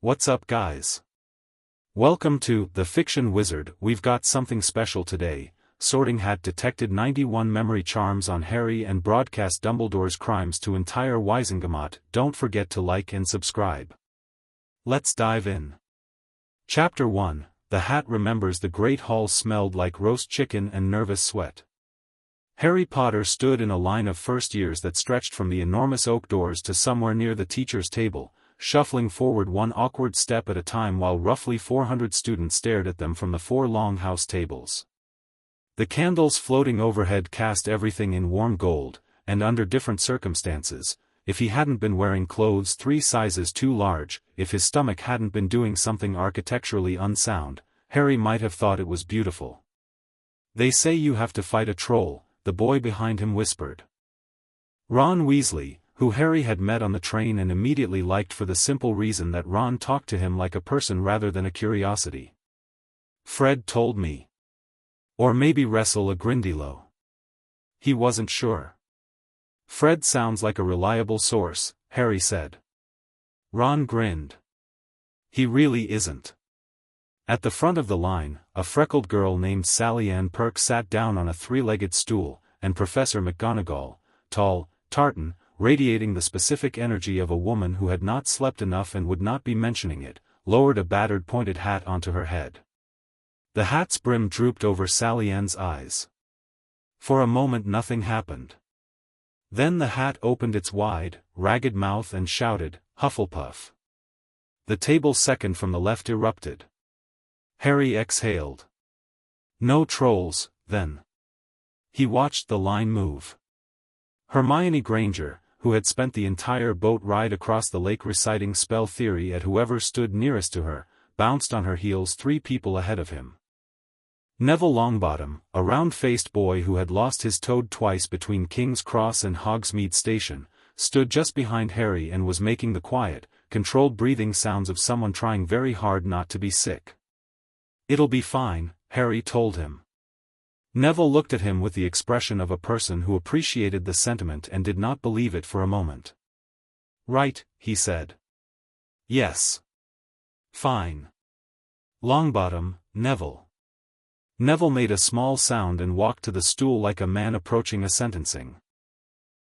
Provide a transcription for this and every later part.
What's up, guys? Welcome to The Fiction Wizard. We've got something special today. Sorting Hat detected 91 memory charms on Harry and broadcast Dumbledore's crimes to entire Wizengamot. Don't forget to like and subscribe. Let's dive in. Chapter 1. The Hat remembers the Great Hall smelled like roast chicken and nervous sweat. Harry Potter stood in a line of first years that stretched from the enormous oak doors to somewhere near the teacher's table, shuffling forward one awkward step at a time while roughly 400 students stared at them from the four long house tables. The candles floating overhead cast everything in warm gold, and under different circumstances, if he hadn't been wearing clothes 3 sizes too large, if his stomach hadn't been doing something architecturally unsound, Harry might have thought it was beautiful. "They say you have to fight a troll," the boy behind him whispered. Ron Weasley, who Harry had met on the train and immediately liked for the simple reason that Ron talked to him like a person rather than a curiosity. "Fred told me. Or maybe wrestle a Grindylow." He wasn't sure. "Fred sounds like a reliable source," Harry said. Ron grinned. "He really isn't." At the front of the line, a freckled girl named Sally Ann Perk sat down on a 3-legged stool, and Professor McGonagall, tall, tartan, radiating the specific energy of a woman who had not slept enough and would not be mentioning it, lowered a battered pointed hat onto her head. The hat's brim drooped over Sally Ann's eyes. For a moment nothing happened. Then the hat opened its wide, ragged mouth and shouted, "Hufflepuff." The table second from the left erupted. Harry exhaled. No trolls, then. He watched the line move. Hermione Granger, who had spent the entire boat ride across the lake reciting spell theory at whoever stood nearest to her, bounced on her heels 3 people ahead of him. Neville Longbottom, a round-faced boy who had lost his toad twice between King's Cross and Hogsmeade Station, stood just behind Harry and was making the quiet, controlled breathing sounds of someone trying very hard not to be sick. "It'll be fine," Harry told him. Neville looked at him with the expression of a person who appreciated the sentiment and did not believe it for a moment. "Right," he said. "Yes. Fine. Longbottom, Neville." Neville made a small sound and walked to the stool like a man approaching a sentencing.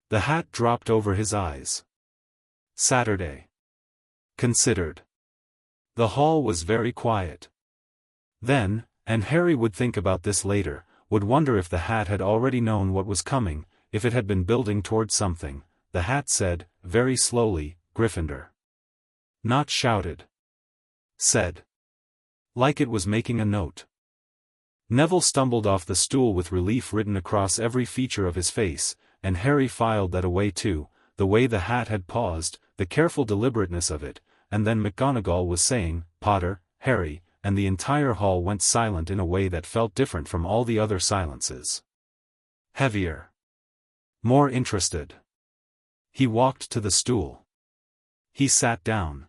The hat dropped over his eyes. Saturday. Considered. The hall was very quiet. Then, and Harry would think about this later, would wonder if the hat had already known what was coming, if it had been building towards something, the hat said, very slowly, "Gryffindor." Not shouted. Said. Like it was making a note. Neville stumbled off the stool with relief written across every feature of his face, and Harry filed that away too, the way the hat had paused, the careful deliberateness of it, and then McGonagall was saying, "Potter, Harry," and the entire hall went silent in a way that felt different from all the other silences. Heavier. More interested. He walked to the stool. He sat down.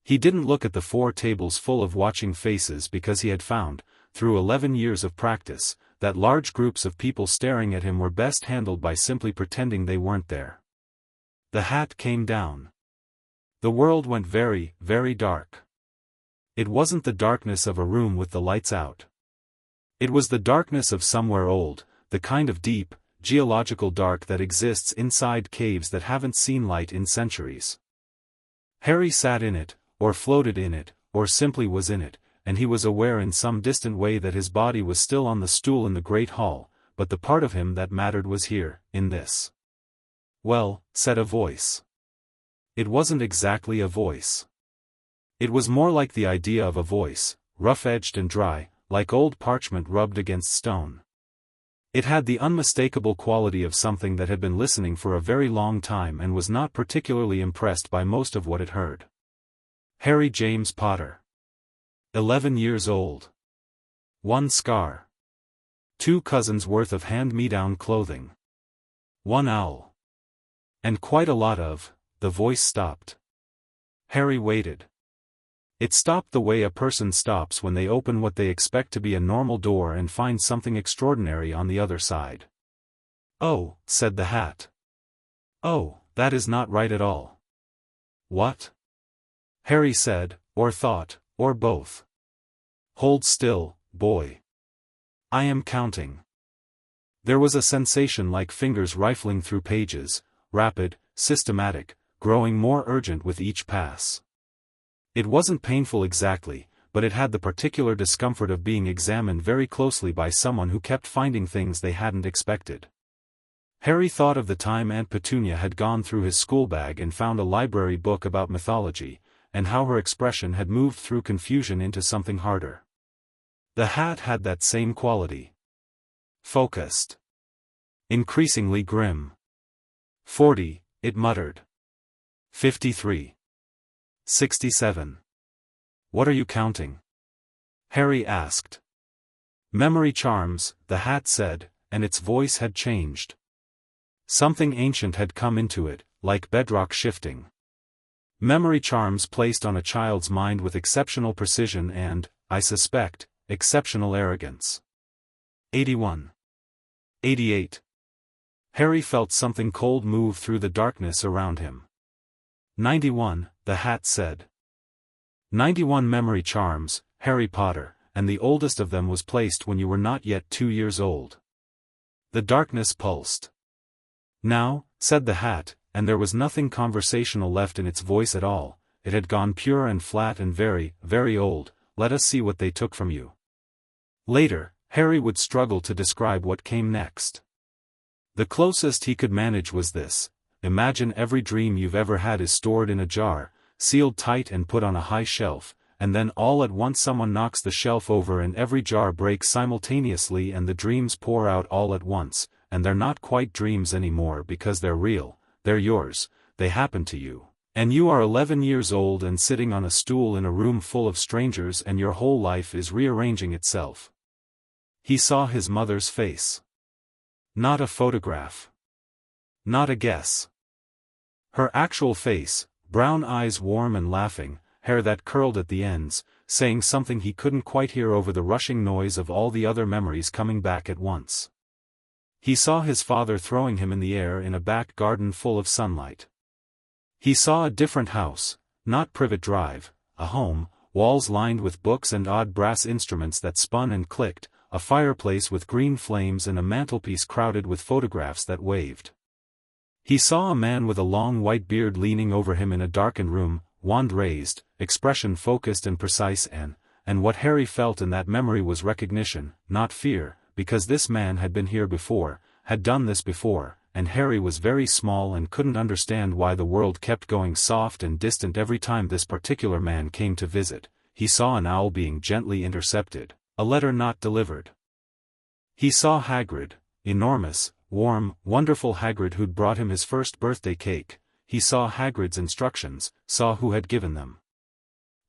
He didn't look at the 4 tables full of watching faces because he had found, through 11 years of practice, that large groups of people staring at him were best handled by simply pretending they weren't there. The hat came down. The world went very, very dark. It wasn't the darkness of a room with the lights out. It was the darkness of somewhere old, the kind of deep, geological dark that exists inside caves that haven't seen light in centuries. Harry sat in it, or floated in it, or simply was in it, and he was aware in some distant way that his body was still on the stool in the Great Hall, but the part of him that mattered was here, in this. "Well," said a voice. It wasn't exactly a voice. It was more like the idea of a voice, rough-edged and dry, like old parchment rubbed against stone. It had the unmistakable quality of something that had been listening for a very long time and was not particularly impressed by most of what it heard. Harry James Potter. 11 years old. 1 scar. 2 cousins worth of hand-me-down clothing. 1 owl. And quite a lot of. The voice stopped. Harry waited. It stopped the way a person stops when they open what they expect to be a normal door and find something extraordinary on the other side. "Oh," said the hat. "Oh, that is not right at all." "What?" Harry said, or thought, or both. Hold still, boy. I am counting. There was a sensation like fingers rifling through pages, rapid, systematic, growing more urgent with each pass. It wasn't painful exactly, but it had the particular discomfort of being examined very closely by someone who kept finding things they hadn't expected. Harry thought of the time Aunt Petunia had gone through his schoolbag and found a library book about mythology, and how her expression had moved through confusion into something harder. The hat had that same quality. Focused. Increasingly grim. 40, it muttered. 53. 67. What are you counting? Harry asked. Memory charms, the hat said, and its voice had changed. Something ancient had come into it, like bedrock shifting. Memory charms placed on a child's mind with exceptional precision and, I suspect, exceptional arrogance. 81. 88. Harry felt something cold move through the darkness around him. 91, the hat said. 91 memory charms, Harry Potter, and the oldest of them was placed when you were not yet 2 years old. The darkness pulsed. Now, said the hat, and there was nothing conversational left in its voice at all, it had gone pure and flat and very, very old, let us see what they took from you. Later, Harry would struggle to describe what came next. The closest he could manage was this: imagine every dream you've ever had is stored in a jar, sealed tight and put on a high shelf, and then all at once someone knocks the shelf over and every jar breaks simultaneously and the dreams pour out all at once, and they're not quite dreams anymore because they're real, they're yours, they happen to you. And you are 11 years old and sitting on a stool in a room full of strangers and your whole life is rearranging itself. He saw his mother's face. Not a photograph. Not a guess. Her actual face, brown eyes warm and laughing, hair that curled at the ends, saying something he couldn't quite hear over the rushing noise of all the other memories coming back at once. He saw his father throwing him in the air in a back garden full of sunlight. He saw a different house, not Privet Drive, a home, walls lined with books and odd brass instruments that spun and clicked, a fireplace with green flames and a mantelpiece crowded with photographs that waved. He saw a man with a long white beard leaning over him in a darkened room, wand raised, expression focused and precise, and what Harry felt in that memory was recognition, not fear, because this man had been here before, had done this before, and Harry was very small and couldn't understand why the world kept going soft and distant every time this particular man came to visit. He saw an owl being gently intercepted, a letter not delivered. He saw Hagrid, enormous, warm, wonderful Hagrid who'd brought him his first birthday cake. He saw Hagrid's instructions, saw who had given them.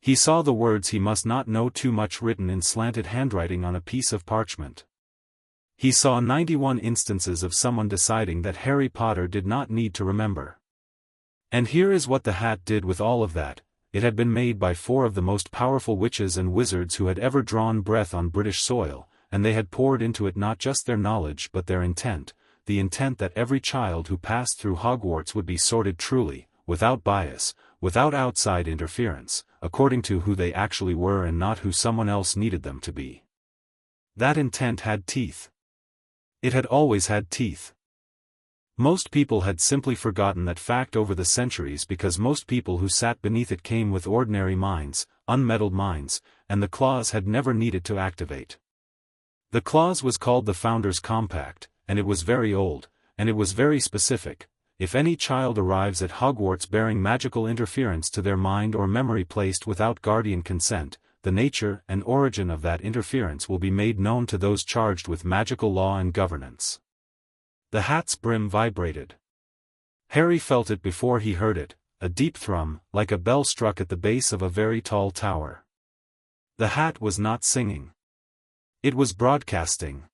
He saw the words he must not know too much written in slanted handwriting on a piece of parchment. He saw 91 instances of someone deciding that Harry Potter did not need to remember. And here is what the hat did with all of that. It had been made by 4 of the most powerful witches and wizards who had ever drawn breath on British soil, and they had poured into it not just their knowledge but their intent, the intent that every child who passed through Hogwarts would be sorted truly, without bias, without outside interference, according to who they actually were and not who someone else needed them to be. That intent had teeth. It had always had teeth. Most people had simply forgotten that fact over the centuries because most people who sat beneath it came with ordinary minds, unmeddled minds, and the clause had never needed to activate. The clause was called the Founders' Compact, and it was very old, and it was very specific. If any child arrives at Hogwarts bearing magical interference to their mind or memory placed without guardian consent, the nature and origin of that interference will be made known to those charged with magical law and governance. The hat's brim vibrated. Harry felt it before he heard it, a deep thrum, like a bell struck at the base of a very tall tower. The hat was not singing. It was broadcasting.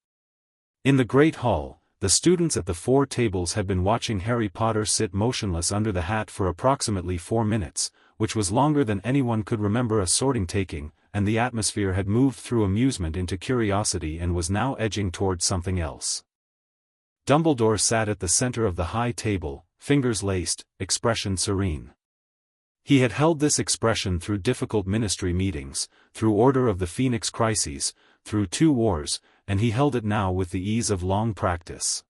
In the great hall, the students at the 4 tables had been watching Harry Potter sit motionless under the hat for approximately 4 minutes, which was longer than anyone could remember a sorting taking, and the atmosphere had moved through amusement into curiosity and was now edging toward something else. Dumbledore sat at the center of the high table, fingers laced, expression serene. He had held this expression through difficult ministry meetings, through Order of the Phoenix crises, through 2 wars, and he held it now with the ease of long practice.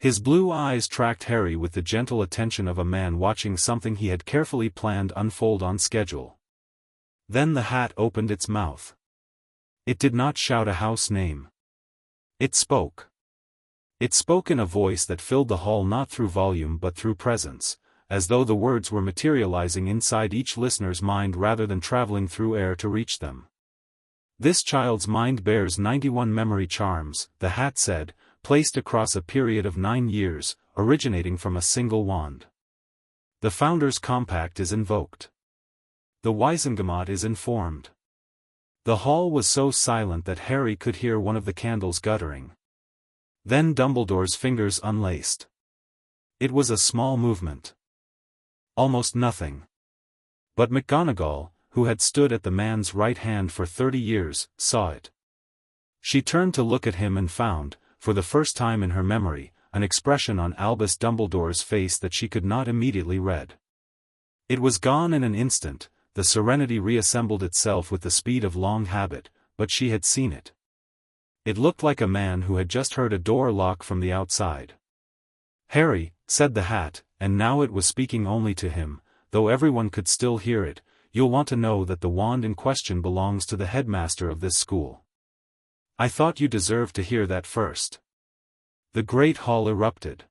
His blue eyes tracked Harry with the gentle attention of a man watching something he had carefully planned unfold on schedule. Then the hat opened its mouth. It did not shout a house name. It spoke. It spoke in a voice that filled the hall not through volume but through presence, as though the words were materializing inside each listener's mind rather than traveling through air to reach them. This child's mind bears 91 memory charms, the hat said, placed across a period of 9 years, originating from a single wand. The Founder's Compact is invoked. The Wizengamot is informed. The hall was so silent that Harry could hear one of the candles guttering. Then Dumbledore's fingers unlaced. It was a small movement. Almost nothing. But McGonagall, who had stood at the man's right hand for 30 years, saw it. She turned to look at him and found, for the first time in her memory, an expression on Albus Dumbledore's face that she could not immediately read. It was gone in an instant, the serenity reassembled itself with the speed of long habit, but she had seen it. It looked like a man who had just heard a door lock from the outside. "Harry," said the hat, and now it was speaking only to him, though everyone could still hear it, "you'll want to know that the wand in question belongs to the headmaster of this school." "I thought you deserved to hear that first." The great hall erupted.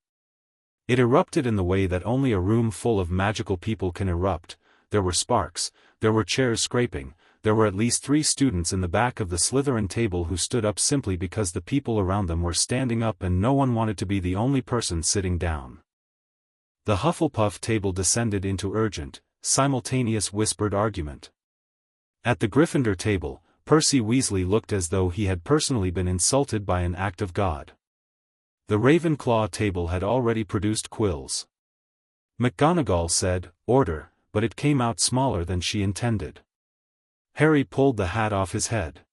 It erupted in the way that only a room full of magical people can erupt. There were sparks, there were chairs scraping, there were at least 3 students in the back of the Slytherin table who stood up simply because the people around them were standing up and no one wanted to be the only person sitting down. The Hufflepuff table descended into urgent, simultaneous whispered argument. At the Gryffindor table, Percy Weasley looked as though he had personally been insulted by an act of God. The Ravenclaw table had already produced quills. McGonagall said, "Order," but it came out smaller than she intended. Harry pulled the hat off his head.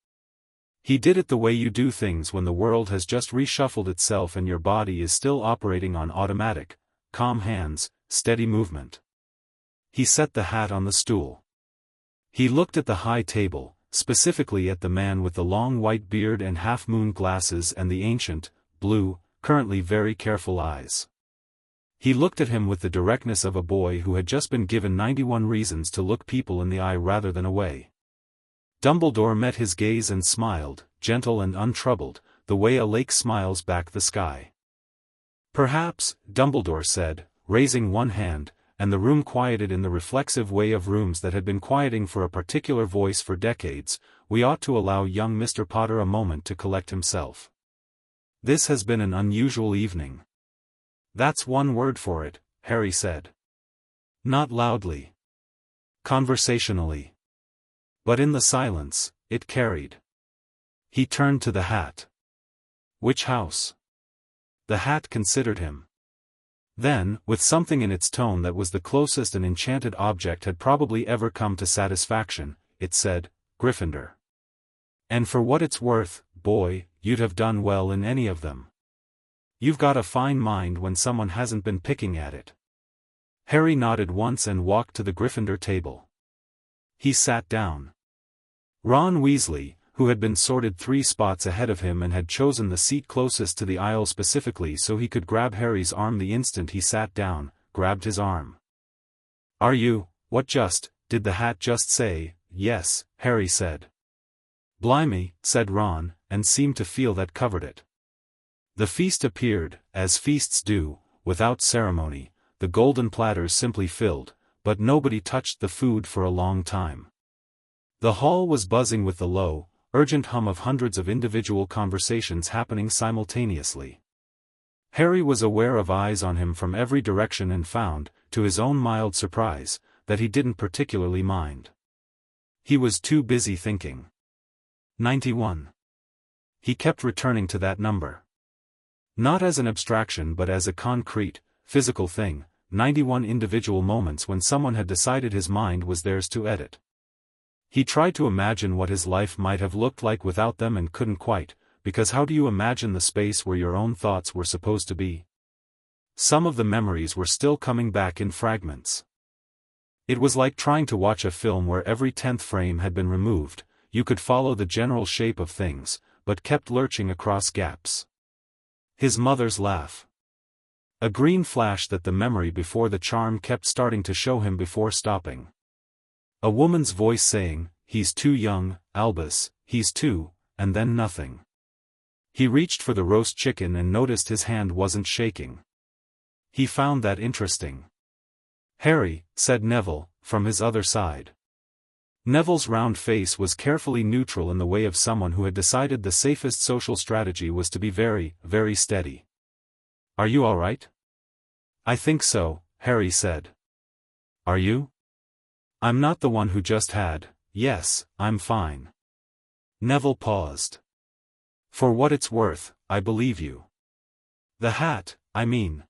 He did it the way you do things when the world has just reshuffled itself and your body is still operating on automatic, calm hands, steady movement. He set the hat on the stool. He looked at the high table, specifically at the man with the long white beard and half-moon glasses and the ancient, blue, currently very careful eyes. He looked at him with the directness of a boy who had just been given 91 reasons to look people in the eye rather than away. Dumbledore met his gaze and smiled, gentle and untroubled, the way a lake smiles back the sky. "Perhaps," Dumbledore said, raising one hand, and the room quieted in the reflexive way of rooms that had been quieting for a particular voice for decades, "we ought to allow young Mr. Potter a moment to collect himself. This has been an unusual evening." "That's one word for it," Harry said. Not loudly. Conversationally. But in the silence, it carried. He turned to the hat. "Which house?" The hat considered him. Then, with something in its tone that was the closest an enchanted object had probably ever come to satisfaction, it said, "Gryffindor. And for what it's worth, boy, you'd have done well in any of them. You've got a fine mind when someone hasn't been picking at it." Harry nodded once and walked to the Gryffindor table. He sat down. Ron Weasley, who had been sorted 3 spots ahead of him and had chosen the seat closest to the aisle specifically so he could grab Harry's arm the instant he sat down, grabbed his arm. "Are you, what did the hat just say?" "Yes," Harry said. "Blimey," said Ron, and seemed to feel that covered it. The feast appeared, as feasts do, without ceremony, the golden platters simply filled, but nobody touched the food for a long time. The hall was buzzing with the low, urgent hum of hundreds of individual conversations happening simultaneously. Harry was aware of eyes on him from every direction and found, to his own mild surprise, that he didn't particularly mind. He was too busy thinking. 91. He kept returning to that number. Not as an abstraction but as a concrete, physical thing, 91 individual moments when someone had decided his mind was theirs to edit. He tried to imagine what his life might have looked like without them and couldn't quite, because how do you imagine the space where your own thoughts were supposed to be? Some of the memories were still coming back in fragments. It was like trying to watch a film where every 10th frame had been removed. You could follow the general shape of things, but kept lurching across gaps. His mother's laugh. A green flash that the memory before the charm kept starting to show him before stopping. A woman's voice saying, "He's too young, Albus, he's too," and then nothing. He reached for the roast chicken and noticed his hand wasn't shaking. He found that interesting. "Harry," said Neville, from his other side. Neville's round face was carefully neutral in the way of someone who had decided the safest social strategy was to be very, very steady. "Are you all right?" "I think so," Harry said. "Are you?" "I'm not the one who just had." "Yes, I'm fine." Neville paused. "For what it's worth, I believe you." "The hat, I mean."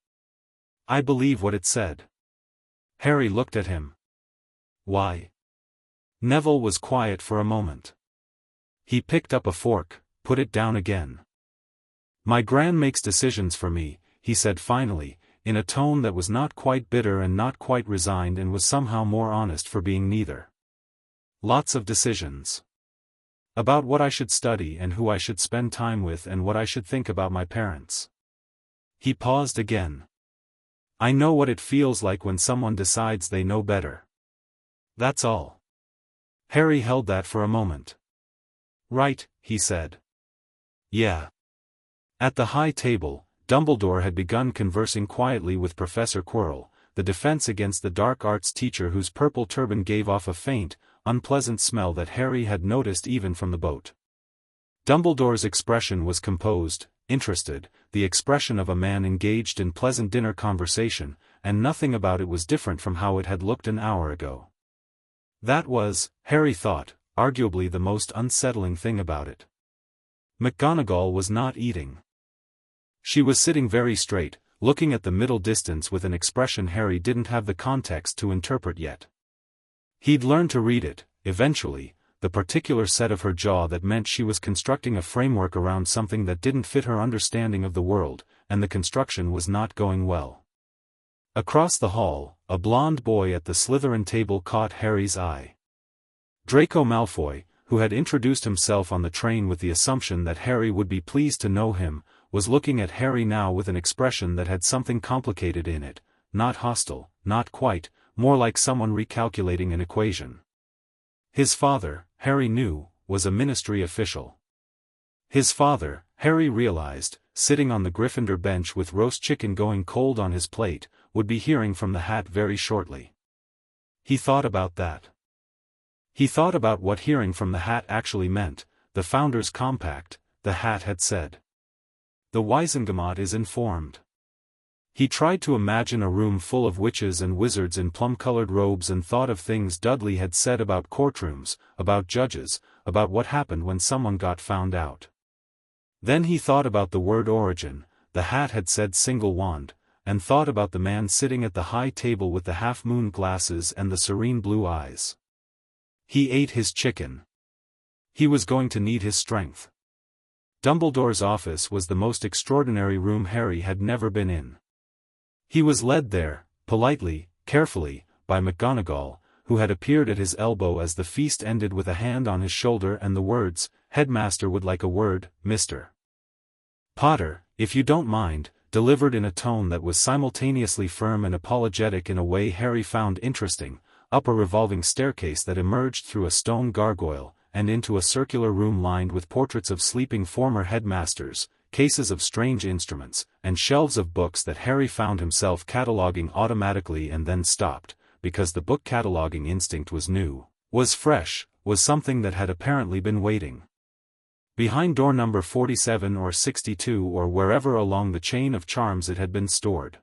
"I believe what it said." Harry looked at him. "Why?" Neville was quiet for a moment. He picked up a fork, put it down again. "My gran makes decisions for me," he said finally, in a tone that was not quite bitter and not quite resigned and was somehow more honest for being neither. "Lots of decisions. About what I should study and who I should spend time with and what I should think about my parents." He paused again. "I know what it feels like when someone decides they know better. That's all." Harry held that for a moment. "Right," he said. "Yeah." At the high table, Dumbledore had begun conversing quietly with Professor Quirrell, the Defense Against the Dark Arts teacher whose purple turban gave off a faint, unpleasant smell that Harry had noticed even from the boat. Dumbledore's expression was composed, interested, the expression of a man engaged in pleasant dinner conversation, and nothing about it was different from how it had looked an hour ago. That was, Harry thought, arguably the most unsettling thing about it. McGonagall was not eating. She was sitting very straight, looking at the middle distance with an expression Harry didn't have the context to interpret yet. He'd learn to read it, eventually, the particular set of her jaw that meant she was constructing a framework around something that didn't fit her understanding of the world, and the construction was not going well. Across the hall, a blond boy at the Slytherin table caught Harry's eye. Draco Malfoy, who had introduced himself on the train with the assumption that Harry would be pleased to know him, was looking at Harry now with an expression that had something complicated in it, not hostile, not quite, more like someone recalculating an equation. His father, Harry knew, was a ministry official. His father, Harry realized, sitting on the Gryffindor bench with roast chicken going cold on his plate, would be hearing from the hat very shortly. He thought about that. He thought about what hearing from the hat actually meant. The Founders' Compact, the hat had said. The Wizengamot is informed. He tried to imagine a room full of witches and wizards in plum-colored robes and thought of things Dudley had said about courtrooms, about judges, about what happened when someone got found out. Then he thought about the word origin, the hat had said single wand, and thought about the man sitting at the high table with the half-moon glasses and the serene blue eyes. He ate his chicken. He was going to need his strength. Dumbledore's office was the most extraordinary room Harry had never been in. He was led there, politely, carefully, by McGonagall, who had appeared at his elbow as the feast ended with a hand on his shoulder and the words, "Headmaster would like a word, Mr. Potter, if you don't mind," delivered in a tone that was simultaneously firm and apologetic in a way Harry found interesting, up a revolving staircase that emerged through a stone gargoyle, and into a circular room lined with portraits of sleeping former headmasters, cases of strange instruments, and shelves of books that Harry found himself cataloging automatically and then stopped, because the book cataloging instinct was new, was fresh, was something that had apparently been waiting. Behind door number 47 or 62 or wherever along the chain of charms it had been stored.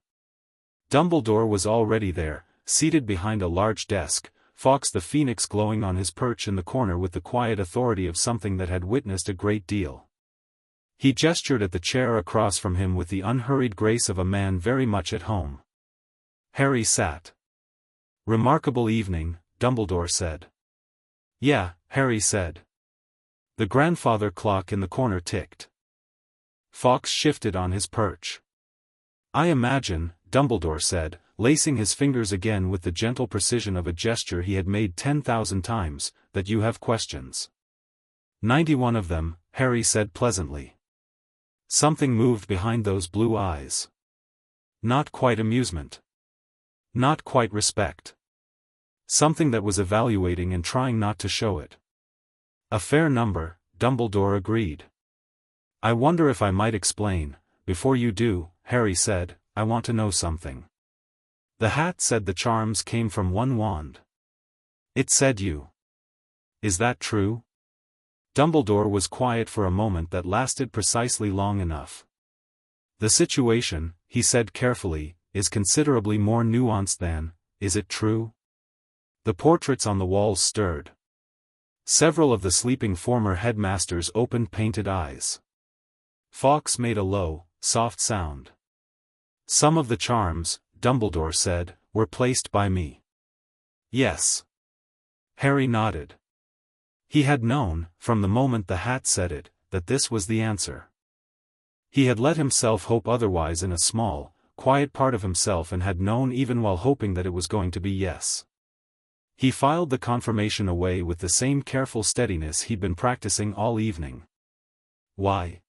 Dumbledore was already there, seated behind a large desk, Fawkes the Phoenix glowing on his perch in the corner with the quiet authority of something that had witnessed a great deal. He gestured at the chair across from him with the unhurried grace of a man very much at home. Harry sat. "Remarkable evening," Dumbledore said. "Yeah," Harry said. The grandfather clock in the corner ticked. Fawkes shifted on his perch. "I imagine," Dumbledore said, lacing his fingers again with the gentle precision of a gesture he had made 10,000 times, "that you have questions." 91 of them, Harry said pleasantly. Something moved behind those blue eyes. Not quite amusement. Not quite respect. Something that was evaluating and trying not to show it. "A fair number," Dumbledore agreed. "I wonder if I might explain." "Before you do," Harry said, "I want to know something." The hat said the charms came from one wand. It said you. Is that true? Dumbledore was quiet for a moment that lasted precisely long enough. "The situation," he said carefully, "is considerably more nuanced than, is it true?" The portraits on the walls stirred. Several of the sleeping former headmasters opened painted eyes. Fawkes made a low, soft sound. "Some of the charms," Dumbledore said, "were placed by me." "Yes." Harry nodded. He had known, from the moment the hat said it, that this was the answer. He had let himself hope otherwise in a small, quiet part of himself, and had known even while hoping that it was going to be yes. He filed the confirmation away with the same careful steadiness he'd been practicing all evening. "Why?"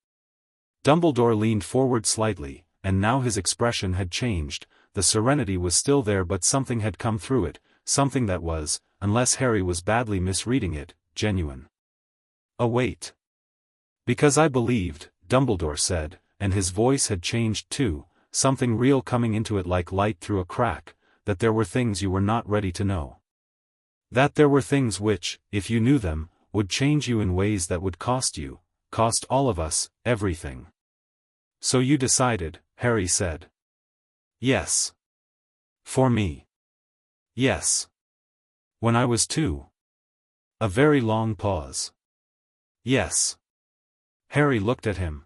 Dumbledore leaned forward slightly, and now his expression had changed. The serenity was still there, but something had come through it, something that was, unless Harry was badly misreading it, genuine. "A wait." "Because I believed," Dumbledore said, and his voice had changed too, something real coming into it like light through a crack, "that there were things you were not ready to know. That there were things which, if you knew them, would change you in ways that would cost you, cost all of us, everything." "So you decided," Harry said. "Yes. For me. Yes. When I was 2. A very long pause. "Yes." Harry looked at him.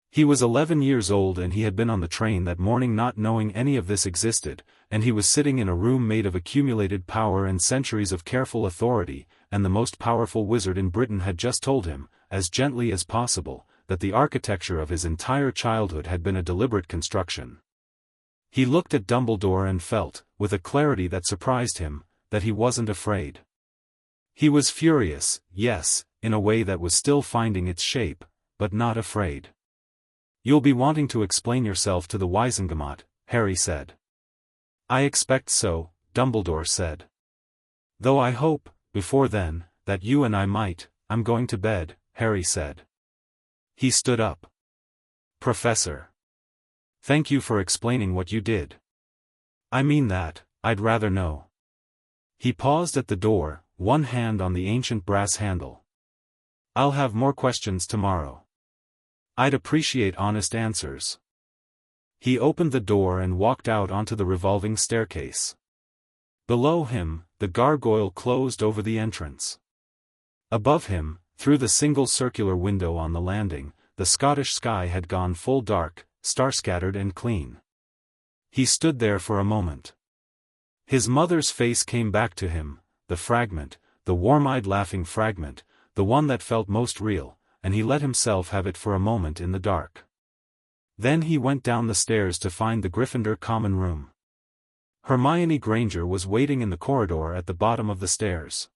He was 11 years old, and he had been on the train that morning not knowing any of this existed, and he was sitting in a room made of accumulated power and centuries of careful authority, and the most powerful wizard in Britain had just told him, as gently as possible, that the architecture of his entire childhood had been a deliberate construction. He looked at Dumbledore and felt, with a clarity that surprised him, that he wasn't afraid. He was furious, yes, in a way that was still finding its shape, but not afraid. "You'll be wanting to explain yourself to the Wizengamot," Harry said. "I expect so," Dumbledore said. "Though I hope, before then, that you and I might." "I'm going to bed," Harry said. He stood up. "Professor. Thank you for explaining what you did. I mean that, I'd rather know." He paused at the door, one hand on the ancient brass handle. "I'll have more questions tomorrow. I'd appreciate honest answers." He opened the door and walked out onto the revolving staircase. Below him, the gargoyle closed over the entrance. Above him, through the single circular window on the landing, the Scottish sky had gone full dark, star-scattered and clean. He stood there for a moment. His mother's face came back to him, the fragment, the warm-eyed laughing fragment, the one that felt most real, and he let himself have it for a moment in the dark. Then he went down the stairs to find the Gryffindor common room. Hermione Granger was waiting in the corridor at the bottom of the stairs.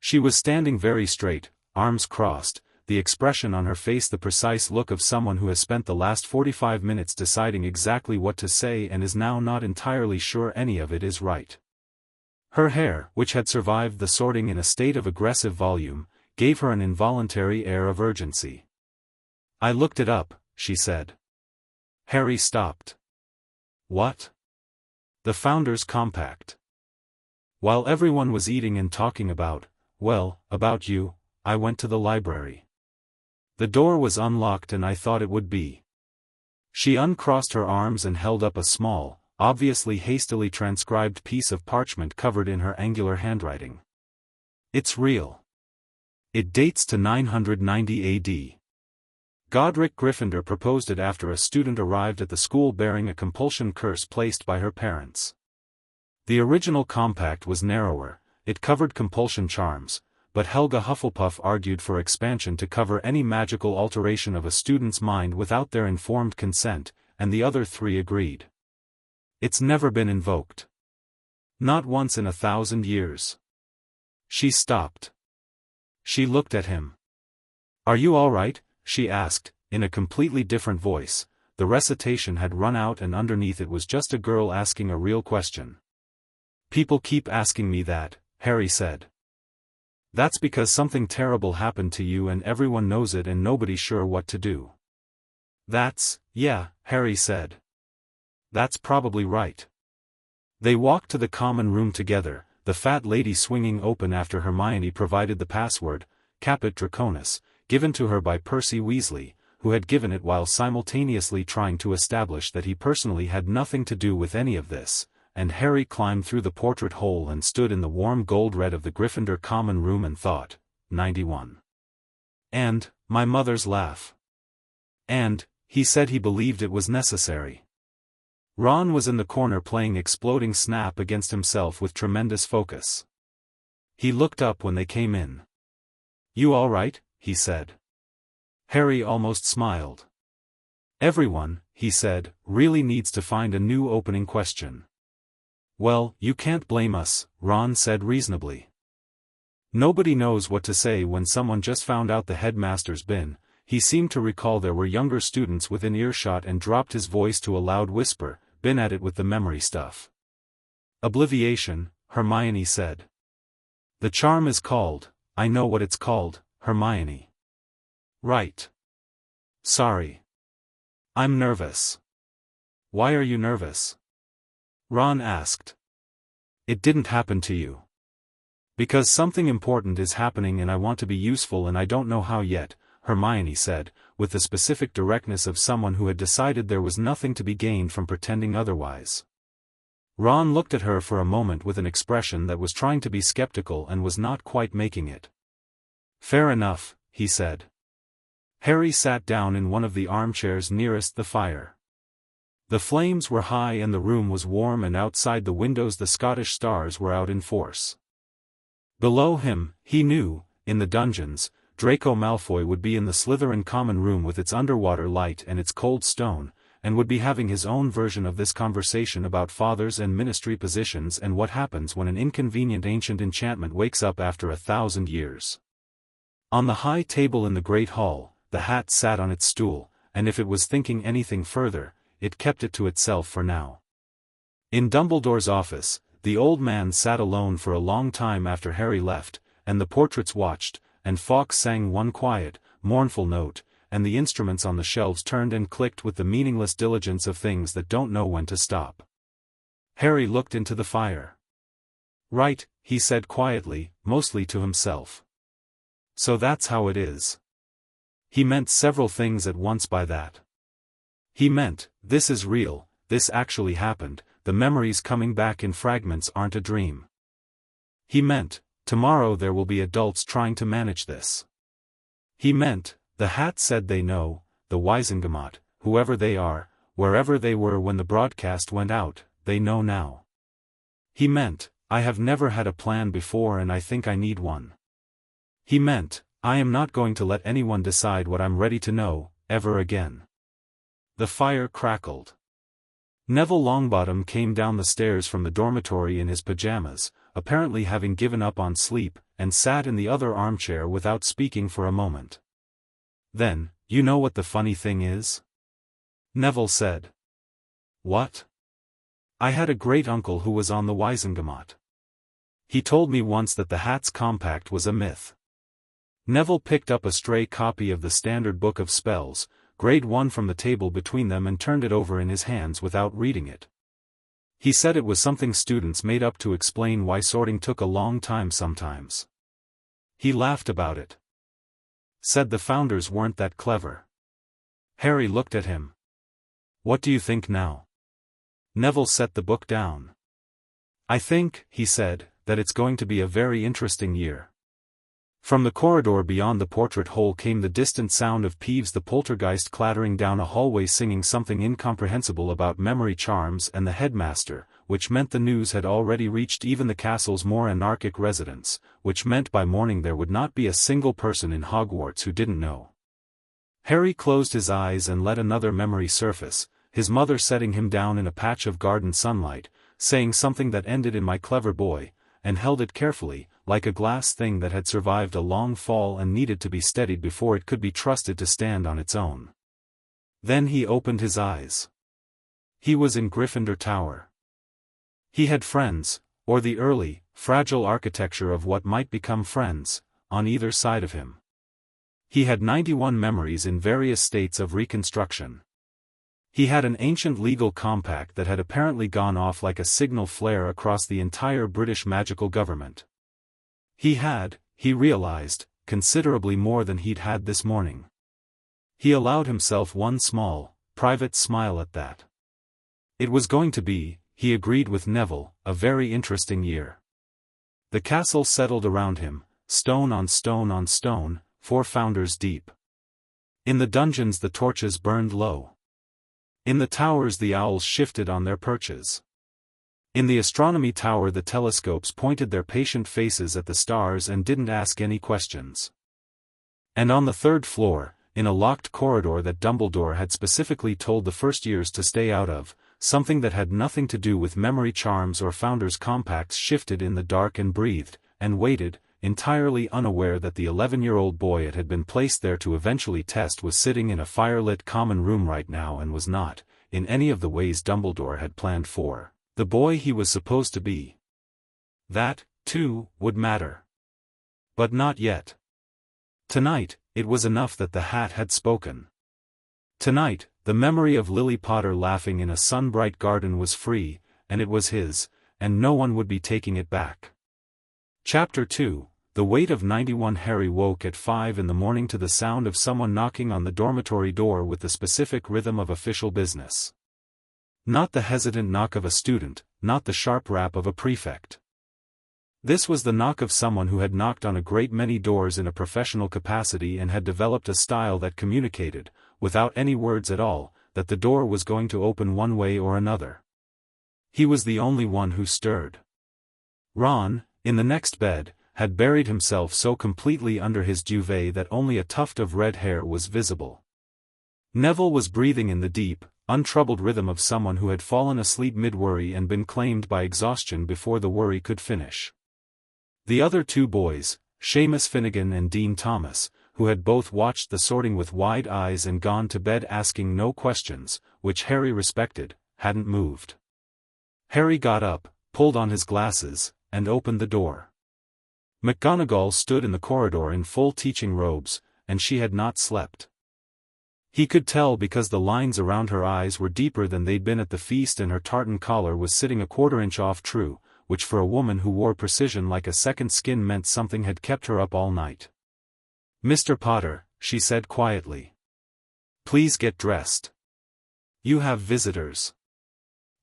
She was standing very straight, arms crossed, the expression on her face the precise look of someone who has spent the last 45 minutes deciding exactly what to say and is now not entirely sure any of it is right. Her hair, which had survived the sorting in a state of aggressive volume, gave her an involuntary air of urgency. "I looked it up," she said. Harry stopped. "What?" "The Founders' Compact. While everyone was eating and talking about you, I went to the library. The door was unlocked and I thought it would be." She uncrossed her arms and held up a small, obviously hastily transcribed piece of parchment covered in her angular handwriting. "It's real. It dates to 990 AD. Godric Gryffindor proposed it after a student arrived at the school bearing a compulsion curse placed by her parents. The original compact was narrower, it covered compulsion charms, but Helga Hufflepuff argued for expansion to cover any magical alteration of a student's mind without their informed consent, and the other three agreed. It's never been invoked. Not once in 1,000 years. She stopped. She looked at him. Are you all right? She asked, in a completely different voice. The recitation had run out and underneath it was just a girl asking a real question. People keep asking me that, Harry said. That's because something terrible happened to you and everyone knows it and nobody's sure what to do. Yeah, Harry said. That's probably right. They walked to the common room together, the fat lady swinging open after Hermione provided the password, Caput Draconis, given to her by Percy Weasley, who had given it while simultaneously trying to establish that he personally had nothing to do with any of this, and Harry climbed through the portrait hole and stood in the warm gold red of the Gryffindor common room and thought, 91. And, my mother's laugh. And, he said he believed it was necessary. Ron was in the corner playing Exploding Snap against himself with tremendous focus. He looked up when they came in. You all right? He said. Harry almost smiled. Everyone, he said, really needs to find a new opening question. Well, you can't blame us, Ron said reasonably. Nobody knows what to say when someone just found out the headmaster's been. He seemed to recall there were younger students within earshot and dropped his voice to a loud whisper, been at it with the memory stuff. Obliviation, Hermione said. The charm is called, I know what it's called, Hermione. Right. Sorry. I'm nervous. Why are you nervous? Ron asked. It didn't happen to you. Because something important is happening and I want to be useful and I don't know how yet, Hermione said, with the specific directness of someone who had decided there was nothing to be gained from pretending otherwise. Ron looked at her for a moment with an expression that was trying to be skeptical and was not quite making it. Fair enough, he said. Harry sat down in one of the armchairs nearest the fire. The flames were high and the room was warm and outside the windows the Scottish stars were out in force. Below him, he knew, in the dungeons, Draco Malfoy would be in the Slytherin common room with its underwater light and its cold stone, and would be having his own version of this conversation about fathers and ministry positions and what happens when an inconvenient ancient enchantment wakes up after 1,000 years. On the high table in the Great Hall, the hat sat on its stool, and if it was thinking anything further, it kept it to itself for now. In Dumbledore's office, the old man sat alone for a long time after Harry left, and the portraits watched, and Fawkes sang one quiet, mournful note, and the instruments on the shelves turned and clicked with the meaningless diligence of things that don't know when to stop. Harry looked into the fire. Right, he said quietly, mostly to himself. So that's how it is. He meant several things at once by that. He meant, this is real, this actually happened, the memories coming back in fragments aren't a dream. He meant, tomorrow there will be adults trying to manage this. He meant, the hat said they know, the Wizengamot, whoever they are, wherever they were when the broadcast went out, they know now. He meant, I have never had a plan before and I think I need one. He meant, I am not going to let anyone decide what I'm ready to know, ever again. The fire crackled. Neville Longbottom came down the stairs from the dormitory in his pajamas, apparently having given up on sleep, and sat in the other armchair without speaking for a moment. Then, you know what the funny thing is? Neville said. What? I had a great-uncle who was on the Wizengamot. He told me once that the Hat's Compact was a myth. Neville picked up a stray copy of the Standard Book of Spells, grade 1 from the table between them and turned it over in his hands without reading it. He said it was something students made up to explain why sorting took a long time sometimes. He laughed about it. Said the founders weren't that clever. Harry looked at him. What do you think now? Neville set the book down. I think, he said, that it's going to be a very interesting year. From the corridor beyond the portrait hole came the distant sound of Peeves the poltergeist clattering down a hallway singing something incomprehensible about memory charms and the headmaster, which meant the news had already reached even the castle's more anarchic residents, which meant by morning there would not be a single person in Hogwarts who didn't know. Harry closed his eyes and let another memory surface, his mother setting him down in a patch of garden sunlight, saying something that ended in "my clever boy," and held it carefully, like a glass thing that had survived a long fall and needed to be steadied before it could be trusted to stand on its own. Then he opened his eyes. He was in Gryffindor Tower. He had friends, or the early, fragile architecture of what might become friends, on either side of him. He had 91 memories in various states of reconstruction. He had an ancient legal compact that had apparently gone off like a signal flare across the entire British magical government. He had, he realized, considerably more than he'd had this morning. He allowed himself one small, private smile at that. It was going to be, he agreed with Neville, a very interesting year. The castle settled around him, stone on stone on stone, 4 founders deep. In the dungeons the torches burned low. In the towers the owls shifted on their perches. In the astronomy tower the telescopes pointed their patient faces at the stars and didn't ask any questions. And on the 3rd floor, in a locked corridor that Dumbledore had specifically told the first years to stay out of, something that had nothing to do with memory charms or founders' compacts shifted in the dark and breathed, and waited, entirely unaware that the 11-year-old boy it had been placed there to eventually test was sitting in a firelit common room right now and was not, in any of the ways Dumbledore had planned for, the boy he was supposed to be. That, too, would matter. But not yet. Tonight, it was enough that the hat had spoken. Tonight, the memory of Lily Potter laughing in a sun-bright garden was free, and it was his, and no one would be taking it back. Chapter 2, The Weight of 91. Harry woke at 5 in the morning to the sound of someone knocking on the dormitory door with the specific rhythm of official business. Not the hesitant knock of a student, not the sharp rap of a prefect. This was the knock of someone who had knocked on a great many doors in a professional capacity and had developed a style that communicated, without any words at all, that the door was going to open one way or another. He was the only one who stirred. Ron, in the next bed, had buried himself so completely under his duvet that only a tuft of red hair was visible. Neville was breathing in the deep, untroubled rhythm of someone who had fallen asleep mid-worry and been claimed by exhaustion before the worry could finish. The other 2 boys, Seamus Finnegan and Dean Thomas, who had both watched the sorting with wide eyes and gone to bed asking no questions, which Harry respected, hadn't moved. Harry got up, pulled on his glasses, and opened the door. McGonagall stood in the corridor in full teaching robes, and she had not slept. He could tell because the lines around her eyes were deeper than they'd been at the feast and her tartan collar was sitting a quarter-inch off true, which for a woman who wore precision like a second skin meant something had kept her up all night. "Mr. Potter," she said quietly. "Please get dressed. You have visitors."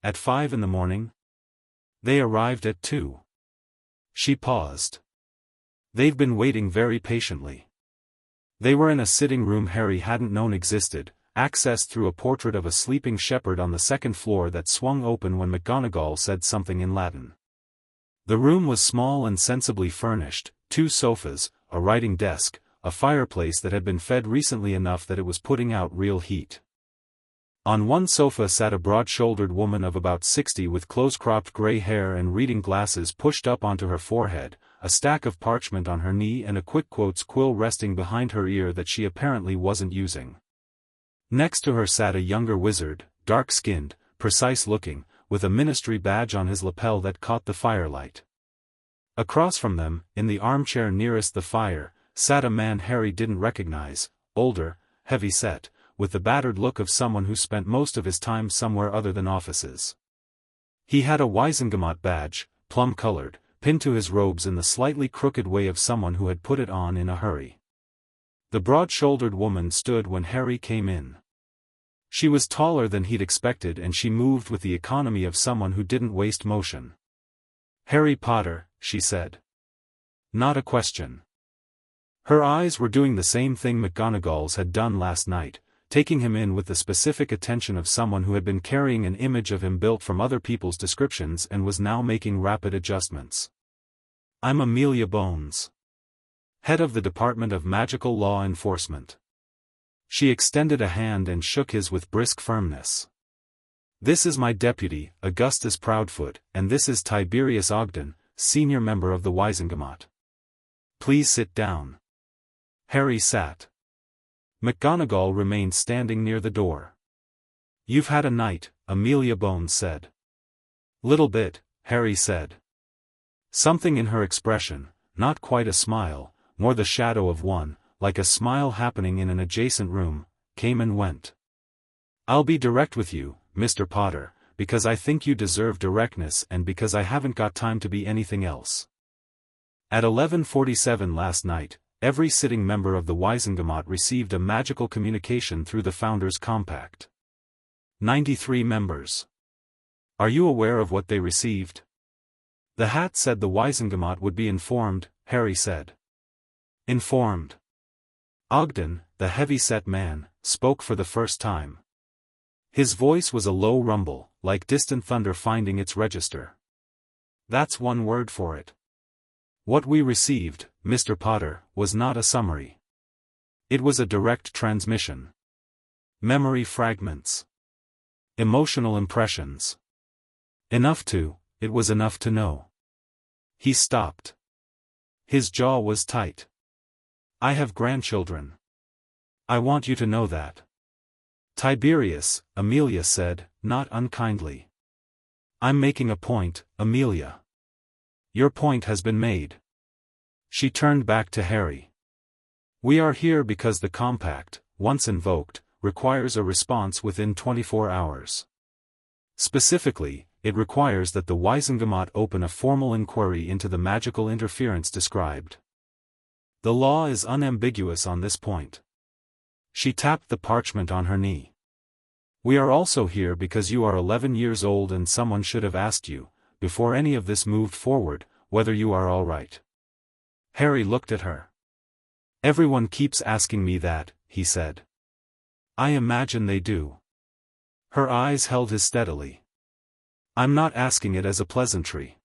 At 5 in the morning? They arrived at 2. She paused. They've been waiting very patiently. They were in a sitting room Harry hadn't known existed, accessed through a portrait of a sleeping shepherd on the 2nd floor that swung open when McGonagall said something in Latin. The room was small and sensibly furnished, 2 sofas, a writing desk, a fireplace that had been fed recently enough that it was putting out real heat. On one sofa sat a broad-shouldered woman of about 60 with close-cropped gray hair and reading glasses pushed up onto her forehead, a stack of parchment on her knee and a quick-quotes quill resting behind her ear that she apparently wasn't using. Next to her sat a younger wizard, dark-skinned, precise-looking, with a ministry badge on his lapel that caught the firelight. Across from them, in the armchair nearest the fire, sat a man Harry didn't recognize, older, heavy-set, with the battered look of someone who spent most of his time somewhere other than offices. He had a Wizengamot badge, plum-colored, pinned to his robes in the slightly crooked way of someone who had put it on in a hurry. The broad-shouldered woman stood when Harry came in. She was taller than he'd expected and she moved with the economy of someone who didn't waste motion. "Harry Potter," she said. Not a question. Her eyes were doing the same thing McGonagall's had done last night, taking him in with the specific attention of someone who had been carrying an image of him built from other people's descriptions and was now making rapid adjustments. "I'm Amelia Bones, head of the Department of Magical Law Enforcement." She extended a hand and shook his with brisk firmness. This is my deputy, Augustus Proudfoot, and this is Tiberius Ogden, senior member of the Wizengamot. Please sit down. Harry sat. McGonagall remained standing near the door. You've had a night, Amelia Bones said. Little bit, Harry said. Something in her expression, not quite a smile, more the shadow of one, like a smile happening in an adjacent room, came and went. I'll be direct with you, Mr. Potter, because I think you deserve directness and because I haven't got time to be anything else. At 11:47 last night, every sitting member of the Wizengamot received a magical communication through the Founders' Compact. 93 members. Are you aware of what they received? The hat said the Wizengamot would be informed, Harry said. Informed. Ogden, the heavy-set man, spoke for the first time. His voice was a low rumble, like distant thunder finding its register. That's one word for it. What we received, Mr. Potter, was not a summary. It was a direct transmission. Memory fragments. Emotional impressions. It was enough to know. He stopped. His jaw was tight. I have grandchildren. I want you to know that. Tiberius, Amelia said, not unkindly. I'm making a point, Amelia. Your point has been made. She turned back to Harry. We are here because the compact, once invoked, requires a response within 24 hours. Specifically, it requires that the Wizengamot open a formal inquiry into the magical interference described. The law is unambiguous on this point. She tapped the parchment on her knee. We are also here because you are 11 years old and someone should have asked you, before any of this moved forward, whether you are all right. Harry looked at her. Everyone keeps asking me that, he said. I imagine they do. Her eyes held his steadily. I'm not asking it as a pleasantry.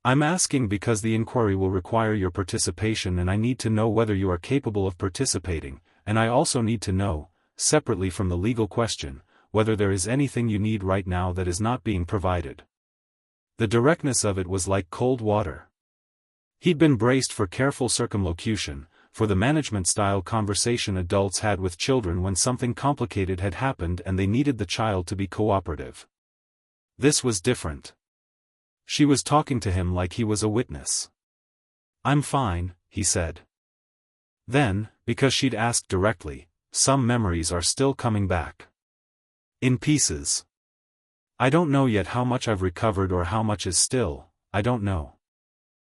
I'm asking because the inquiry will require your participation and I need to know whether you are capable of participating, and I also need to know, separately from the legal question, whether there is anything you need right now that is not being provided. The directness of it was like cold water. He'd been braced for careful circumlocution, for the management-style conversation adults had with children when something complicated had happened and they needed the child to be cooperative. This was different. She was talking to him like he was a witness. I'm fine, he said. Then, because she'd asked directly, some memories are still coming back. In pieces. I don't know yet how much I've recovered or how much is still, I don't know.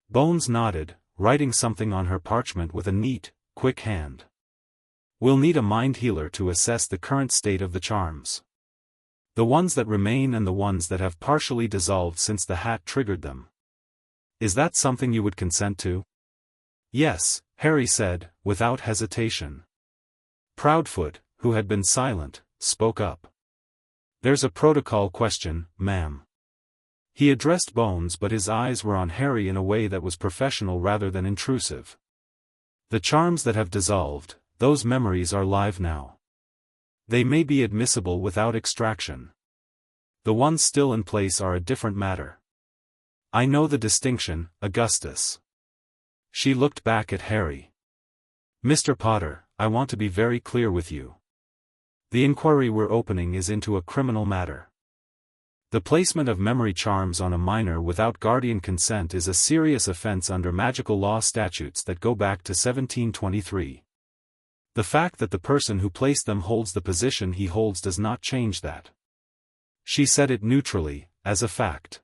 Bones nodded, writing something on her parchment with a neat, quick hand. We'll need a mind healer to assess the current state of the charms. The ones that remain and the ones that have partially dissolved since the hat triggered them. Is that something you would consent to? Yes, Harry said, without hesitation. Proudfoot, who had been silent, spoke up. There's a protocol question, ma'am. He addressed Bones but his eyes were on Harry in a way that was professional rather than intrusive. The charms that have dissolved, those memories are live now. They may be admissible without extraction. The ones still in place are a different matter. I know the distinction, Augustus. She looked back at Harry. Mr. Potter, I want to be very clear with you. The inquiry we're opening is into a criminal matter. The placement of memory charms on a minor without guardian consent is a serious offense under magical law statutes that go back to 1723. The fact that the person who placed them holds the position he holds does not change that. She said it neutrally, as a fact.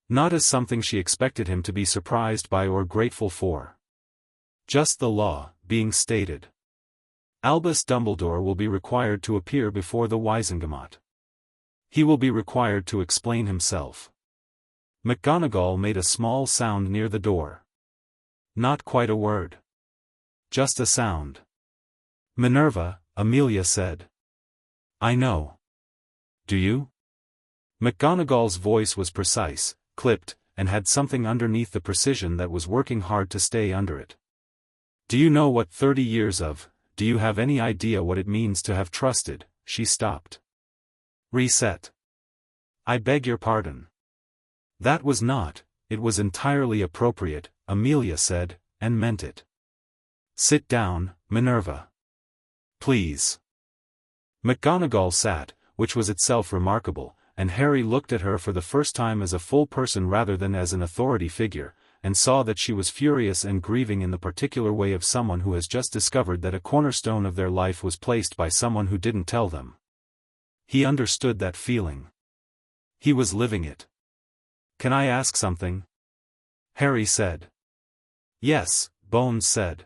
Not as something she expected him to be surprised by or grateful for. Just the law, being stated. Albus Dumbledore will be required to appear before the Wizengamot. He will be required to explain himself. McGonagall made a small sound near the door. Not quite a word. Just a sound. Minerva, Amelia said. I know. Do you? McGonagall's voice was precise, clipped, and had something underneath the precision that was working hard to stay under it. Do you know what 30 years of, do you have any idea what it means to have trusted? She stopped. Reset. I beg your pardon. That was not, it was entirely appropriate, Amelia said, and meant it. Sit down, Minerva. Please. McGonagall sat, which was itself remarkable, and Harry looked at her for the first time as a full person rather than as an authority figure, and saw that she was furious and grieving in the particular way of someone who has just discovered that a cornerstone of their life was placed by someone who didn't tell them. He understood that feeling. He was living it. Can I ask something? Harry said. Yes, Bones said.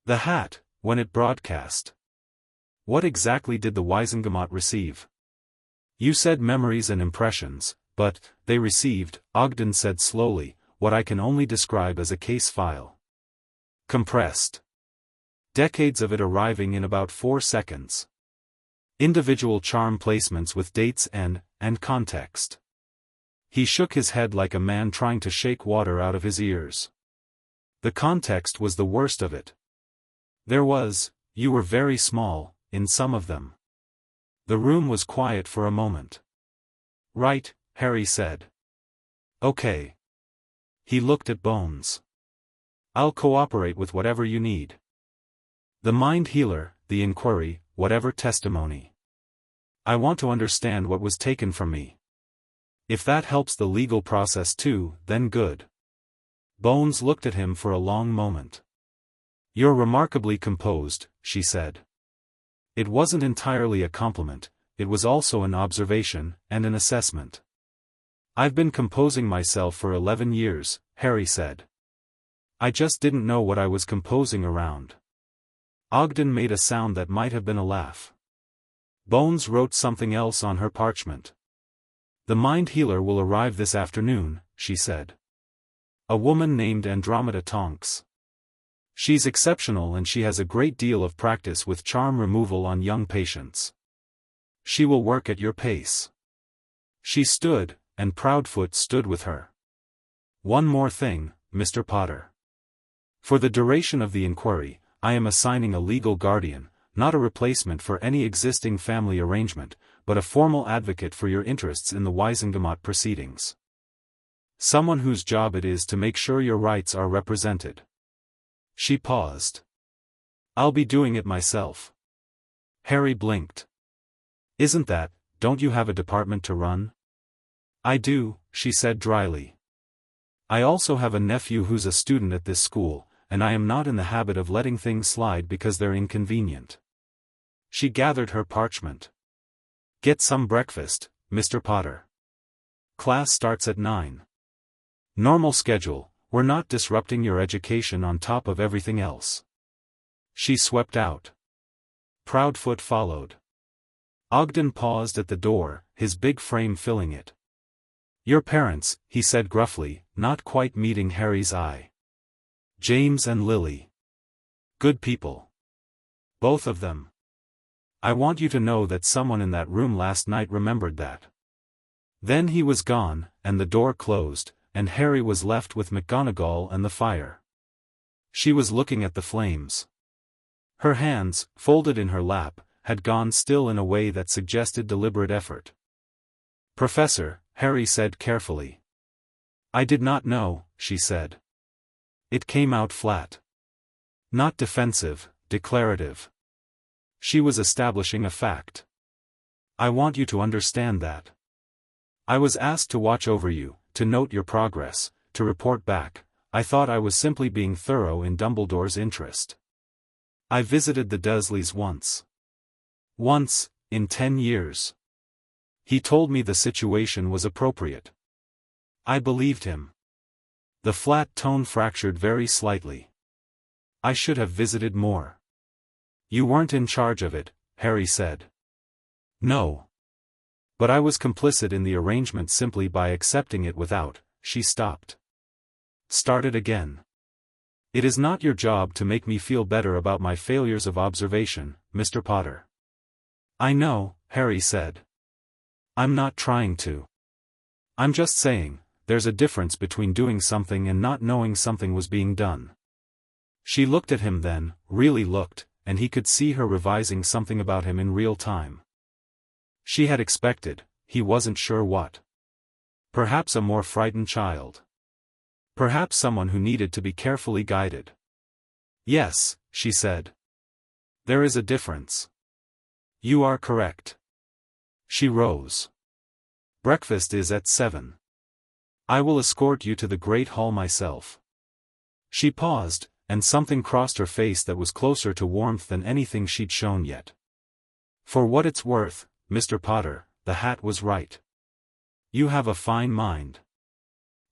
The hat, when it broadcast. What exactly did the Wizengamot receive? You said memories and impressions, but, they received, Ogden said slowly, what I can only describe as a case file. Compressed. Decades of it arriving in about 4 seconds. Individual charm placements with dates and context. He shook his head like a man trying to shake water out of his ears. The context was the worst of it. There was, you were very small, in some of them. The room was quiet for a moment. Right, Harry said. Okay. He looked at Bones. I'll cooperate with whatever you need. The mind healer, the inquiry, whatever testimony. I want to understand what was taken from me. If that helps the legal process too, then good. Bones looked at him for a long moment. You're remarkably composed, she said. It wasn't entirely a compliment, it was also an observation, and an assessment. I've been composing myself for 11 years, Harry said. I just didn't know what I was composing around. Ogden made a sound that might have been a laugh. Bones wrote something else on her parchment. The mind healer will arrive this afternoon, she said. A woman named Andromeda Tonks. She's exceptional and she has a great deal of practice with charm removal on young patients. She will work at your pace. She stood, and Proudfoot stood with her. One more thing, Mr. Potter. For the duration of the inquiry, I am assigning a legal guardian, not a replacement for any existing family arrangement, but a formal advocate for your interests in the Wizengamot proceedings. Someone whose job it is to make sure your rights are represented. She paused. I'll be doing it myself. Harry blinked. Isn't that, don't you have a department to run? I do, she said dryly. I also have a nephew who's a student at this school, and I am not in the habit of letting things slide because they're inconvenient. She gathered her parchment. Get some breakfast, Mr. Potter. Class starts at 9. Normal schedule, we're not disrupting your education on top of everything else. She swept out. Proudfoot followed. Ogden paused at the door, his big frame filling it. Your parents, he said gruffly, not quite meeting Harry's eye. James and Lily. Good people. Both of them. I want you to know that someone in that room last night remembered that. Then he was gone, and the door closed, and Harry was left with McGonagall and the fire. She was looking at the flames. Her hands, folded in her lap, had gone still in a way that suggested deliberate effort. Professor, Harry said carefully. I did not know, she said. It came out flat. Not defensive, declarative. She was establishing a fact. I want you to understand that. I was asked to watch over you, to note your progress, to report back. I thought I was simply being thorough in Dumbledore's interest. I visited the Dursleys once. Once, in 10 years. He told me the situation was appropriate. I believed him. The flat tone fractured very slightly. I should have visited more. You weren't in charge of it, Harry said. No. But I was complicit in the arrangement simply by accepting it without. She stopped. Started again. It is not your job to make me feel better about my failures of observation, Mr. Potter. I know, Harry said. I'm not trying to. I'm just saying, there's a difference between doing something and not knowing something was being done. She looked at him then, really looked, and he could see her revising something about him in real time. She had expected, he wasn't sure what. Perhaps a more frightened child. Perhaps someone who needed to be carefully guided. Yes, she said. There is a difference. You are correct. She rose. Breakfast is at 7. I will escort you to the Great Hall myself. She paused, and something crossed her face that was closer to warmth than anything she'd shown yet. For what it's worth, Mr. Potter, the hat was right. You have a fine mind.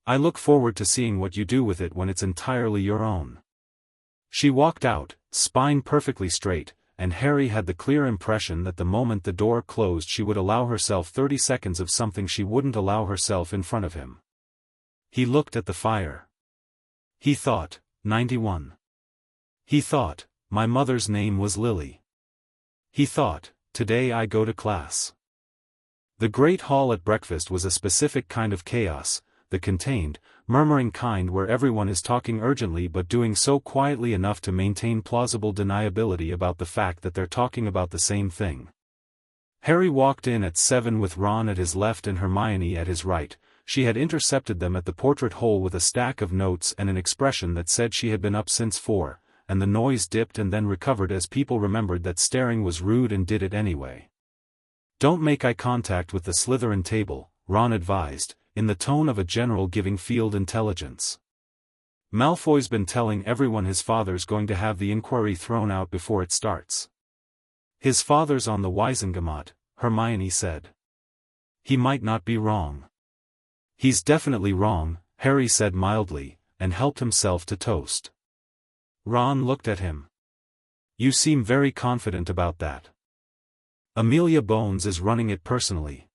I look forward to seeing what you do with it when it's entirely your own. She walked out, spine perfectly straight, and Harry had the clear impression that the moment the door closed she would allow herself 30 seconds of something she wouldn't allow herself in front of him. He looked at the fire. He thought, 91. He thought, my mother's name was Lily. He thought, today I go to class. The Great Hall at breakfast was a specific kind of chaos, the contained, murmuring kind where everyone is talking urgently but doing so quietly enough to maintain plausible deniability about the fact that they're talking about the same thing. Harry walked in at 7 with Ron at his left and Hermione at his right. She had intercepted them at the portrait hole with a stack of notes and an expression that said she had been up since 4, and the noise dipped and then recovered as people remembered that staring was rude and did it anyway. Don't make eye contact with the Slytherin table, Ron advised, in the tone of a general giving field intelligence. Malfoy's been telling everyone his father's going to have the inquiry thrown out before it starts. His father's on the Wizengamot, Hermione said. He might not be wrong. He's definitely wrong, Harry said mildly, and helped himself to toast. Ron looked at him. You seem very confident about that. Amelia Bones is running it personally.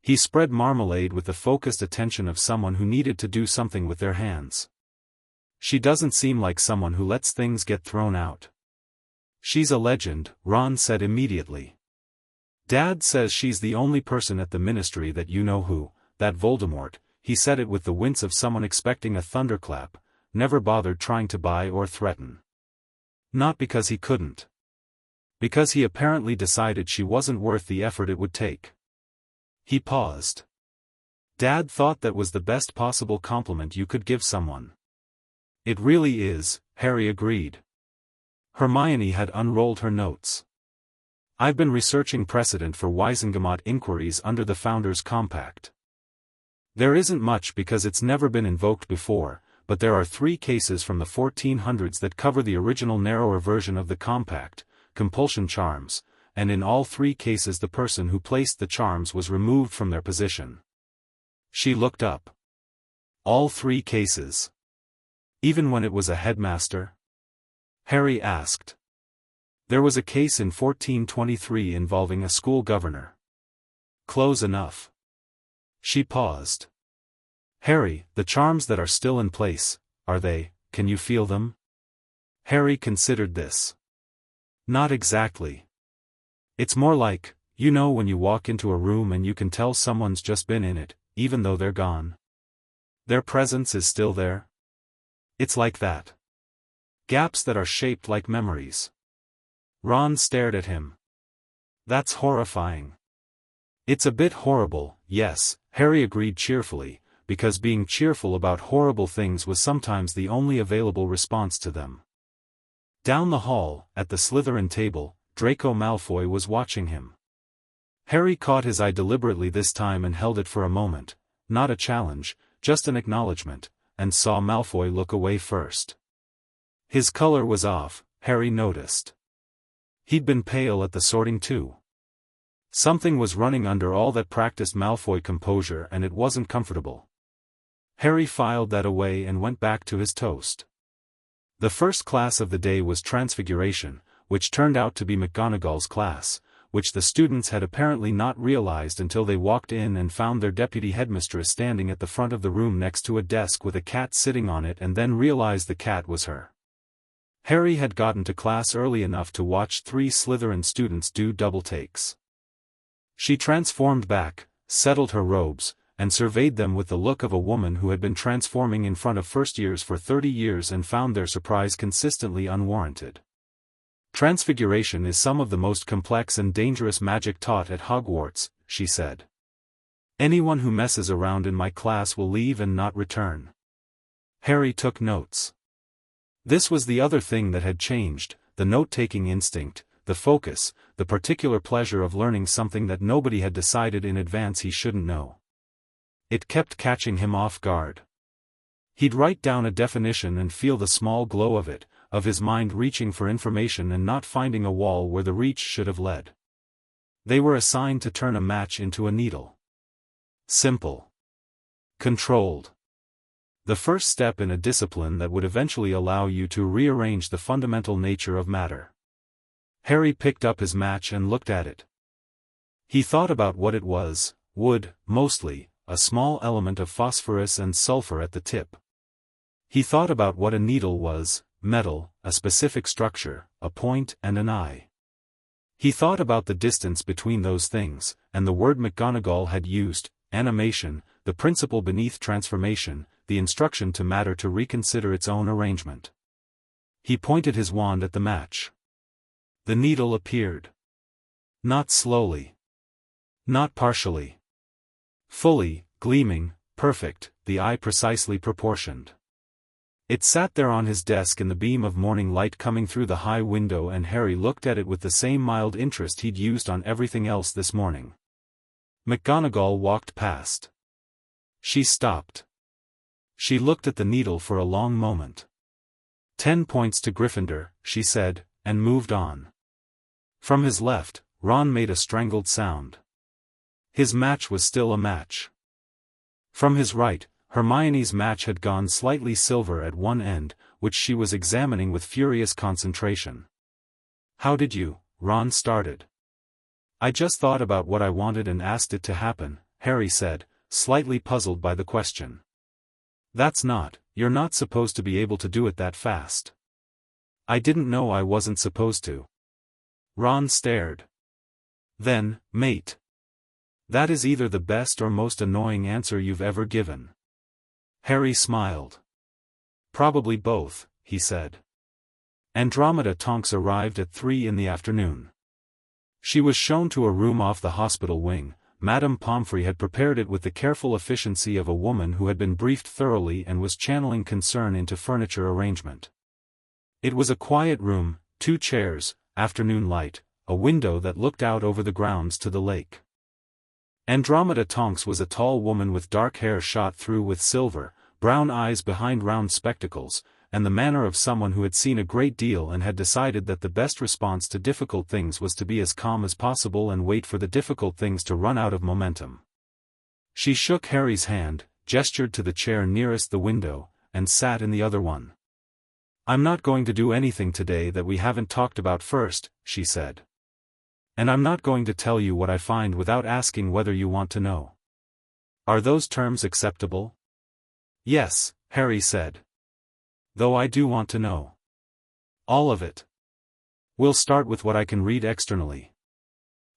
He spread marmalade with the focused attention of someone who needed to do something with their hands. She doesn't seem like someone who lets things get thrown out. She's a legend, Ron said immediately. Dad says she's the only person at the ministry that you know who, that Voldemort, he said it with the wince of someone expecting a thunderclap, never bothered trying to buy or threaten. Not because he couldn't. Because he apparently decided she wasn't worth the effort it would take. He paused. Dad thought that was the best possible compliment you could give someone. It really is, Harry agreed. Hermione had unrolled her notes. I've been researching precedent for Wizengamot inquiries under the Founders' Compact. There isn't much because it's never been invoked before, but there are 3 cases from the 1400s that cover the original narrower version of the compact, compulsion charms, and in all 3 cases the person who placed the charms was removed from their position. She looked up. All 3 cases. Even when it was a headmaster? Harry asked. There was a case in 1423 involving a school governor. Close enough. She paused. Harry, the charms that are still in place, are they, can you feel them? Harry considered this. Not exactly. It's more like, you know when you walk into a room and you can tell someone's just been in it, even though they're gone. Their presence is still there. It's like that. Gaps that are shaped like memories. Ron stared at him. That's horrifying. It's a bit horrible, yes, Harry agreed cheerfully, because being cheerful about horrible things was sometimes the only available response to them. Down the hall, at the Slytherin table, Draco Malfoy was watching him. Harry caught his eye deliberately this time and held it for a moment, not a challenge, just an acknowledgement, and saw Malfoy look away first. His color was off, Harry noticed. He'd been pale at the sorting too. Something was running under all that practiced Malfoy composure and it wasn't comfortable. Harry filed that away and went back to his toast. The first class of the day was Transfiguration, which turned out to be McGonagall's class, which the students had apparently not realized until they walked in and found their deputy headmistress standing at the front of the room next to a desk with a cat sitting on it and then realized the cat was her. Harry had gotten to class early enough to watch 3 Slytherin students do double takes. She transformed back, settled her robes, and surveyed them with the look of a woman who had been transforming in front of first-years for 30 years and found their surprise consistently unwarranted. Transfiguration is some of the most complex and dangerous magic taught at Hogwarts, she said. Anyone who messes around in my class will leave and not return. Harry took notes. This was the other thing that had changed, the note-taking instinct, the focus, the particular pleasure of learning something that nobody had decided in advance he shouldn't know. It kept catching him off guard. He'd write down a definition and feel the small glow of it, of his mind reaching for information and not finding a wall where the reach should have led. They were assigned to turn a match into a needle. Simple. Controlled. The first step in a discipline that would eventually allow you to rearrange the fundamental nature of matter. Harry picked up his match and looked at it. He thought about what it was: wood, mostly, a small element of phosphorus and sulfur at the tip. He thought about what a needle was: metal, a specific structure, a point and an eye. He thought about the distance between those things, and the word McGonagall had used, animation, the principle beneath transformation, the instruction to matter to reconsider its own arrangement. He pointed his wand at the match. The needle appeared. Not slowly. Not partially. Fully, gleaming, perfect, the eye precisely proportioned. It sat there on his desk in the beam of morning light coming through the high window, and Harry looked at it with the same mild interest he'd used on everything else this morning. McGonagall walked past. She stopped. She looked at the needle for a long moment. 10 points to Gryffindor, she said, and moved on. From his left, Ron made a strangled sound. His match was still a match. From his right, Hermione's match had gone slightly silver at one end, which she was examining with furious concentration. "How did you?" Ron started. "I just thought about what I wanted and asked it to happen," Harry said, slightly puzzled by the question. You're not supposed to be able to do it that fast." "I didn't know I wasn't supposed to." Ron stared. "Then, mate. That is either the best or most annoying answer you've ever given." Harry smiled. "Probably both," he said. Andromeda Tonks arrived at 3 in the afternoon. She was shown to a room off the hospital wing. Madame Pomfrey had prepared it with the careful efficiency of a woman who had been briefed thoroughly and was channeling concern into furniture arrangement. It was a quiet room, 2 chairs, afternoon light, a window that looked out over the grounds to the lake. Andromeda Tonks was a tall woman with dark hair shot through with silver, brown eyes behind round spectacles, and the manner of someone who had seen a great deal and had decided that the best response to difficult things was to be as calm as possible and wait for the difficult things to run out of momentum. She shook Harry's hand, gestured to the chair nearest the window, and sat in the other one. "I'm not going to do anything today that we haven't talked about first," she said. "And I'm not going to tell you what I find without asking whether you want to know. Are those terms acceptable?" "Yes," Harry said. "Though I do want to know. All of it. We'll start with what I can read externally."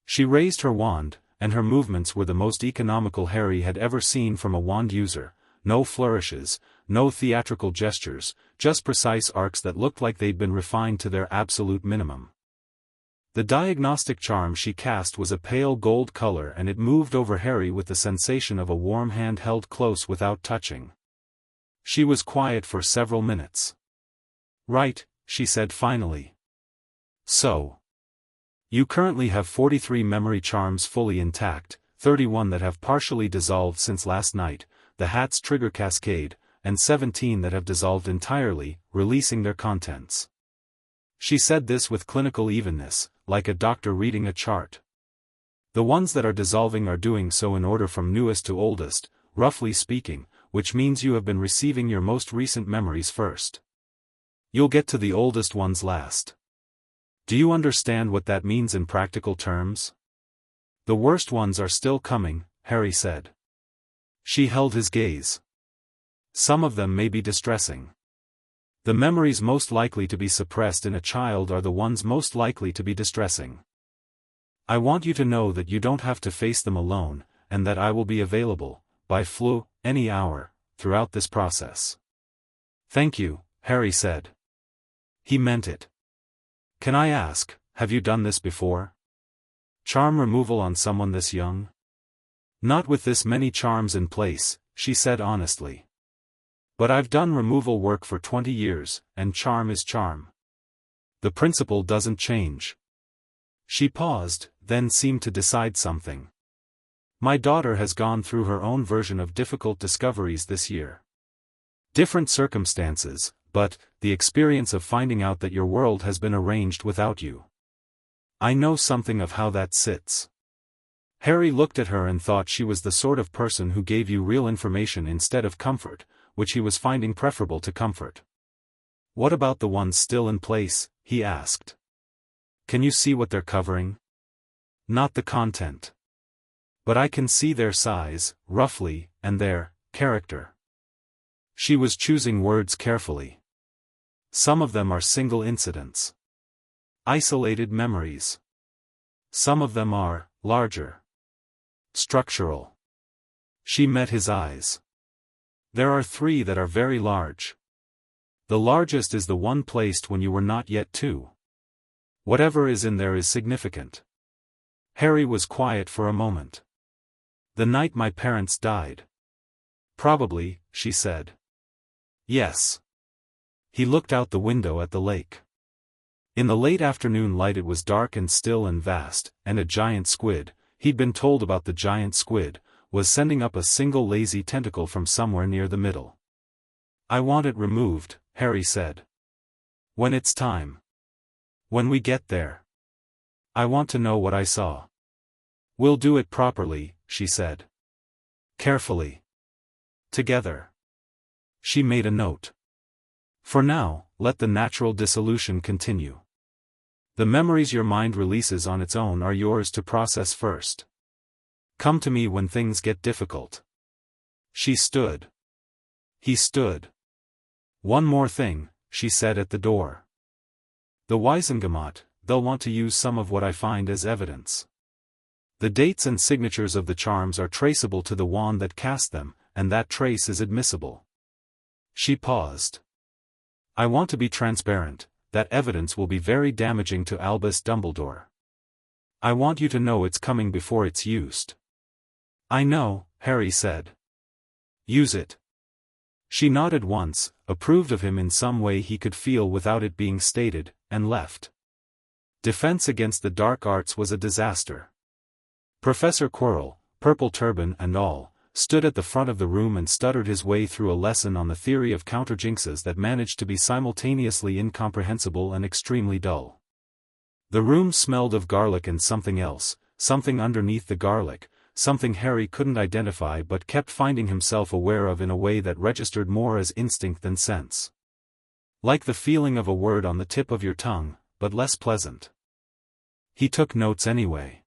She raised her wand, and her movements were the most economical Harry had ever seen from a wand user. No flourishes, no theatrical gestures, just precise arcs that looked like they'd been refined to their absolute minimum. The diagnostic charm she cast was a pale gold color, and it moved over Harry with the sensation of a warm hand held close without touching. She was quiet for several minutes. "Right," she said finally. "So. You currently have 43 memory charms fully intact, 31 that have partially dissolved since last night, the hat's trigger cascade, and 17 that have dissolved entirely, releasing their contents." She said this with clinical evenness, like a doctor reading a chart. "The ones that are dissolving are doing so in order from newest to oldest, roughly speaking, which means you have been receiving your most recent memories first. You'll get to the oldest ones last. Do you understand what that means in practical terms?" "The worst ones are still coming," Harry said. She held his gaze. "Some of them may be distressing. The memories most likely to be suppressed in a child are the ones most likely to be distressing. I want you to know that you don't have to face them alone, and that I will be available, by flu, any hour, throughout this process." "Thank you," Harry said. He meant it. "Can I ask, have you done this before? Charm removal on someone this young?" Not with this many charms in place, she said honestly. But I've done removal work for 20 years, and charm is charm. The principle doesn't change. She paused, then seemed to decide something. My daughter has gone through her own version of difficult discoveries this year. Different circumstances, but the experience of finding out that your world has been arranged without you. I know something of how that sits. Harry looked at her and thought she was the sort of person who gave you real information instead of comfort, which he was finding preferable to comfort. What about the ones still in place? He asked. Can you see what they're covering? Not the content. But I can see their size, roughly, and their character. She was choosing words carefully. Some of them are single incidents. Isolated memories. Some of them are larger. Structural. She met his eyes. There are 3 that are very large. The largest is the one placed when you were not yet 2. Whatever is in there is significant. Harry was quiet for a moment. The night my parents died. Probably, she said. Yes. He looked out the window at the lake. In the late afternoon light it was dark and still and vast, and a giant squid, he'd been told about the giant squid, was sending up a single lazy tentacle from somewhere near the middle. I want it removed, Harry said. When it's time. When we get there. I want to know what I saw. We'll do it properly, she said. Carefully. Together. She made a note. For now, let the natural dissolution continue. The memories your mind releases on its own are yours to process first. Come to me when things get difficult. She stood. He stood. One more thing, she said at the door. The Wizengamot, they'll want to use some of what I find as evidence. The dates and signatures of the charms are traceable to the wand that cast them, and that trace is admissible. She paused. I want to be transparent. That evidence will be very damaging to Albus Dumbledore. I want you to know it's coming before it's used. I know, Harry said. Use it. She nodded once, approved of him in some way he could feel without it being stated, and left. Defense against the dark arts was a disaster. Professor Quirrell, purple turban and all, stood at the front of the room and stuttered his way through a lesson on the theory of counterjinxes that managed to be simultaneously incomprehensible and extremely dull. The room smelled of garlic and something else, something underneath the garlic, something Harry couldn't identify but kept finding himself aware of in a way that registered more as instinct than sense. Like the feeling of a word on the tip of your tongue, but less pleasant. He took notes anyway.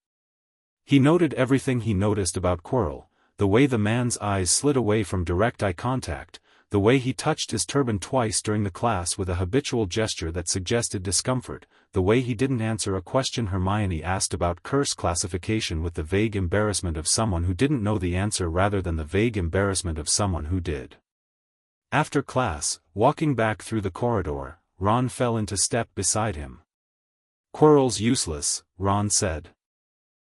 He noted everything he noticed about Quirrell. The way the man's eyes slid away from direct eye contact, the way he touched his turban twice during the class with a habitual gesture that suggested discomfort, the way he didn't answer a question Hermione asked about curse classification with the vague embarrassment of someone who didn't know the answer rather than the vague embarrassment of someone who did. After class, walking back through the corridor, Ron fell into step beside him. Quirrell's useless, Ron said.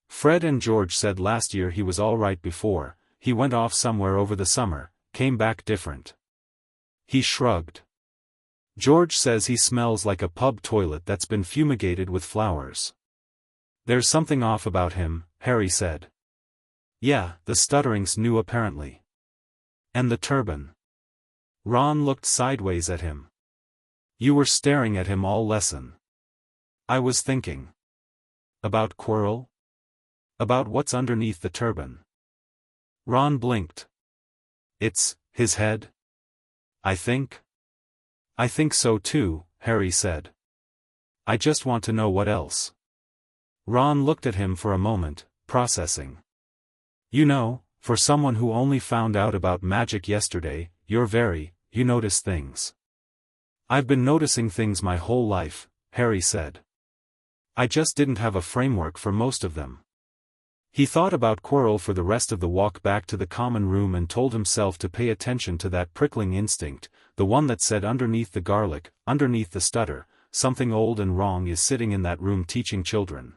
Fred and George said last year he was all right before, he went off somewhere over the summer, came back different. He shrugged. George says he smells like a pub toilet that's been fumigated with flowers. There's something off about him, Harry said. Yeah, the stutterings knew apparently. And the turban. Ron looked sideways at him. You were staring at him all lesson. I was thinking. About Quirrell? About what's underneath the turban. Ron blinked. It's his head? I think so too, Harry said. I just want to know what else. Ron looked at him for a moment, processing. You know, for someone who only found out about magic yesterday, you notice things. I've been noticing things my whole life, Harry said. I just didn't have a framework for most of them. He thought about Quirrell for the rest of the walk back to the common room and told himself to pay attention to that prickling instinct, the one that said underneath the garlic, underneath the stutter, something old and wrong is sitting in that room teaching children.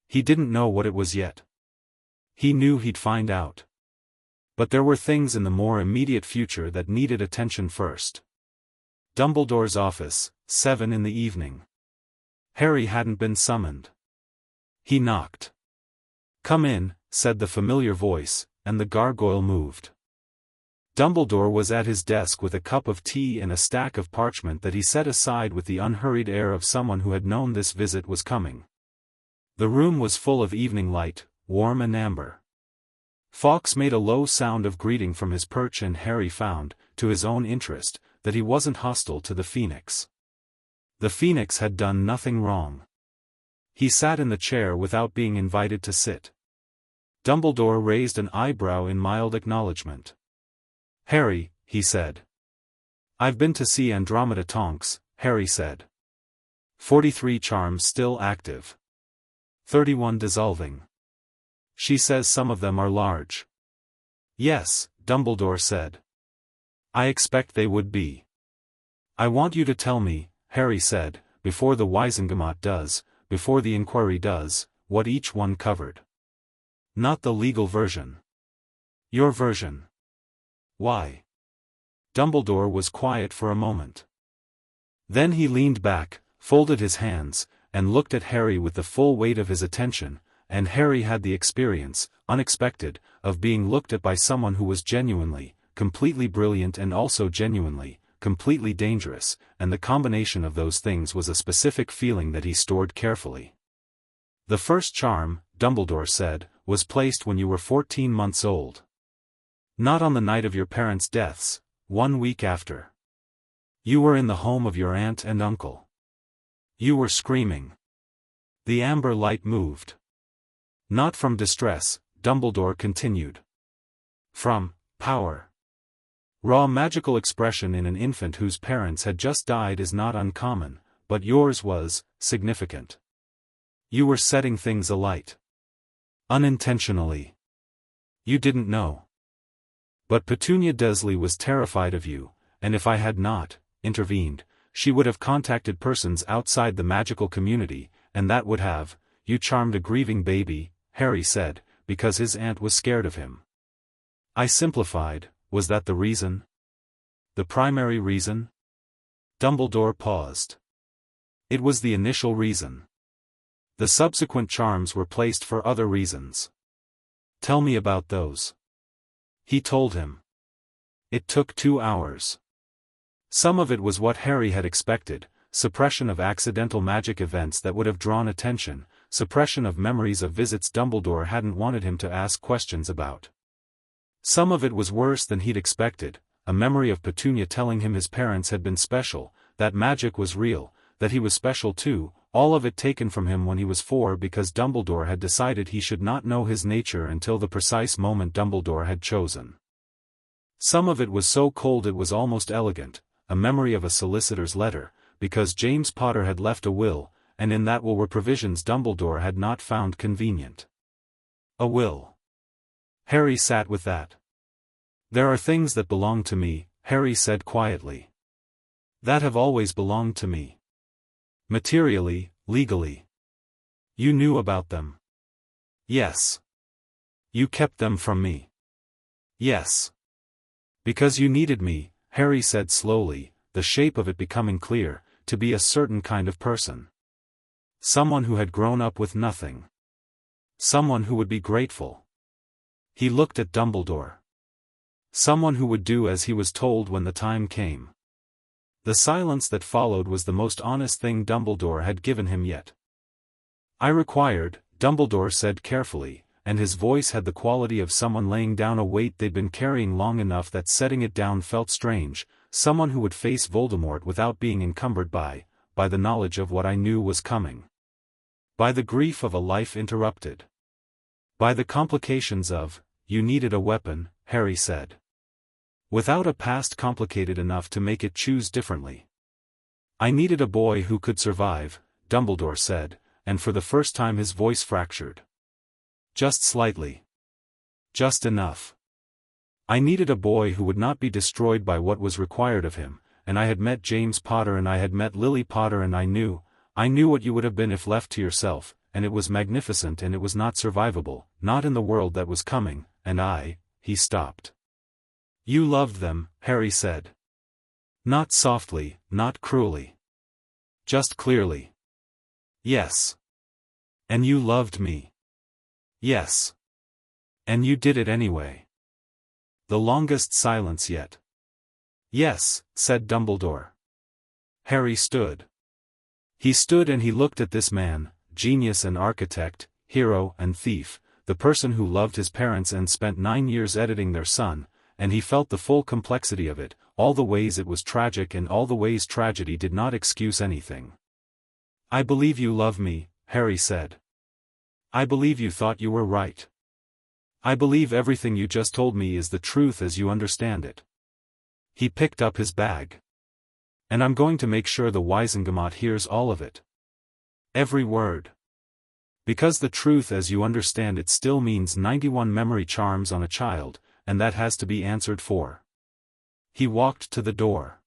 He didn't know what it was yet. He knew he'd find out. But there were things in the more immediate future that needed attention first. Dumbledore's office, 7 in the evening. Harry hadn't been summoned. He knocked. "Come in," said the familiar voice, and the gargoyle moved. Dumbledore was at his desk with a cup of tea and a stack of parchment that he set aside with the unhurried air of someone who had known this visit was coming. The room was full of evening light, warm and amber. Fawkes made a low sound of greeting from his perch, and Harry found, to his own interest, that he wasn't hostile to the Phoenix. The Phoenix had done nothing wrong. He sat in the chair without being invited to sit. Dumbledore raised an eyebrow in mild acknowledgement. "Harry," he said. "I've been to see Andromeda Tonks," Harry said. 43 charms still active. 31 dissolving. She says some of them are large." "Yes," Dumbledore said. "I expect they would be." "I want you to tell me," Harry said, "before the Wizengamot does, before the inquiry does, what each one covered. Not the legal version. Your version." "Why?" Dumbledore was quiet for a moment. Then he leaned back, folded his hands, and looked at Harry with the full weight of his attention, and Harry had the experience, unexpected, of being looked at by someone who was genuinely, completely brilliant and also genuinely, completely dangerous, and the combination of those things was a specific feeling that he stored carefully. "The first charm," Dumbledore said, "was placed when you were 14 months old. Not on the night of your parents' deaths, 1 week after. You were in the home of your aunt and uncle. You were screaming." The amber light moved. "Not from distress," Dumbledore continued. "From power. Raw magical expression in an infant whose parents had just died is not uncommon, but yours was significant. You were setting things alight. Unintentionally. You didn't know. But Petunia Dursley was terrified of you, and if I had not intervened, she would have contacted persons outside the magical community, and that would have, you charmed a grieving baby," Harry said, "because his aunt was scared of him." I simplified. "Was that the reason? The primary reason?" Dumbledore paused. "It was the initial reason. The subsequent charms were placed for other reasons." "Tell me about those." He told him. It took 2 hours. Some of it was what Harry had expected, suppression of accidental magic events that would have drawn attention, suppression of memories of visits Dumbledore hadn't wanted him to ask questions about. Some of it was worse than he'd expected, a memory of Petunia telling him his parents had been special, that magic was real, that he was special too, all of it taken from him when he was 4 because Dumbledore had decided he should not know his nature until the precise moment Dumbledore had chosen. Some of it was so cold it was almost elegant, a memory of a solicitor's letter, because James Potter had left a will, and in that will were provisions Dumbledore had not found convenient. A will. Harry sat with that. "There are things that belong to me," Harry said quietly. "That have always belonged to me. Materially, legally. You knew about them." "Yes." "You kept them from me." "Yes." "Because you needed me," Harry said slowly, the shape of it becoming clear, "to be a certain kind of person. Someone who had grown up with nothing. Someone who would be grateful." He looked at Dumbledore. "Someone who would do as he was told when the time came." The silence that followed was the most honest thing Dumbledore had given him yet. "I required," Dumbledore said carefully, and his voice had the quality of someone laying down a weight they'd been carrying long enough that setting it down felt strange, someone who would face Voldemort without being encumbered by the knowledge of what I knew was coming. By the grief of a life interrupted. By the complications of, you needed a weapon, Harry said. Without a past complicated enough to make it choose differently. I needed a boy who could survive, Dumbledore said, and for the first time his voice fractured. Just slightly. Just enough. I needed a boy who would not be destroyed by what was required of him, and I had met James Potter and I had met Lily Potter and I knew what you would have been if left to yourself, and it was magnificent and it was not survivable, not in the world that was coming, and he stopped. You loved them, Harry said. Not softly, not cruelly. Just clearly. Yes. And you loved me. Yes. And you did it anyway. The longest silence yet. Yes, said Dumbledore. Harry stood. He stood and he looked at this man, genius and architect, hero and thief, the person who loved his parents and spent 9 years editing their son, and he felt the full complexity of it, all the ways it was tragic and all the ways tragedy did not excuse anything. I believe you love me, Harry said. I believe you thought you were right. I believe everything you just told me is the truth as you understand it. He picked up his bag. And I'm going to make sure the Wizengamot hears all of it. Every word. Because the truth as you understand it still means 91 memory charms on a child, and that has to be answered for. He walked to the door.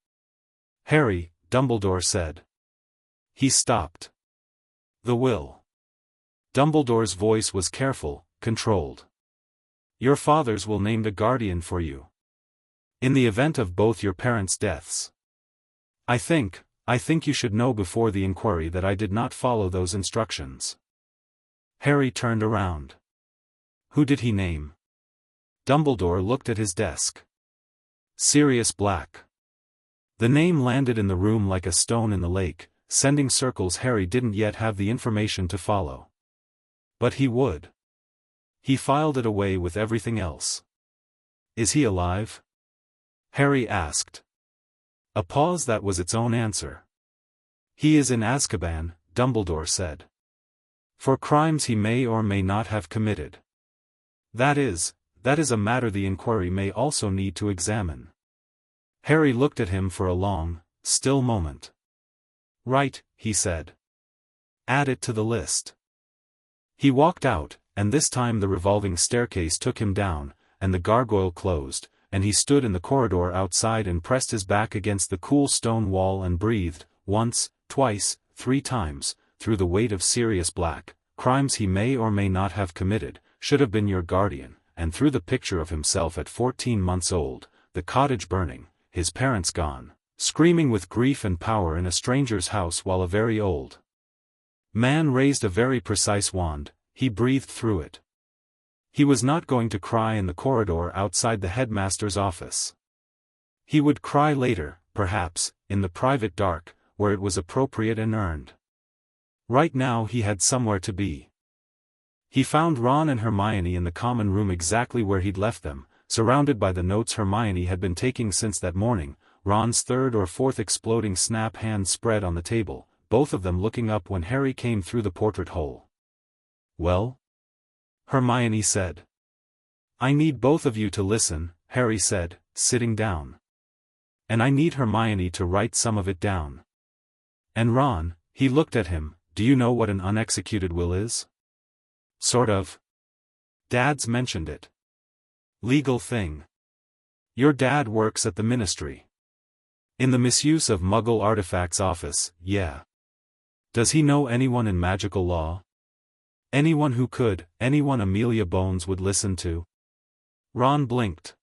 Harry, Dumbledore said. He stopped. The will. Dumbledore's voice was careful, controlled. Your fathers will name a guardian for you. In the event of both your parents' deaths. I think you should know before the inquiry that I did not follow those instructions. Harry turned around. Who did he name? Dumbledore looked at his desk. Sirius Black. The name landed in the room like a stone in the lake, sending circles Harry didn't yet have the information to follow. But he would. He filed it away with everything else. Is he alive? Harry asked. A pause that was its own answer. He is in Azkaban, Dumbledore said. For crimes he may or may not have committed. That is a matter the inquiry may also need to examine. Harry looked at him for a long, still moment. Right, he said. Add it to the list. He walked out, and this time the revolving staircase took him down, and the gargoyle closed, and he stood in the corridor outside and pressed his back against the cool stone wall and breathed, once, twice, 3 times, through the weight of Sirius Black, crimes he may or may not have committed, should have been your guardian, and through the picture of himself at 14 months old, the cottage burning, his parents gone, screaming with grief and power in a stranger's house while a very old man raised a very precise wand, he breathed through it. He was not going to cry in the corridor outside the headmaster's office. He would cry later, perhaps, in the private dark, where it was appropriate and earned. Right now he had somewhere to be. He found Ron and Hermione in the common room exactly where he'd left them, surrounded by the notes Hermione had been taking since that morning, Ron's 3rd or 4th exploding snap hand spread on the table, both of them looking up when Harry came through the portrait hole. Well? Hermione said. I need both of you to listen, Harry said, sitting down. And I need Hermione to write some of it down. And Ron, he looked at him, do you know what an unexecuted will is? Sort of. Dad's mentioned it. Legal thing. Your dad works at the ministry. In the misuse of Muggle artifacts office, yeah. Does he know anyone in magical law? Anyone who could, anyone Amelia Bones would listen to? Ron blinked.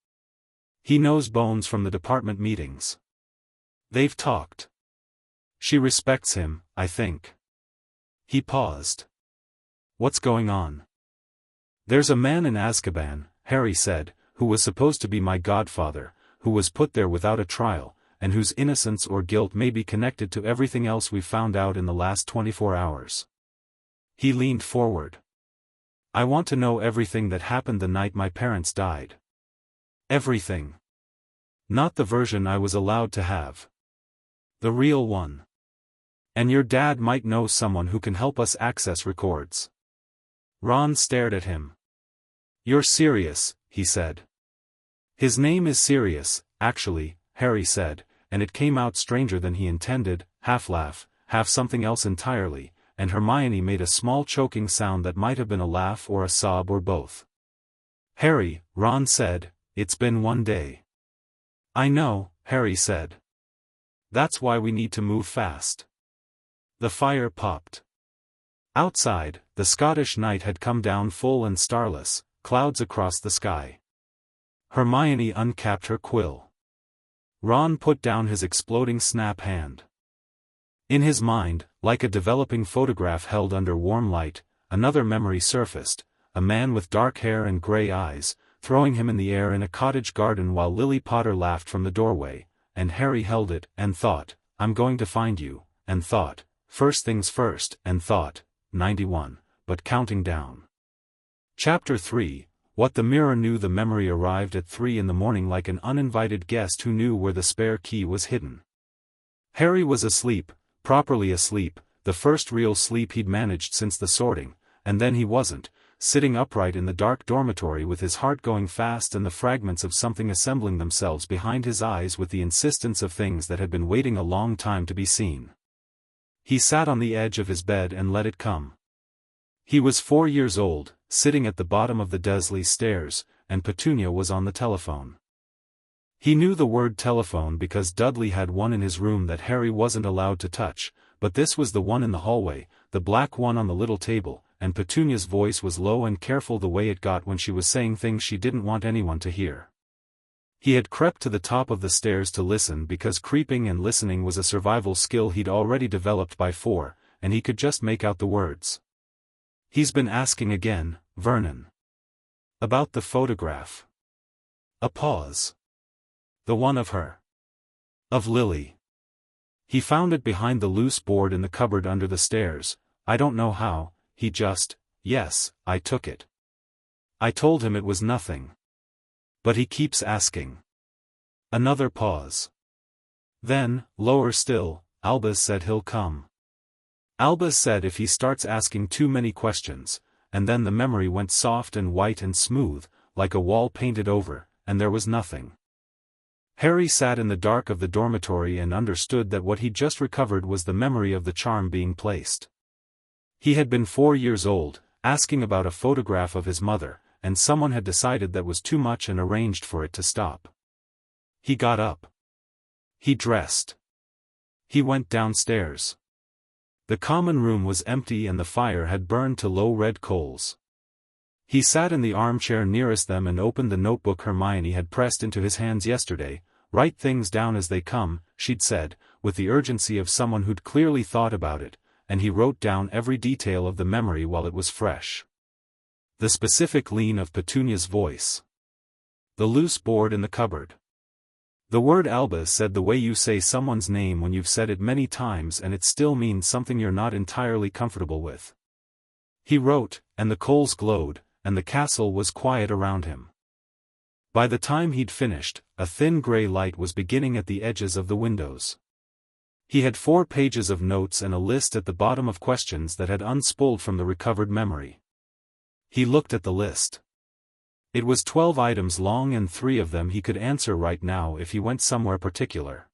He knows Bones from the department meetings. They've talked. She respects him, I think. He paused. What's going on? There's a man in Azkaban, Harry said, who was supposed to be my godfather, who was put there without a trial, and whose innocence or guilt may be connected to everything else we've found out in the last 24 hours. He leaned forward. I want to know everything that happened the night my parents died. Everything. Not the version I was allowed to have. The real one. And your dad might know someone who can help us access records. Ron stared at him. You're serious, he said. His name is Sirius, actually, Harry said, and it came out stranger than he intended, half laugh, half something else entirely, and Hermione made a small choking sound that might have been a laugh or a sob or both. Harry, Ron said, it's been 1 day. I know, Harry said. That's why we need to move fast. The fire popped. Outside, the Scottish night had come down full and starless, clouds across the sky. Hermione uncapped her quill. Ron put down his exploding snap hand. In his mind, like a developing photograph held under warm light, another memory surfaced, a man with dark hair and gray eyes, throwing him in the air in a cottage garden while Lily Potter laughed from the doorway, and Harry held it, and thought, I'm going to find you, and thought, first things first, and thought, 91, but counting down. Chapter 3, What the Mirror Knew. The memory arrived at 3 in the morning like an uninvited guest who knew where the spare key was hidden. Harry was asleep, properly asleep, the first real sleep he'd managed since the sorting, and then he wasn't, sitting upright in the dark dormitory with his heart going fast and the fragments of something assembling themselves behind his eyes with the insistence of things that had been waiting a long time to be seen. He sat on the edge of his bed and let it come. He was 4 years old, sitting at the bottom of the Dursley stairs, and Petunia was on the telephone. He knew the word telephone because Dudley had one in his room that Harry wasn't allowed to touch, but this was the one in the hallway, the black one on the little table, and Petunia's voice was low and careful the way it got when she was saying things she didn't want anyone to hear. He had crept to the top of the stairs to listen because creeping and listening was a survival skill he'd already developed by 4, and he could just make out the words. He's been asking again, Vernon. About the photograph. A pause. The one of her. Of Lily. He found it behind the loose board in the cupboard under the stairs. I don't know how, he just, yes, I took it. I told him it was nothing. But he keeps asking. Another pause. Then, lower still, Albus said he'll come. Albus said if he starts asking too many questions, and then the memory went soft and white and smooth, like a wall painted over, and there was nothing. Harry sat in the dark of the dormitory and understood that what he'd just recovered was the memory of the charm being placed. He had been 4 years old, asking about a photograph of his mother, and someone had decided that was too much and arranged for it to stop. He got up. He dressed. He went downstairs. The common room was empty and the fire had burned to low red coals. He sat in the armchair nearest them and opened the notebook Hermione had pressed into his hands yesterday. Write things down as they come, she'd said, with the urgency of someone who'd clearly thought about it, and he wrote down every detail of the memory while it was fresh. The specific lean of Petunia's voice. The loose board in the cupboard. The word Albus said the way you say someone's name when you've said it many times and it still means something you're not entirely comfortable with. He wrote, and the coals glowed, and the castle was quiet around him. By the time he'd finished, a thin gray light was beginning at the edges of the windows. He had 4 pages of notes and a list at the bottom of questions that had unspooled from the recovered memory. He looked at the list. It was 12 items long and 3 of them he could answer right now if he went somewhere particular.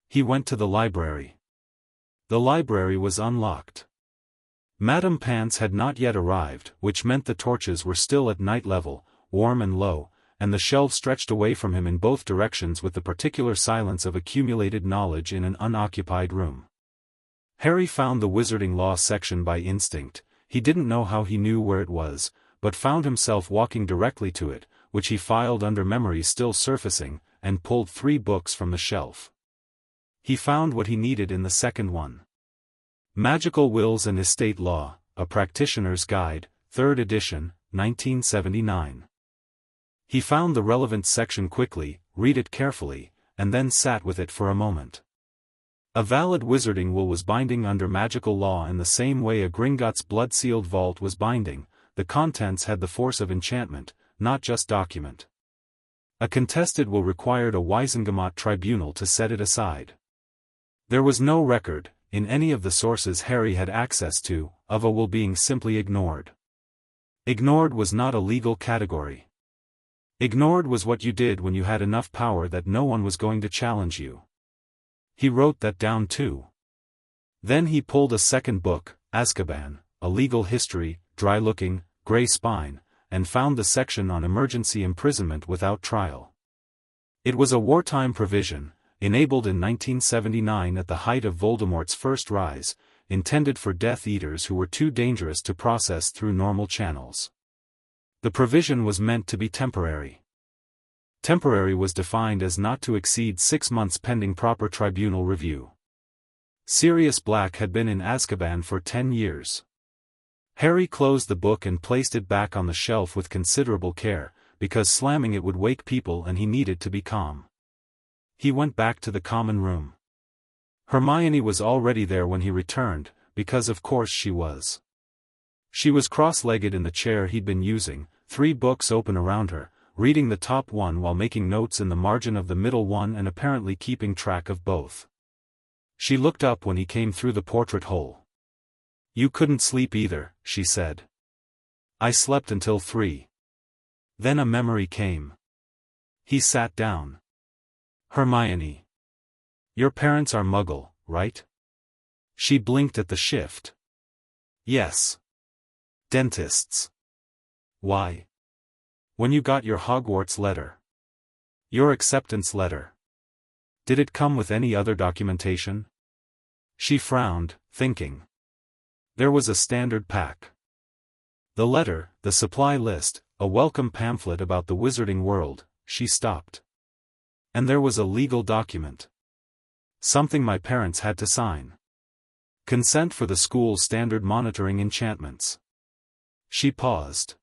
He went to the library. The library was unlocked. Madame Pants had not yet arrived, which meant the torches were still at night level, warm and low, and the shelves stretched away from him in both directions with the particular silence of accumulated knowledge in an unoccupied room. Harry found the Wizarding Law section by instinct. He didn't know how he knew where it was, but found himself walking directly to it, which he filed under memories still surfacing, and pulled 3 books from the shelf. He found what he needed in the second one. Magical Wills and Estate Law, A Practitioner's Guide, 3rd edition, 1979. He found the relevant section quickly, read it carefully, and then sat with it for a moment. A valid wizarding will was binding under magical law in the same way a Gringotts blood-sealed vault was binding. The contents had the force of enchantment, not just document. A contested will required a Wizengamot tribunal to set it aside. There was no record, in any of the sources Harry had access to, of a will being simply ignored. Ignored was not a legal category. Ignored was what you did when you had enough power that no one was going to challenge you. He wrote that down too. Then he pulled a second book, Azkaban, A Legal History, dry-looking, gray spine, and found the section on emergency imprisonment without trial. It was a wartime provision, enabled in 1979 at the height of Voldemort's first rise, intended for Death Eaters who were too dangerous to process through normal channels. The provision was meant to be temporary. Temporary was defined as not to exceed 6 months pending proper tribunal review. Sirius Black had been in Azkaban for 10 years. Harry closed the book and placed it back on the shelf with considerable care, because slamming it would wake people and he needed to be calm. He went back to the common room. Hermione was already there when he returned, because of course she was. She was cross-legged in the chair he'd been using, 3 books open around her, reading the top one while making notes in the margin of the middle one and apparently keeping track of both. She looked up when he came through the portrait hole. "You couldn't sleep either," she said. "I slept until 3. Then a memory came." He sat down. "Hermione. Your parents are Muggle, right?" She blinked at the shift. "Yes. Dentists." "Why?" "When you got your Hogwarts letter. Your acceptance letter. Did it come with any other documentation?" She frowned, thinking. There was a standard pack. The letter, the supply list, a welcome pamphlet about the wizarding world. She stopped. And there was a legal document. Something my parents had to sign. Consent for the school's standard monitoring enchantments. She paused.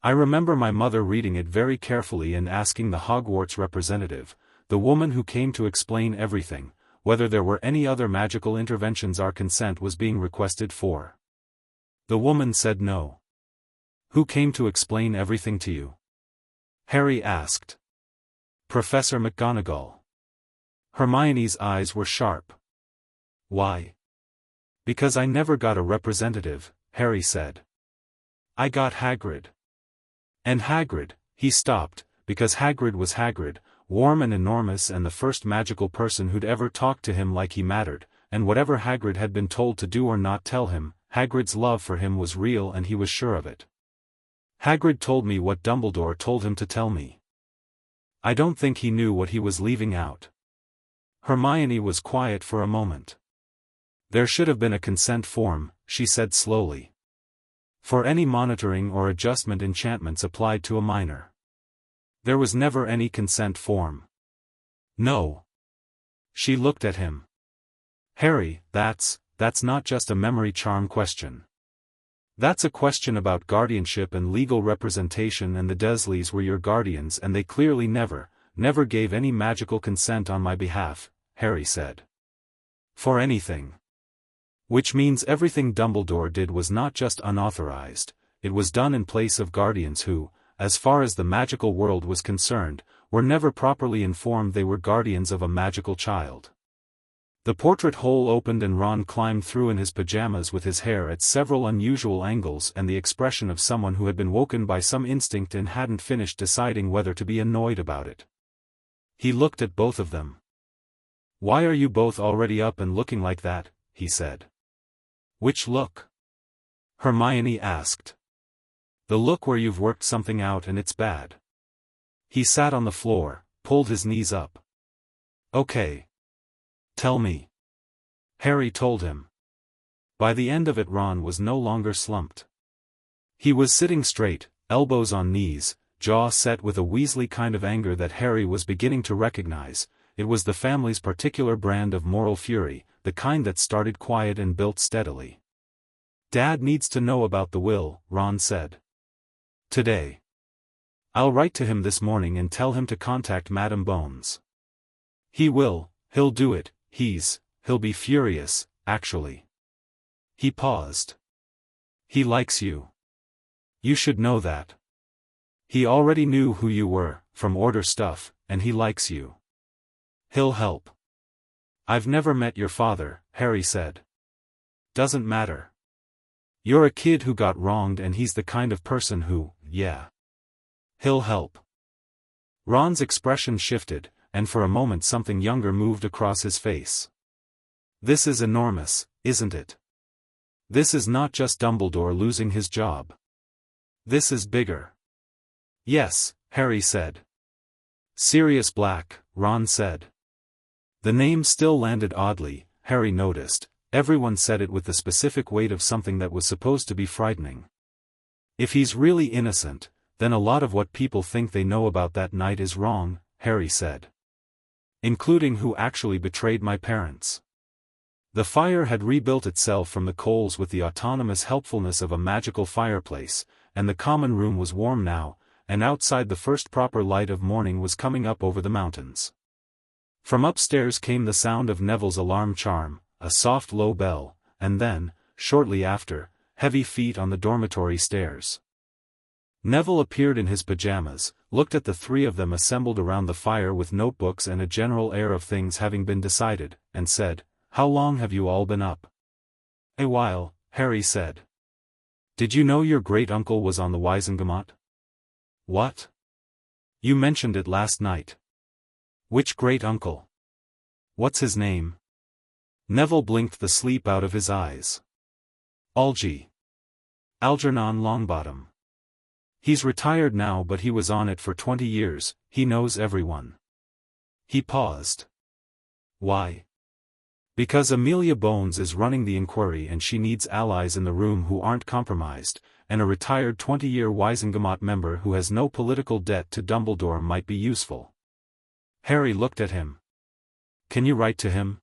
I remember my mother reading it very carefully and asking the Hogwarts representative, the woman who came to explain everything, whether there were any other magical interventions our consent was being requested for. The woman said no. Who came to explain everything to you? Harry asked. Professor McGonagall. Hermione's eyes were sharp. Why? Because I never got a representative, Harry said. I got Hagrid. And Hagrid, he stopped, because Hagrid was Hagrid, warm and enormous and the first magical person who'd ever talked to him like he mattered, and whatever Hagrid had been told to do or not tell him, Hagrid's love for him was real and he was sure of it. Hagrid told me what Dumbledore told him to tell me. I don't think he knew what he was leaving out. Hermione was quiet for a moment. There should have been a consent form, she said slowly. For any monitoring or adjustment enchantments applied to a minor. There was never any consent form. No. She looked at him. Harry, that's not just a memory charm question. That's a question about guardianship and legal representation, and the Dursleys were your guardians and they clearly never gave any magical consent on my behalf, Harry said. For anything. Which means everything Dumbledore did was not just unauthorized, it was done in place of guardians who, as far as the magical world was concerned, were never properly informed they were guardians of a magical child. The portrait hole opened and Ron climbed through in his pajamas with his hair at several unusual angles and the expression of someone who had been woken by some instinct and hadn't finished deciding whether to be annoyed about it. He looked at both of them. Why are you both already up and looking like that? He said. Which look? Hermione asked. The look where you've worked something out and it's bad. He sat on the floor, pulled his knees up. Okay. Tell me. Harry told him. By the end of it Ron was no longer slumped. He was sitting straight, elbows on knees, jaw set with a Weasley kind of anger that Harry was beginning to recognize. It was the family's particular brand of moral fury, the kind that started quiet and built steadily. Dad needs to know about the will, Ron said. Today. I'll write to him this morning and tell him to contact Madame Bones. He'll do it, he'll be furious, actually. He paused. He likes you. You should know that. He already knew who you were, from order stuff, and he likes you. He'll help. I've never met your father, Harry said. Doesn't matter. You're a kid who got wronged and he's the kind of person who, yeah. He'll help. Ron's expression shifted, and for a moment something younger moved across his face. This is enormous, isn't it? This is not just Dumbledore losing his job. This is bigger. Yes, Harry said. Sirius Black, Ron said. The name still landed oddly, Harry noticed. Everyone said it with the specific weight of something that was supposed to be frightening. If he's really innocent, then a lot of what people think they know about that night is wrong, Harry said. Including who actually betrayed my parents. The fire had rebuilt itself from the coals with the autonomous helpfulness of a magical fireplace, and the common room was warm now, and outside the first proper light of morning was coming up over the mountains. From upstairs came the sound of Neville's alarm charm, a soft low bell, and then, shortly after, heavy feet on the dormitory stairs. Neville appeared in his pajamas, looked at the three of them assembled around the fire with notebooks and a general air of things having been decided, and said, "How long have you all been up?" "A while," Harry said. "Did you know your great-uncle was on the Wizengamot?" "What? You mentioned it last night." "Which great-uncle? What's his name?" Neville blinked the sleep out of his eyes. Algernon Longbottom. He's retired now, but he was on it for 20 years, he knows everyone." He paused. "Why?" "Because Amelia Bones is running the inquiry and she needs allies in the room who aren't compromised, and a retired 20-year Wizengamot member who has no political debt to Dumbledore might be useful." Harry looked at him. "Can you write to him?"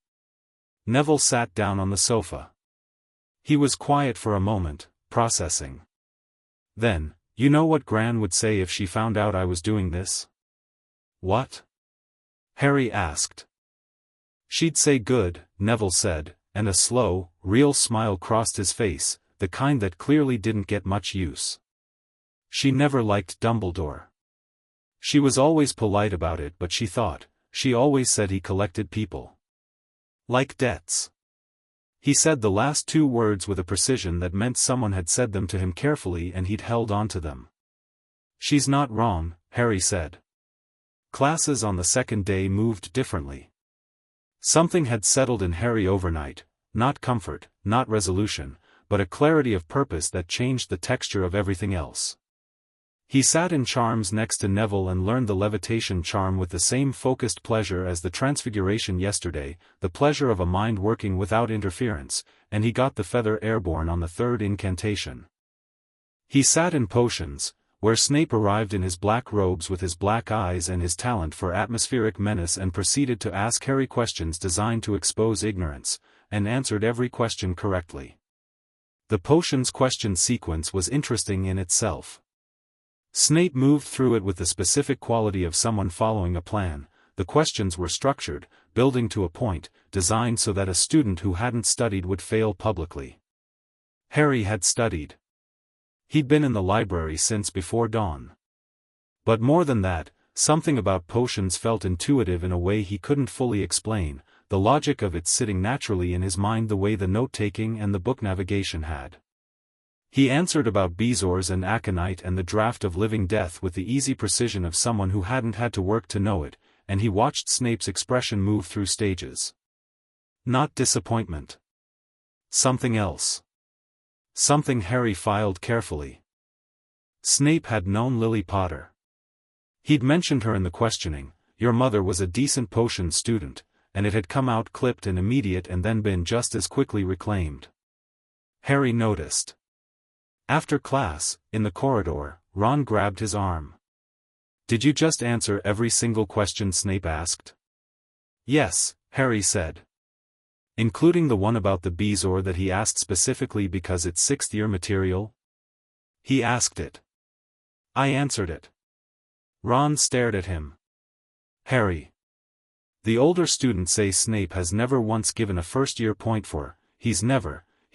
Neville sat down on the sofa. He was quiet for a moment, processing. Then, "You know what Gran would say if she found out I was doing this?" "What?" Harry asked. "She'd say good," Neville said, and a slow, real smile crossed his face, the kind that clearly didn't get much use. "She never liked Dumbledore. She was always polite about it, but she always said he collected people. Like debts." He said the last two words with a precision that meant someone had said them to him carefully and he'd held on to them. "She's not wrong," Harry said. Classes on the second day moved differently. Something had settled in Harry overnight, not comfort, not resolution, but a clarity of purpose that changed the texture of everything else. He sat in charms next to Neville and learned the levitation charm with the same focused pleasure as the transfiguration yesterday, the pleasure of a mind working without interference, and he got the feather airborne on the third incantation. He sat in potions, where Snape arrived in his black robes with his black eyes and his talent for atmospheric menace and proceeded to ask Harry questions designed to expose ignorance, and answered every question correctly. The potions question sequence was interesting in itself. Snape moved through it with the specific quality of someone following a plan. The questions were structured, building to a point, designed so that a student who hadn't studied would fail publicly. Harry had studied. He'd been in the library since before dawn. But more than that, something about potions felt intuitive in a way he couldn't fully explain, the logic of it sitting naturally in his mind the way the note-taking and the book navigation had. He answered about bezoars and aconite and the draft of living death with the easy precision of someone who hadn't had to work to know it, and he watched Snape's expression move through stages. Not disappointment. Something else. Something Harry filed carefully. Snape had known Lily Potter. He'd mentioned her in the questioning. Your mother was a decent potion student, and it had come out clipped and immediate and then been just as quickly reclaimed. Harry noticed. After class, in the corridor, Ron grabbed his arm. "Did you just answer every single question Snape asked?" "Yes," Harry said. "Including the one about the bezoar that he asked specifically because it's sixth-year material?" "He asked it. I answered it." Ron stared at him. "Harry. The older students say Snape has never once given a first-year point for, he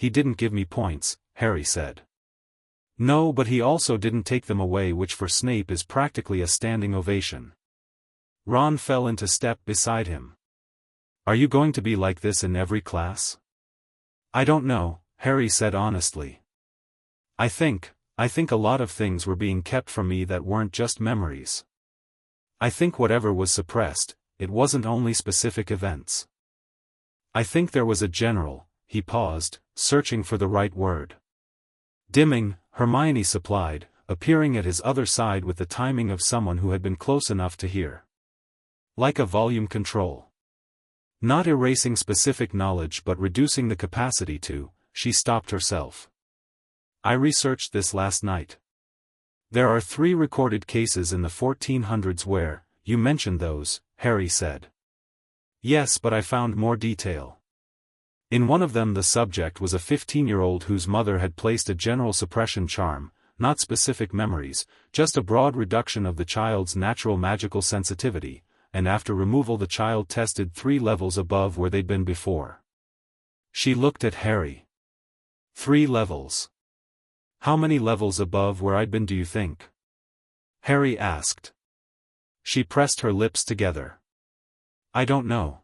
didn't give me points," Harry said. "No, but he also didn't take them away, which for Snape is practically a standing ovation." Ron fell into step beside him. "Are you going to be like this in every class?" "I don't know," Harry said honestly. I think a lot of things were being kept from me that weren't just memories. I think whatever was suppressed, it wasn't only specific events. I think there was a general," he paused, searching for the right word. "Dimming," Hermione supplied, appearing at his other side with the timing of someone who had been close enough to hear. "Like a volume control." Not erasing specific knowledge but reducing the capacity to, she stopped herself. I researched this last night. There are 3 recorded cases in the 1400s where, you mentioned those, Harry said. Yes, but I found more detail. In one of them the subject was a 15-year-old whose mother had placed a general suppression charm, not specific memories, just a broad reduction of the child's natural magical sensitivity, and after removal the child tested 3 levels above where they'd been before. She looked at Harry. 3 levels. How many levels above where I'd been do you think? Harry asked. She pressed her lips together. I don't know.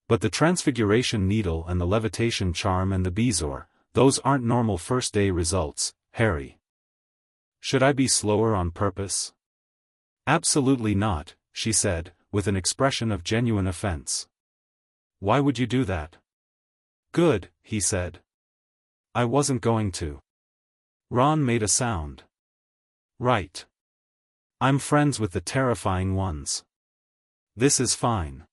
But the transfiguration needle and the levitation charm and the bezoar, those aren't normal first-day results, Harry. Should I be slower on purpose? Absolutely not, she said, with an expression of genuine offense. Why would you do that? Good, he said. I wasn't going to. Ron made a sound. Right. I'm friends with the terrifying ones. This is fine.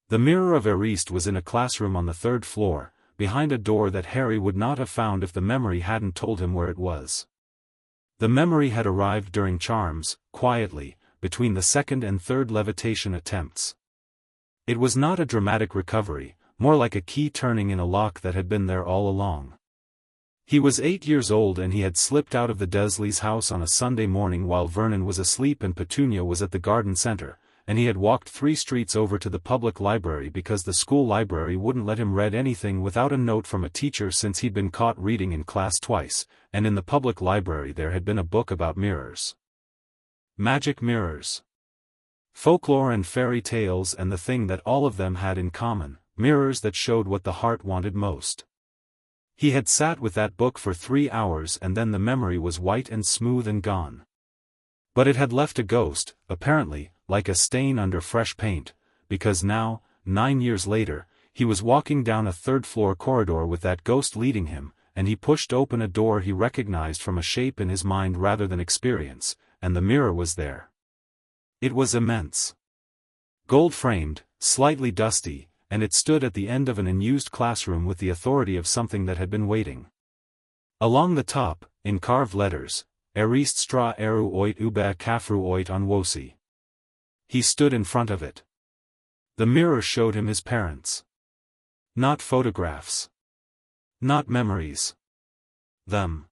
The mirror of Eriste was in a classroom on the 3rd floor, behind a door that Harry would not have found if the memory hadn't told him where it was. The memory had arrived during charms, quietly, between the 2nd and 3rd levitation attempts. It was not a dramatic recovery, more like a key turning in a lock that had been there all along. He was 8 years old and he had slipped out of the Dursleys' house on a Sunday morning while Vernon was asleep and Petunia was at the garden center, and he had walked 3 streets over to the public library because the school library wouldn't let him read anything without a note from a teacher since he'd been caught reading in class twice, and in the public library there had been a book about mirrors. Magic mirrors. Folklore and fairy tales and the thing that all of them had in common, mirrors that showed what the heart wanted most. He had sat with that book for 3 hours and then the memory was white and smooth and gone. But it had left a ghost, apparently, like a stain under fresh paint, because now, 9 years later, he was walking down a 3rd-floor corridor with that ghost leading him, and he pushed open a door he recognized from a shape in his mind rather than experience, and the mirror was there. It was immense. Gold-framed, slightly dusty, and it stood at the end of an unused classroom with the authority of something that had been waiting. Along the top, in carved letters, Eriste stra eru oit ube kafru oit on wosi. He stood in front of it. The mirror showed him his parents. Not photographs. Not memories. Them.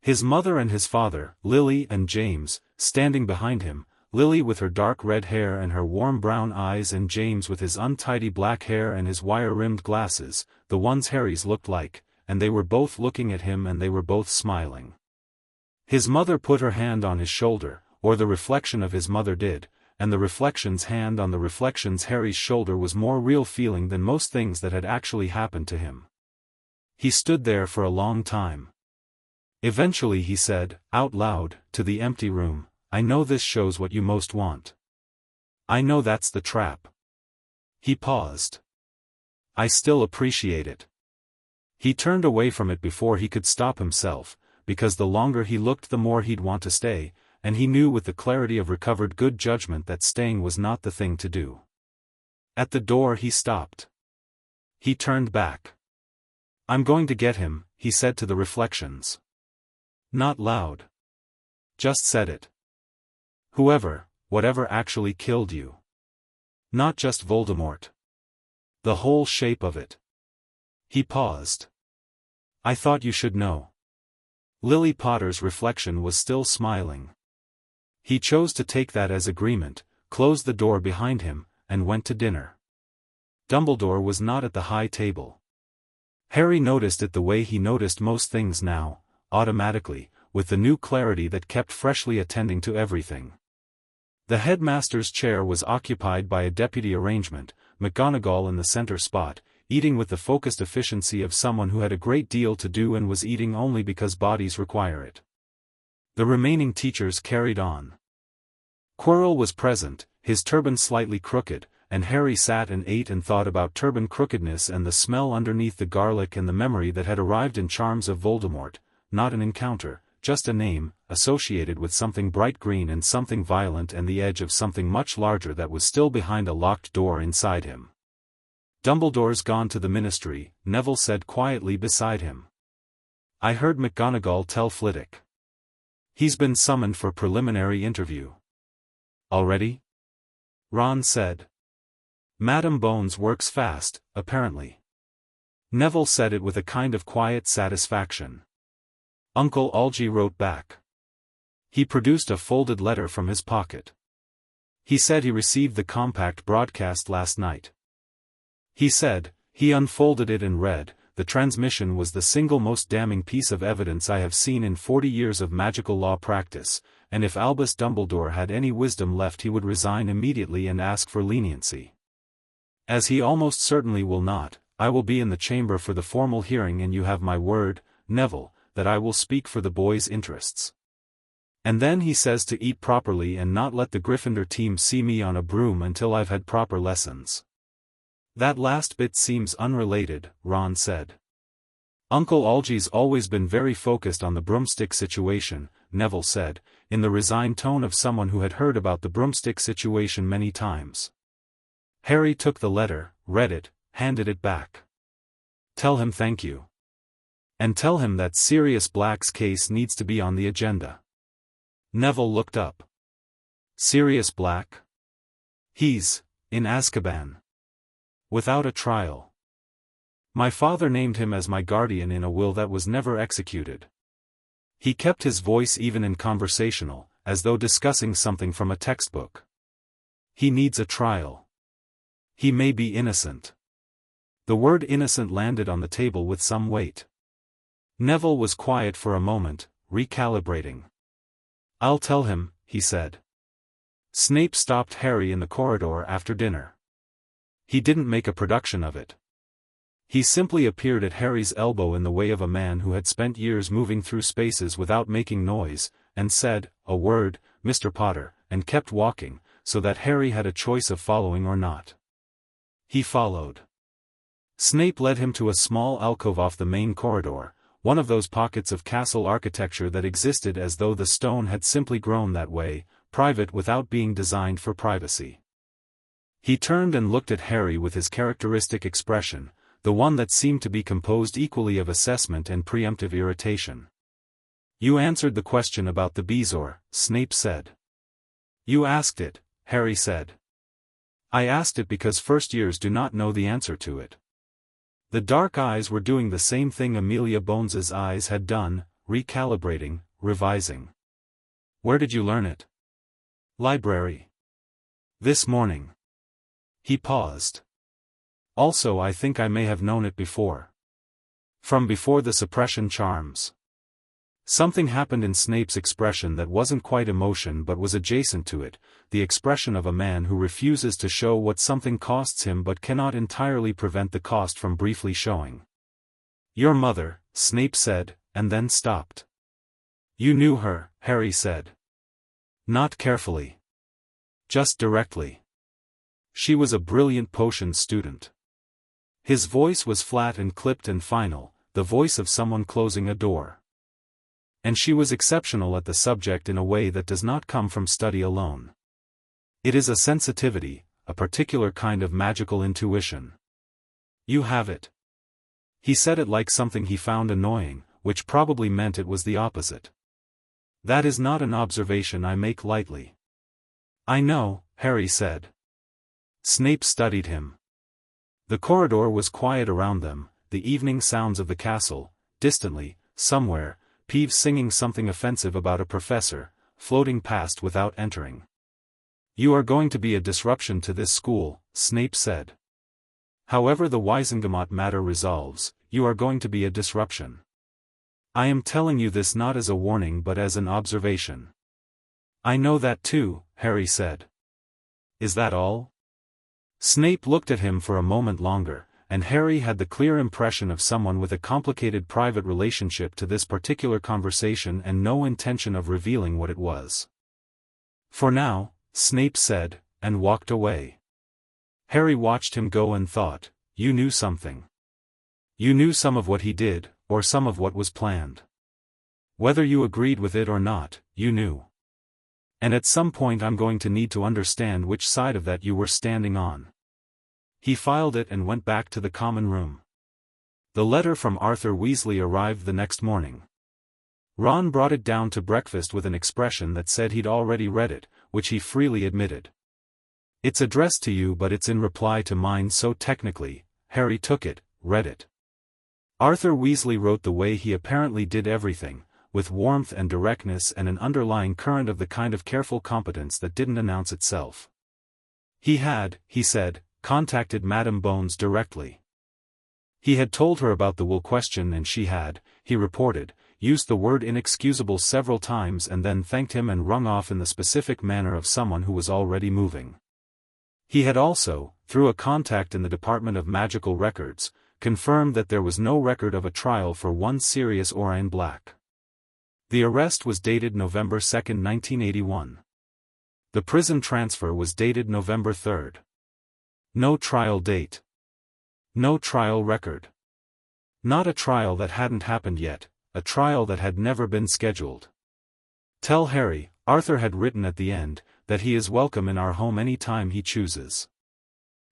His mother and his father, Lily and James, standing behind him, Lily with her dark red hair and her warm brown eyes and James with his untidy black hair and his wire-rimmed glasses, the ones Harry's looked like, and they were both looking at him and they were both smiling. His mother put her hand on his shoulder, or the reflection of his mother did, and the reflection's hand on the reflection's Harry's shoulder was more real feeling than most things that had actually happened to him. He stood there for a long time. Eventually he said, out loud, to the empty room, I know this shows what you most want. I know that's the trap. He paused. I still appreciate it. He turned away from it before he could stop himself, because the longer he looked the more he'd want to stay, and he knew with the clarity of recovered good judgment that staying was not the thing to do. At the door he stopped. He turned back. I'm going to get him, he said to the reflections. Not loud. Just said it. Whoever, whatever actually killed you. Not just Voldemort. The whole shape of it. He paused. I thought you should know. Lily Potter's reflection was still smiling. He chose to take that as agreement, closed the door behind him, and went to dinner. Dumbledore was not at the high table. Harry noticed it the way he noticed most things now, automatically, with the new clarity that kept freshly attending to everything. The headmaster's chair was occupied by a deputy arrangement, McGonagall in the center spot, eating with the focused efficiency of someone who had a great deal to do and was eating only because bodies require it. The remaining teachers carried on. Quirrell was present, his turban slightly crooked, and Harry sat and ate and thought about turban crookedness and the smell underneath the garlic and the memory that had arrived in Charms of Voldemort, not an encounter, just a name, associated with something bright green and something violent and the edge of something much larger that was still behind a locked door inside him. Dumbledore's gone to the Ministry, Neville said quietly beside him. I heard McGonagall tell Flitwick. He's been summoned for preliminary interview. Already? Ron said. Madam Bones works fast, apparently. Neville said it with a kind of quiet satisfaction. Uncle Algy wrote back. He produced a folded letter from his pocket. He said he received the compact broadcast last night. He said, he unfolded it and read, the transmission was the single most damning piece of evidence I have seen in 40 years of magical law practice, and if Albus Dumbledore had any wisdom left he would resign immediately and ask for leniency. As he almost certainly will not, I will be in the chamber for the formal hearing and you have my word, Neville, that I will speak for the boys' interests. And then he says to eat properly and not let the Gryffindor team see me on a broom until I've had proper lessons. That last bit seems unrelated, Ron said. Uncle Algy's always been very focused on the broomstick situation, Neville said, in the resigned tone of someone who had heard about the broomstick situation many times. Harry took the letter, read it, handed it back. Tell him thank you. And tell him that Sirius Black's case needs to be on the agenda. Neville looked up. Sirius Black? He's in Azkaban. Without a trial. My father named him as my guardian in a will that was never executed. He kept his voice even and conversational, as though discussing something from a textbook. He needs a trial. He may be innocent. The word innocent landed on the table with some weight. Neville was quiet for a moment, recalibrating. I'll tell him, he said. Snape stopped Harry in the corridor after dinner. He didn't make a production of it. He simply appeared at Harry's elbow in the way of a man who had spent years moving through spaces without making noise, and said, a word, Mr. Potter, and kept walking, so that Harry had a choice of following or not. He followed. Snape led him to a small alcove off the main corridor, one of those pockets of castle architecture that existed as though the stone had simply grown that way, private without being designed for privacy. He turned and looked at Harry with his characteristic expression, the one that seemed to be composed equally of assessment and preemptive irritation. You answered the question about the Bezoar, Snape said. You asked it, Harry said. I asked it because first years do not know the answer to it. The dark eyes were doing the same thing Amelia Bones's eyes had done, recalibrating, revising. Where did you learn it? Library. This morning. He paused. Also I think I may have known it before. From before the suppression charms. Something happened in Snape's expression that wasn't quite emotion but was adjacent to it, the expression of a man who refuses to show what something costs him but cannot entirely prevent the cost from briefly showing. Your mother, Snape said, and then stopped. You knew her, Harry said. Not carefully. Just directly. She was a brilliant potions student. His voice was flat and clipped and final, the voice of someone closing a door. And she was exceptional at the subject in a way that does not come from study alone. It is a sensitivity, a particular kind of magical intuition. You have it. He said it like something he found annoying, which probably meant it was the opposite. That is not an observation I make lightly. I know, Harry said. Snape studied him. The corridor was quiet around them, the evening sounds of the castle, distantly, somewhere, Peeves singing something offensive about a professor, floating past without entering. You are going to be a disruption to this school, Snape said. However the Wizengamot matter resolves, you are going to be a disruption. I am telling you this not as a warning but as an observation. I know that too, Harry said. Is that all? Snape looked at him for a moment longer, and Harry had the clear impression of someone with a complicated private relationship to this particular conversation and no intention of revealing what it was. For now, Snape said, and walked away. Harry watched him go and thought, you knew something. You knew some of what he did, or some of what was planned. Whether you agreed with it or not, you knew. And at some point I'm going to need to understand which side of that you were standing on. He filed it and went back to the common room. The letter from Arthur Weasley arrived the next morning. Ron brought it down to breakfast with an expression that said he'd already read it, which he freely admitted. "It's addressed to you, but it's in reply to mine, so technically." Harry took it, read it. Arthur Weasley wrote the way he apparently did everything, with warmth and directness and an underlying current of the kind of careful competence that didn't announce itself. He had, he said, contacted Madame Bones directly. He had told her about the will question and she had, he reported, used the word inexcusable several times and then thanked him and rung off in the specific manner of someone who was already moving. He had also, through a contact in the Department of Magical Records, confirmed that there was no record of a trial for one Sirius Orain Black. The arrest was dated November 2, 1981. The prison transfer was dated November 3. No trial date. No trial record. Not a trial that hadn't happened yet, a trial that had never been scheduled. "Tell Harry," Arthur had written at the end, "that he is welcome in our home any time he chooses.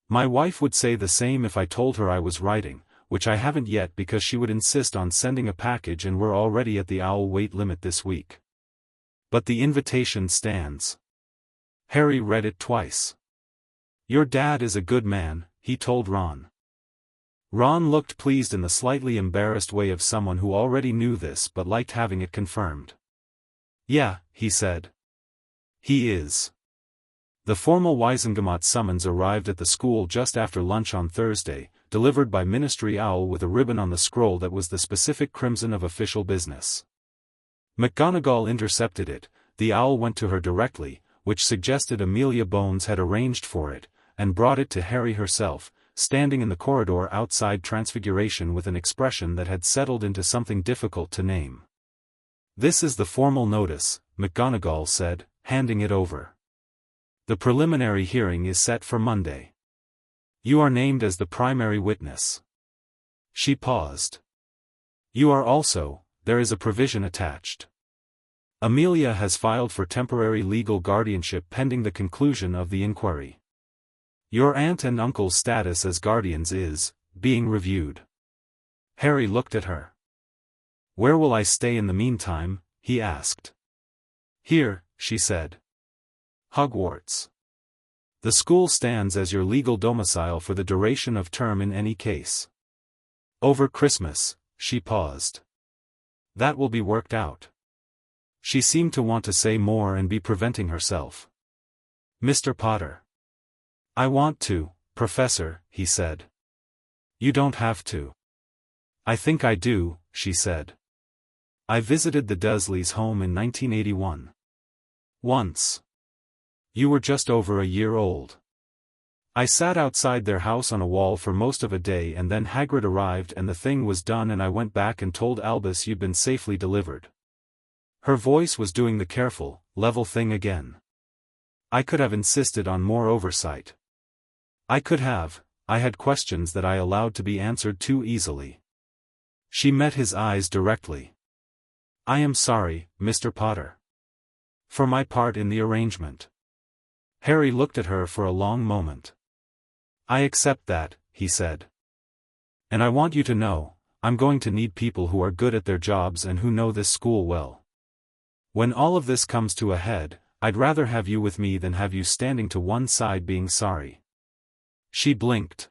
My wife would say the same if I told her I was writing, which I haven't yet because she would insist on sending a package and we're already at the owl weight limit this week. But the invitation stands." Harry read it twice. "Your dad is a good man," he told Ron. Ron looked pleased in the slightly embarrassed way of someone who already knew this but liked having it confirmed. "Yeah," he said. "He is." The formal Wizengamot summons arrived at the school just after lunch on Thursday, delivered by Ministry Owl with a ribbon on the scroll that was the specific crimson of official business. McGonagall intercepted it. The owl went to her directly, which suggested Amelia Bones had arranged for it, and brought it to Harry herself, standing in the corridor outside Transfiguration with an expression that had settled into something difficult to name. "This is the formal notice," McGonagall said, handing it over. "The preliminary hearing is set for Monday. You are named as the primary witness." She paused. "You are also, there is a provision attached. Amelia has filed for temporary legal guardianship pending the conclusion of the inquiry. Your aunt and uncle's status as guardians is being reviewed." Harry looked at her. "Where will I stay in the meantime?" he asked. "Here," she said. "Hogwarts. The school stands as your legal domicile for the duration of term in any case. Over Christmas." She paused. "That will be worked out." She seemed to want to say more and be preventing herself. "Mr. Potter." "I want to, Professor," he said. "You don't have to." "I think I do," she said. "I visited the Dursleys' home in 1981. Once. You were just over a year old. I sat outside their house on a wall for most of a day and then Hagrid arrived and the thing was done and I went back and told Albus you'd been safely delivered." Her voice was doing the careful, level thing again. "I could have insisted on more oversight. I could have, I had questions that I allowed to be answered too easily." She met his eyes directly. "I am sorry, Mr. Potter. For my part in the arrangement." Harry looked at her for a long moment. "I accept that," he said. "And I want you to know, I'm going to need people who are good at their jobs and who know this school well. When all of this comes to a head, I'd rather have you with me than have you standing to one side being sorry." She blinked.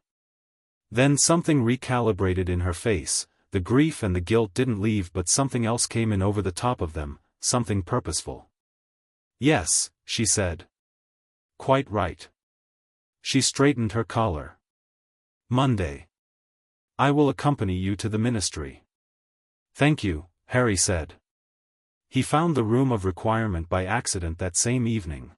Then something recalibrated in her face. The grief and the guilt didn't leave but something else came in over the top of them, something purposeful. "Yes," she said. "Quite right." She straightened her collar. "Monday. I will accompany you to the ministry." "Thank you," Harry said. He found the room of requirement by accident that same evening.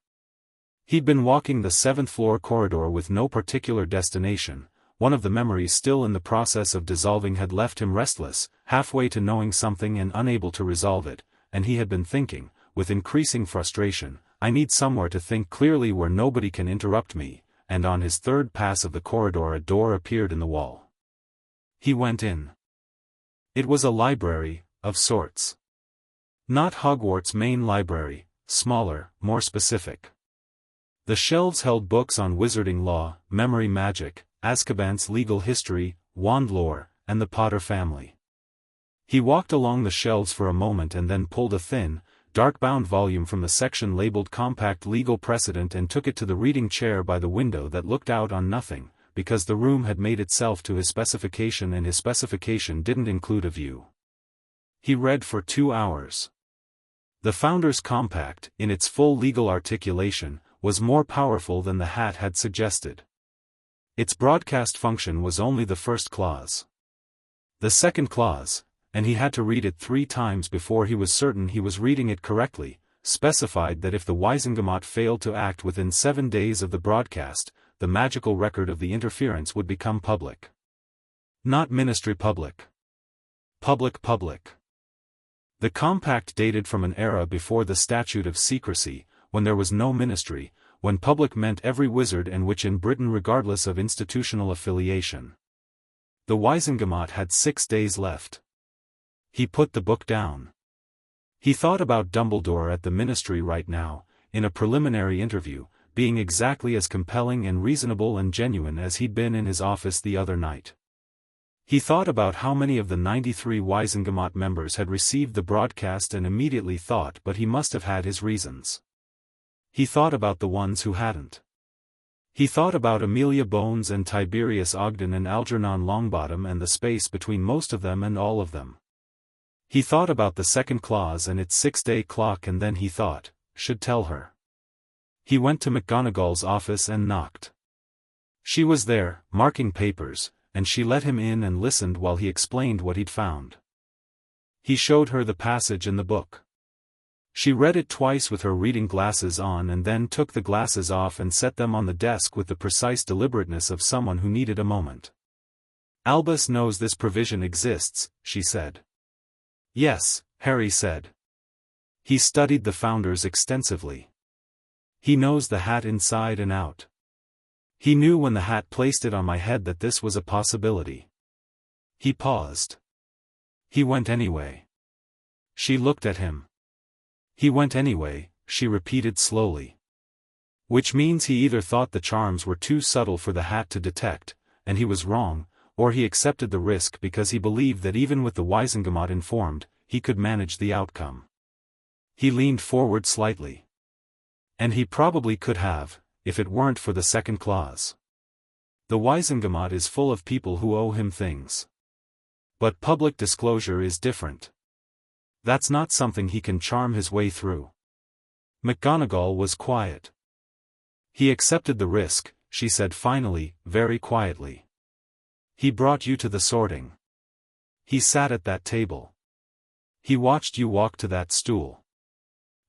He'd been walking the 7th floor corridor with no particular destination. One of the memories still in the process of dissolving had left him restless, halfway to knowing something and unable to resolve it, and he had been thinking, with increasing frustration, "I need somewhere to think clearly where nobody can interrupt me," and on his third pass of the corridor a door appeared in the wall. He went in. It was a library, of sorts. Not Hogwarts' main library, smaller, more specific. The shelves held books on wizarding law, memory magic, Azkaban's legal history, wand lore, and the Potter family. He walked along the shelves for a moment and then pulled a thin, dark-bound volume from the section labeled Compact Legal Precedent and took it to the reading chair by the window that looked out on nothing, because the room had made itself to his specification and his specification didn't include a view. He read for 2 hours. The Founders' Compact, in its full legal articulation, was more powerful than the hat had suggested. Its broadcast function was only the first clause. The second clause, and he had to read it 3 times before he was certain he was reading it correctly, specified that if the Wizengamot failed to act within 7 days of the broadcast, the magical record of the interference would become public. Not ministry public. Public. The compact dated from an era before the statute of secrecy, when there was no ministry, when public meant every wizard and witch in Britain regardless of institutional affiliation. The Wizengamot had 6 days left. He put the book down. He thought about Dumbledore at the ministry right now, in a preliminary interview, being exactly as compelling and reasonable and genuine as he'd been in his office the other night. He thought about how many of the 93 Wizengamot members had received the broadcast and immediately thought, but he must have had his reasons. He thought about the ones who hadn't. He thought about Amelia Bones and Tiberius Ogden and Algernon Longbottom and the space between most of them and all of them. He thought about the second clause and its 6-day clock, and then he thought, should tell her. He went to McGonagall's office and knocked. She was there, marking papers, and she let him in and listened while he explained what he'd found. He showed her the passage in the book. She read it twice with her reading glasses on and then took the glasses off and set them on the desk with the precise deliberateness of someone who needed a moment. "Albus knows this provision exists," she said. "Yes," Harry said. "He studied the Founders extensively. He knows the hat inside and out. He knew when the hat placed it on my head that this was a possibility." He paused. "He went anyway." She looked at him. "He went anyway," she repeated slowly. "Which means he either thought the charms were too subtle for the hat to detect, and he was wrong, or he accepted the risk because he believed that even with the Wizengamot informed, he could manage the outcome." He leaned forward slightly. "And he probably could have, if it weren't for the second clause. The Wizengamot is full of people who owe him things. But public disclosure is different. That's not something he can charm his way through." McGonagall was quiet. "He accepted the risk," she said finally, very quietly. "He brought you to the sorting. He sat at that table. He watched you walk to that stool.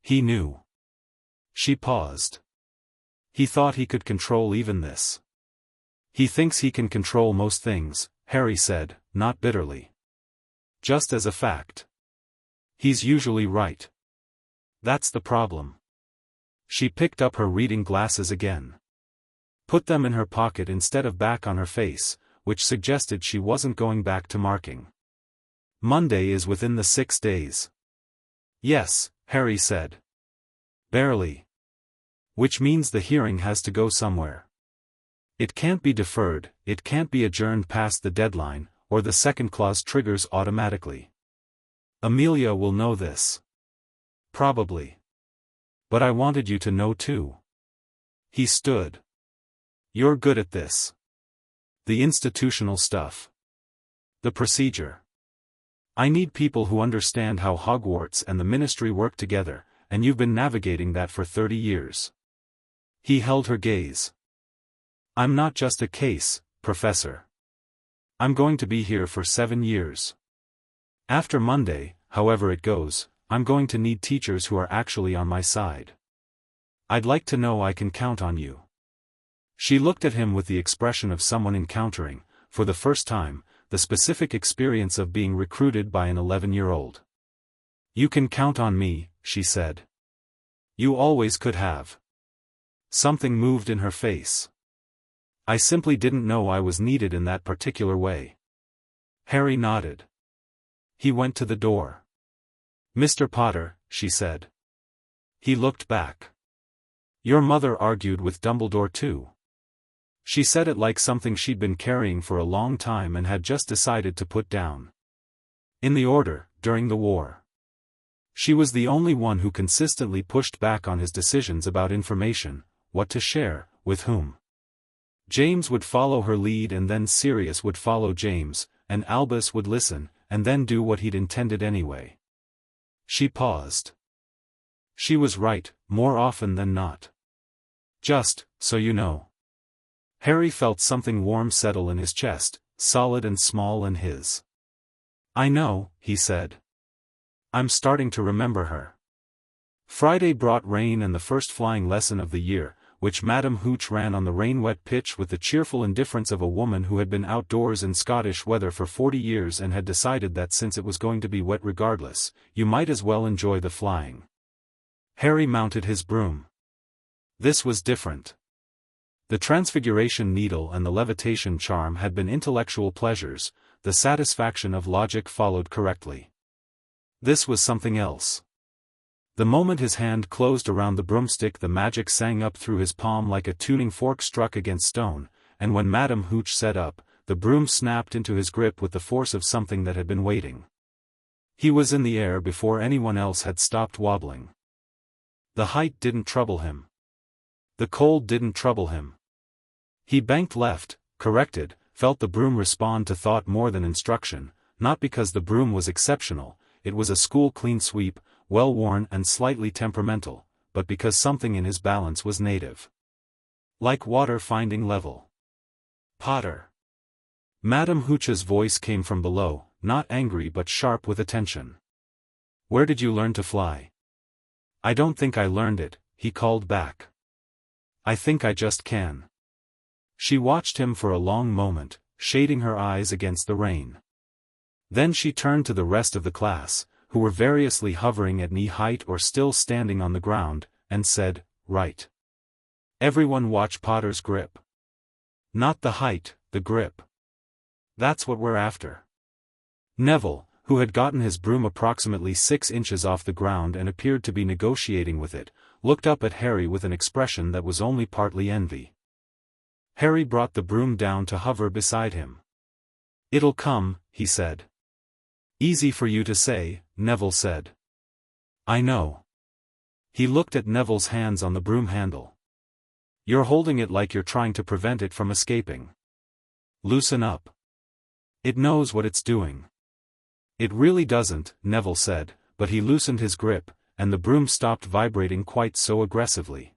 He knew." She paused. "He thought he could control even this." "He thinks he can control most things," Harry said, not bitterly. "Just as a fact. He's usually right. That's the problem." She picked up her reading glasses again. Put them in her pocket instead of back on her face, which suggested she wasn't going back to marking. "Monday is within the 6 days." "Yes," Harry said. "Barely. Which means the hearing has to go somewhere. It can't be deferred, it can't be adjourned past the deadline, or the second clause triggers automatically. Amelia will know this. Probably. But I wanted you to know too." He stood. "You're good at this. The institutional stuff. The procedure. I need people who understand how Hogwarts and the Ministry work together, and you've been navigating that for 30 years. He held her gaze. "I'm not just a case, Professor. I'm going to be here for 7 years. After Monday, however it goes, I'm going to need teachers who are actually on my side. I'd like to know I can count on you." She looked at him with the expression of someone encountering, for the first time, the specific experience of being recruited by an 11-year-old. "You can count on me," she said. "You always could have." Something moved in her face. "I simply didn't know I was needed in that particular way." Harry nodded. He went to the door. "Mr. Potter," she said. He looked back. "Your mother argued with Dumbledore too." She said it like something she'd been carrying for a long time and had just decided to put down. In the order, during the war. She was the only one who consistently pushed back on his decisions about information, what to share, with whom. James would follow her lead and then Sirius would follow James, and Albus would listen, and then do what he'd intended anyway. She paused. She was right, more often than not. Just, so you know. Harry felt something warm settle in his chest, solid and small in his. I know, he said. I'm starting to remember her. Friday brought rain and the first flying lesson of the year, which Madam Hooch ran on the rain-wet pitch with the cheerful indifference of a woman who had been outdoors in Scottish weather for 40 years and had decided that since it was going to be wet regardless, you might as well enjoy the flying. Harry mounted his broom. This was different. The transfiguration needle and the levitation charm had been intellectual pleasures, the satisfaction of logic followed correctly. This was something else. The moment his hand closed around the broomstick the magic sang up through his palm like a tuning fork struck against stone, and when Madam Hooch set up, the broom snapped into his grip with the force of something that had been waiting. He was in the air before anyone else had stopped wobbling. The height didn't trouble him. The cold didn't trouble him. He banked left, corrected, felt the broom respond to thought more than instruction, not because the broom was exceptional, it was a school clean sweep, well-worn and slightly temperamental, but because something in his balance was native. Like water finding level. Potter. Madam Hooch's voice came from below, not angry but sharp with attention. Where did you learn to fly? I don't think I learned it, he called back. I think I just can. She watched him for a long moment, shading her eyes against the rain. Then she turned to the rest of the class, who were variously hovering at knee height or still standing on the ground, and said, right. Everyone watch Potter's grip. Not the height, the grip. That's what we're after. Neville, who had gotten his broom approximately 6 inches off the ground and appeared to be negotiating with it, looked up at Harry with an expression that was only partly envy. Harry brought the broom down to hover beside him. It'll come, he said. Easy for you to say, Neville said. I know. He looked at Neville's hands on the broom handle. You're holding it like you're trying to prevent it from escaping. Loosen up. It knows what it's doing. It really doesn't, Neville said, but he loosened his grip, and the broom stopped vibrating quite so aggressively.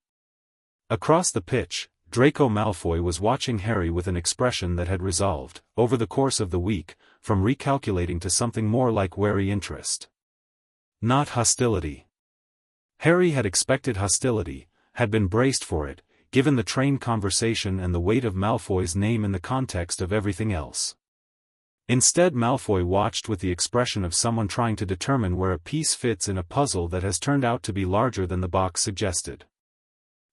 Across the pitch, Draco Malfoy was watching Harry with an expression that had resolved, over the course of the week, from recalculating to something more like wary interest. Not hostility. Harry had expected hostility, had been braced for it, given the train conversation and the weight of Malfoy's name in the context of everything else. Instead Malfoy watched with the expression of someone trying to determine where a piece fits in a puzzle that has turned out to be larger than the box suggested.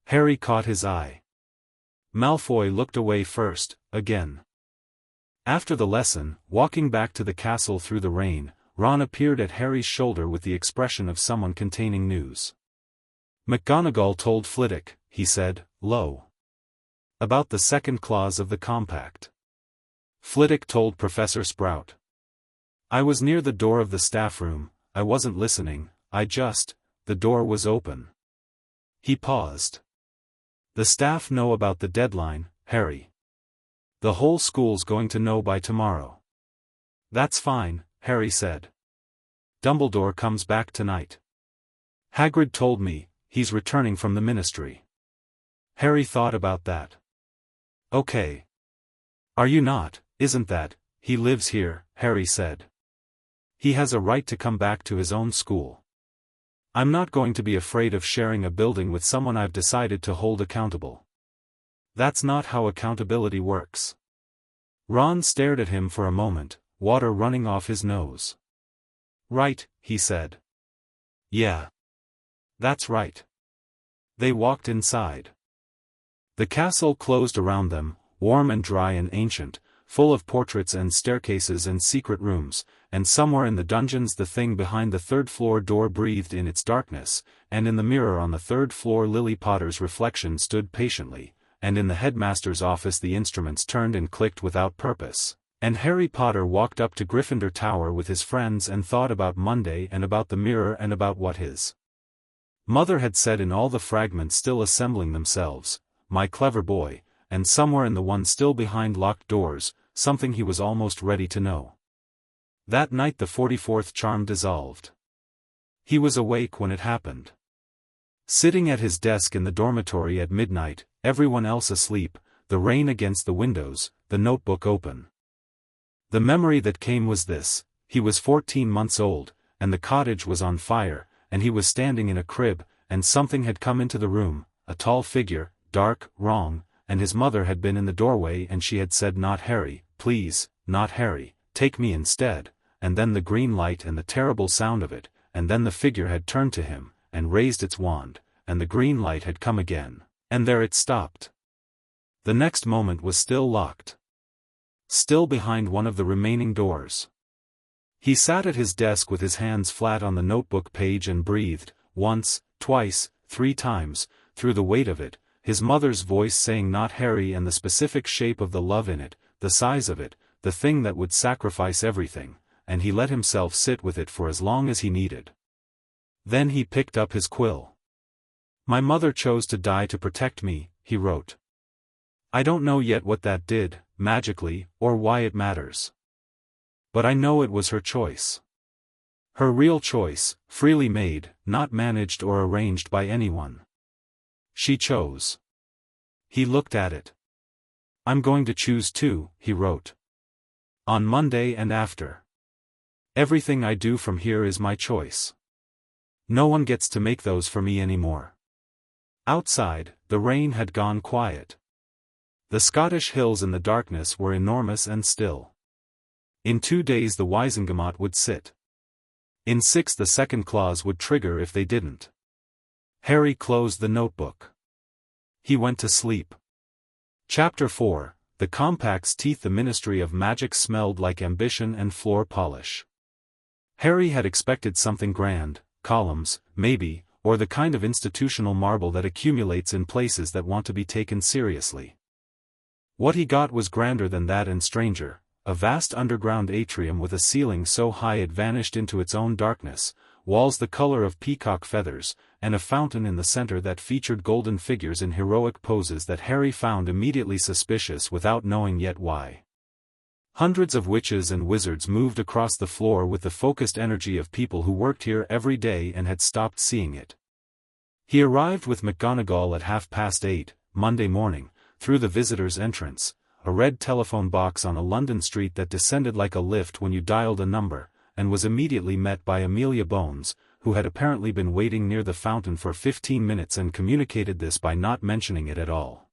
Harry caught his eye. Malfoy looked away first, again. After the lesson, walking back to the castle through the rain, Ron appeared at Harry's shoulder with the expression of someone containing news. McGonagall told Flitwick, he said, low. About the second clause of the compact. Flitwick told Professor Sprout. I was near the door of the staff room, I wasn't listening, the door was open. He paused. The staff know about the deadline, Harry. The whole school's going to know by tomorrow. That's fine, Harry said. Dumbledore comes back tonight. Hagrid told me, he's returning from the ministry. Harry thought about that. Okay. Are you not, isn't that, he lives here, Harry said. He has a right to come back to his own school. I'm not going to be afraid of sharing a building with someone I've decided to hold accountable. That's not how accountability works. Ron stared at him for a moment, water running off his nose. Right, he said. Yeah. That's right. They walked inside. The castle closed around them, warm and dry and ancient, full of portraits and staircases and secret rooms, and somewhere in the dungeons the thing behind the third-floor door breathed in its darkness, and in the mirror on the third floor Lily Potter's reflection stood patiently, and in the headmaster's office the instruments turned and clicked without purpose. And Harry Potter walked up to Gryffindor Tower with his friends and thought about Monday and about the mirror and about what his mother had said in all the fragments still assembling themselves, "My clever boy," and somewhere in the one still behind locked doors, something he was almost ready to know. That night the 44th charm dissolved. He was awake when it happened. Sitting at his desk in the dormitory at midnight, everyone else asleep, the rain against the windows, the notebook open. The memory that came was this: he was 14 months old, and the cottage was on fire, and he was standing in a crib, and something had come into the room, a tall figure, dark, wrong, and his mother had been in the doorway and she had said, "Not Harry, please, not Harry, take me instead," and then the green light and the terrible sound of it, and then the figure had turned to him, and raised its wand, and the green light had come again, and there it stopped. The next moment was still locked. Still behind one of the remaining doors. He sat at his desk with his hands flat on the notebook page and breathed, once, twice, 3 times, through the weight of it, his mother's voice saying "Not Harry," and the specific shape of the love in it, the size of it, the thing that would sacrifice everything, and he let himself sit with it for as long as he needed. Then he picked up his quill. "My mother chose to die to protect me," he wrote. "I don't know yet what that did, magically, or why it matters. But I know it was her choice. Her real choice, freely made, not managed or arranged by anyone. She chose." He looked at it. "I'm going to choose too," he wrote. "On Monday and after. Everything I do from here is my choice. No one gets to make those for me anymore." Outside, the rain had gone quiet. The Scottish hills in the darkness were enormous and still. In 2 days the Wizengamot would sit. In 6 the second clause would trigger if they didn't. Harry closed the notebook. He went to sleep. Chapter 4, The Compact's teeth. The Ministry of Magic smelled like ambition and floor polish. Harry had expected something grand, columns, maybe, or the kind of institutional marble that accumulates in places that want to be taken seriously. What he got was grander than that and stranger, a vast underground atrium with a ceiling so high it vanished into its own darkness, walls the color of peacock feathers, and a fountain in the center that featured golden figures in heroic poses that Harry found immediately suspicious without knowing yet why. Hundreds of witches and wizards moved across the floor with the focused energy of people who worked here every day and had stopped seeing it. He arrived with McGonagall at 8:30, Monday morning, through the visitor's entrance, a red telephone box on a London street that descended like a lift when you dialed a number, and was immediately met by Amelia Bones, who had apparently been waiting near the fountain for 15 minutes and communicated this by not mentioning it at all.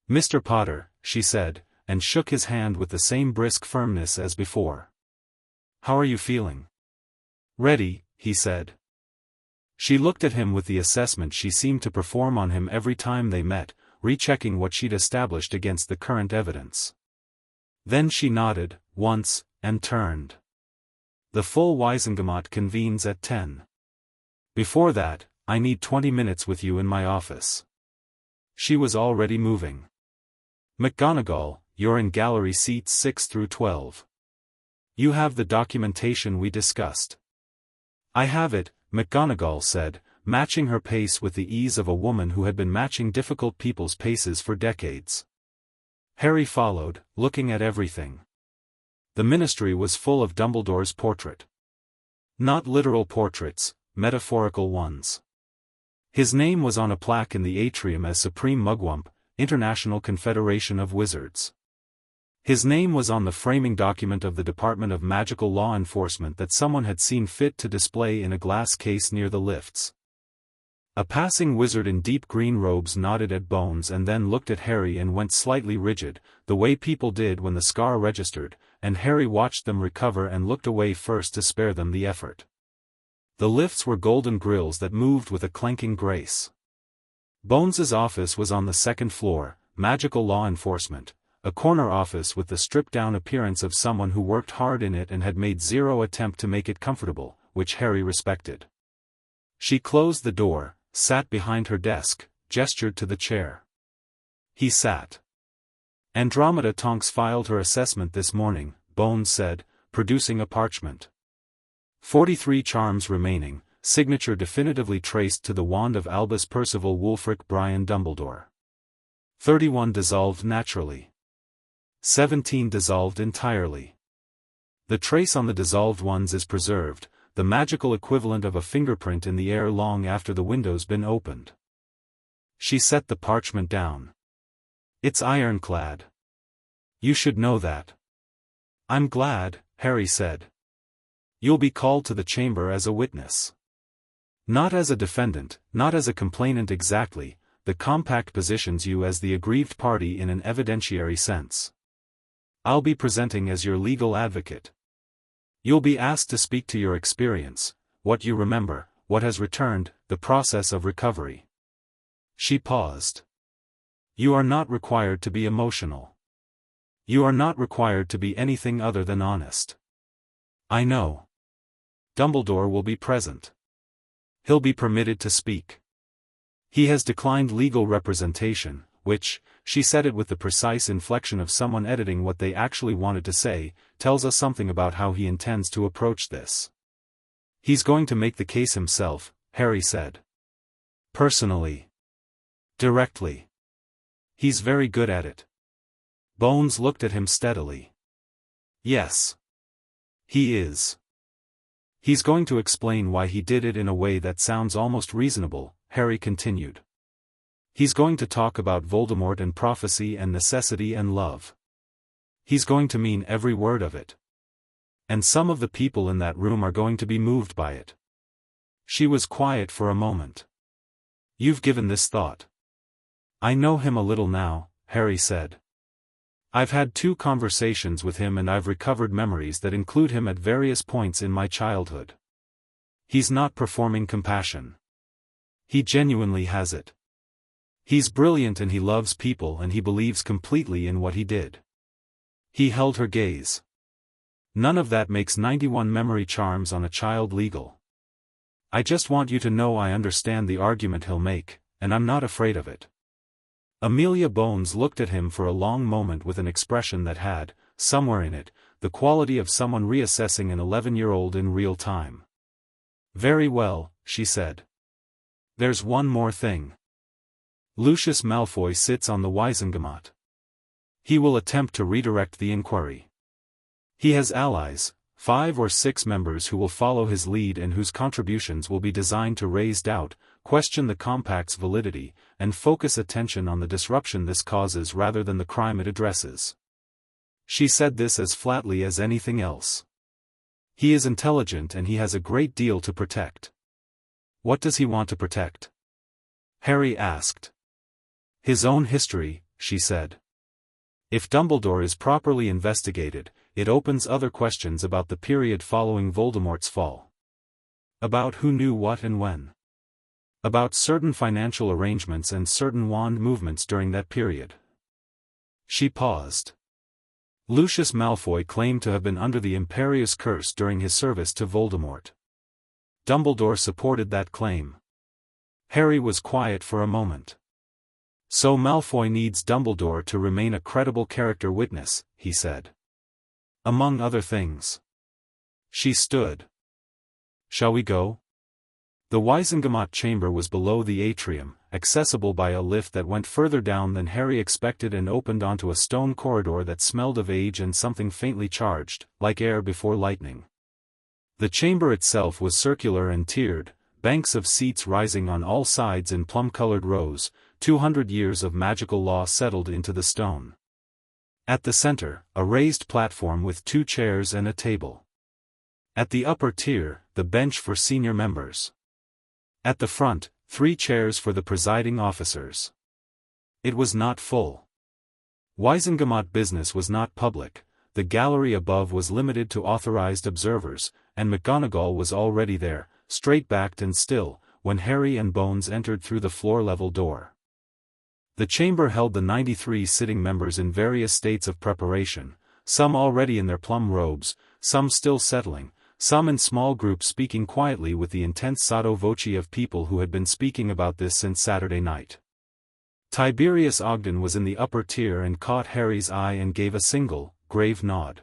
"Mr. Potter," she said, and shook his hand with the same brisk firmness as before. "How are you feeling?" "Ready," he said. She looked at him with the assessment she seemed to perform on him every time they met, rechecking what she'd established against the current evidence. Then she nodded, once, and turned. "The full Wizengamot convenes at 10. Before that, I need 20 minutes with you in my office." She was already moving. "McGonagall, you're in gallery seats 6 through 12. You have the documentation we discussed." "I have it," McGonagall said, matching her pace with the ease of a woman who had been matching difficult people's paces for decades. Harry followed, looking at everything. The ministry was full of Dumbledore's portrait. Not literal portraits, metaphorical ones. His name was on a plaque in the atrium as Supreme Mugwump, International Confederation of Wizards. His name was on the framing document of the Department of Magical Law Enforcement that someone had seen fit to display in a glass case near the lifts. A passing wizard in deep green robes nodded at Bones and then looked at Harry and went slightly rigid, the way people did when the scar registered, and Harry watched them recover and looked away first to spare them the effort. The lifts were golden grills that moved with a clanking grace. Bones's office was on the second floor, Magical Law Enforcement, a corner office with the stripped-down appearance of someone who worked hard in it and had made zero attempt to make it comfortable, which Harry respected. She closed the door, sat behind her desk, gestured to the chair. He sat. Andromeda Tonks filed her assessment this morning, Bones said, producing a parchment. 43 charms remaining, signature definitively traced to the wand of Albus Percival Wulfric Brian Dumbledore. 31 dissolved naturally. 17 dissolved entirely. The trace on the dissolved ones is preserved, the magical equivalent of a fingerprint in the air long after the window's been opened. She set the parchment down. It's ironclad. You should know that. I'm glad, Harry said. You'll be called to the chamber as a witness. Not as a defendant, not as a complainant exactly, the compact positions you as the aggrieved party in an evidentiary sense. I'll be presenting as your legal advocate. You'll be asked to speak to your experience, what you remember, what has returned, the process of recovery. She paused. You are not required to be emotional. You are not required to be anything other than honest. I know. Dumbledore will be present. He'll be permitted to speak. He has declined legal representation, which, she said it with the precise inflection of someone editing what they actually wanted to say, tells us something about how he intends to approach this. He's going to make the case himself, Harry said. Personally. Directly. He's very good at it. Bones looked at him steadily. Yes. He is. He's going to explain why he did it in a way that sounds almost reasonable, Harry continued. He's going to talk about Voldemort and prophecy and necessity and love. He's going to mean every word of it. And some of the people in that room are going to be moved by it. She was quiet for a moment. You've given this thought. I know him a little now, Harry said. I've had 2 conversations with him and I've recovered memories that include him at various points in my childhood. He's not performing compassion. He genuinely has it. He's brilliant and he loves people and he believes completely in what he did. He held her gaze. None of that makes 91 memory charms on a child legal. I just want you to know I understand the argument he'll make, and I'm not afraid of it. Amelia Bones looked at him for a long moment with an expression that had, somewhere in it, the quality of someone reassessing an 11-year-old in real time. Very well, she said. There's one more thing. Lucius Malfoy sits on the Wizengamot. He will attempt to redirect the inquiry. He has allies, 5 or 6 members who will follow his lead and whose contributions will be designed to raise doubt, question the compact's validity, and focus attention on the disruption this causes rather than the crime it addresses. She said this as flatly as anything else. He is intelligent and he has a great deal to protect. What does he want to protect? Harry asked. His own history, she said. If Dumbledore is properly investigated, it opens other questions about the period following Voldemort's fall. About who knew what and when. About certain financial arrangements and certain wand movements during that period. She paused. Lucius Malfoy claimed to have been under the Imperius Curse during his service to Voldemort. Dumbledore supported that claim. Harry was quiet for a moment. So Malfoy needs Dumbledore to remain a credible character witness, he said. Among other things. She stood. Shall we go? The Wizengamot chamber was below the atrium, accessible by a lift that went further down than Harry expected and opened onto a stone corridor that smelled of age and something faintly charged, like air before lightning. The chamber itself was circular and tiered, banks of seats rising on all sides in plum-colored rows, 200 years of magical law settled into the stone. At the center, a raised platform with 2 chairs and a table. At the upper tier, the bench for senior members. At the front, 3 chairs for the presiding officers. It was not full. Wizengamot business was not public, the gallery above was limited to authorized observers, and McGonagall was already there, straight-backed and still, when Harry and Bones entered through the floor-level door. The chamber held the 93 sitting members in various states of preparation, some already in their plum robes, some still settling, some in small groups speaking quietly with the intense sotto voce of people who had been speaking about this since Saturday night. Tiberius Ogden was in the upper tier and caught Harry's eye and gave a single, grave nod.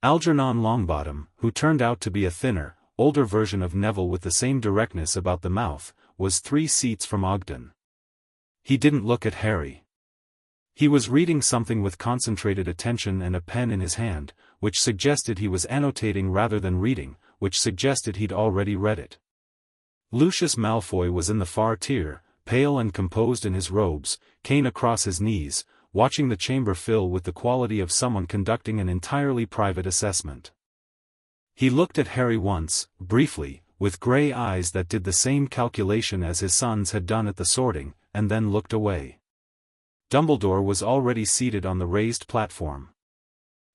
Algernon Longbottom, who turned out to be a thinner, older version of Neville with the same directness about the mouth, was 3 seats from Ogden. He didn't look at Harry. He was reading something with concentrated attention and a pen in his hand, which suggested he was annotating rather than reading, which suggested he'd already read it. Lucius Malfoy was in the far tier, pale and composed in his robes, cane across his knees, watching the chamber fill with the quality of someone conducting an entirely private assessment. He looked at Harry once, briefly, with grey eyes that did the same calculation as his son's had done at the sorting, and then looked away. Dumbledore was already seated on the raised platform.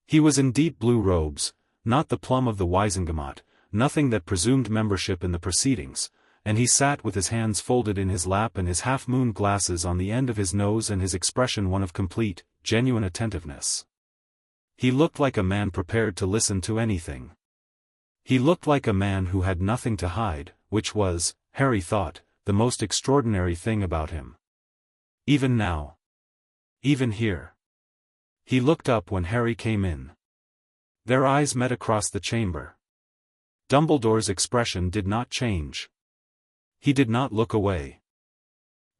He was in deep blue robes, not the plum of the Wizengamot, nothing that presumed membership in the proceedings, and he sat with his hands folded in his lap and his half-moon glasses on the end of his nose and his expression one of complete, genuine attentiveness. He looked like a man prepared to listen to anything. He looked like a man who had nothing to hide, which was, Harry thought, the most extraordinary thing about him. Even now. Even here. He looked up when Harry came in. Their eyes met across the chamber. Dumbledore's expression did not change. He did not look away.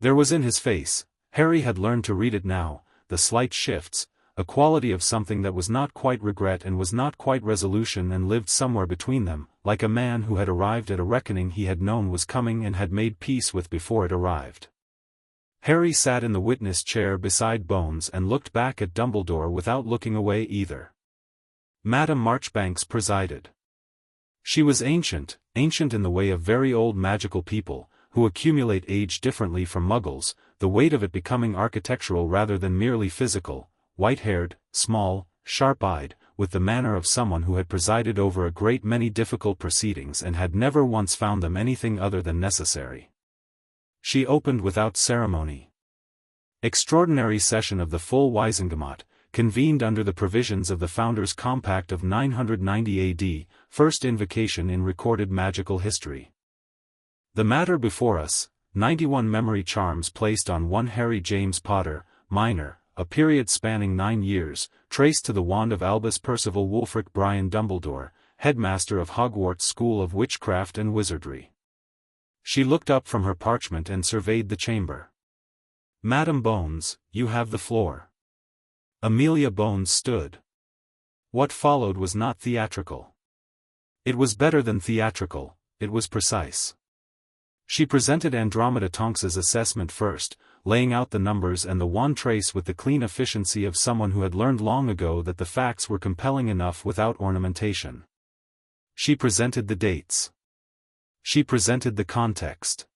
There was in his face, Harry had learned to read it now, the slight shifts, a quality of something that was not quite regret and was not quite resolution and lived somewhere between them, like a man who had arrived at a reckoning he had known was coming and had made peace with before it arrived. Harry sat in the witness chair beside Bones and looked back at Dumbledore without looking away either. Madame Marchbanks presided. She was ancient in the way of very old magical people, who accumulate age differently from muggles, the weight of it becoming architectural rather than merely physical, white-haired, small, sharp-eyed, with the manner of someone who had presided over a great many difficult proceedings and had never once found them anything other than necessary. She opened without ceremony. Extraordinary session of the full Wizengamot, convened under the provisions of the Founders' Compact of 990 AD, first invocation in recorded magical history. The matter before us, 91 memory charms placed on one Harry James Potter, minor, a period spanning 9 years, traced to the wand of Albus Percival Wulfric Brian Dumbledore, headmaster of Hogwarts School of Witchcraft and Wizardry. She looked up from her parchment and surveyed the chamber. Madam Bones, you have the floor. Amelia Bones stood. What followed was not theatrical. It was better than theatrical, it was precise. She presented Andromeda Tonks's assessment first, laying out the numbers and the one trace with the clean efficiency of someone who had learned long ago that the facts were compelling enough without ornamentation. She presented the dates. She presented the context.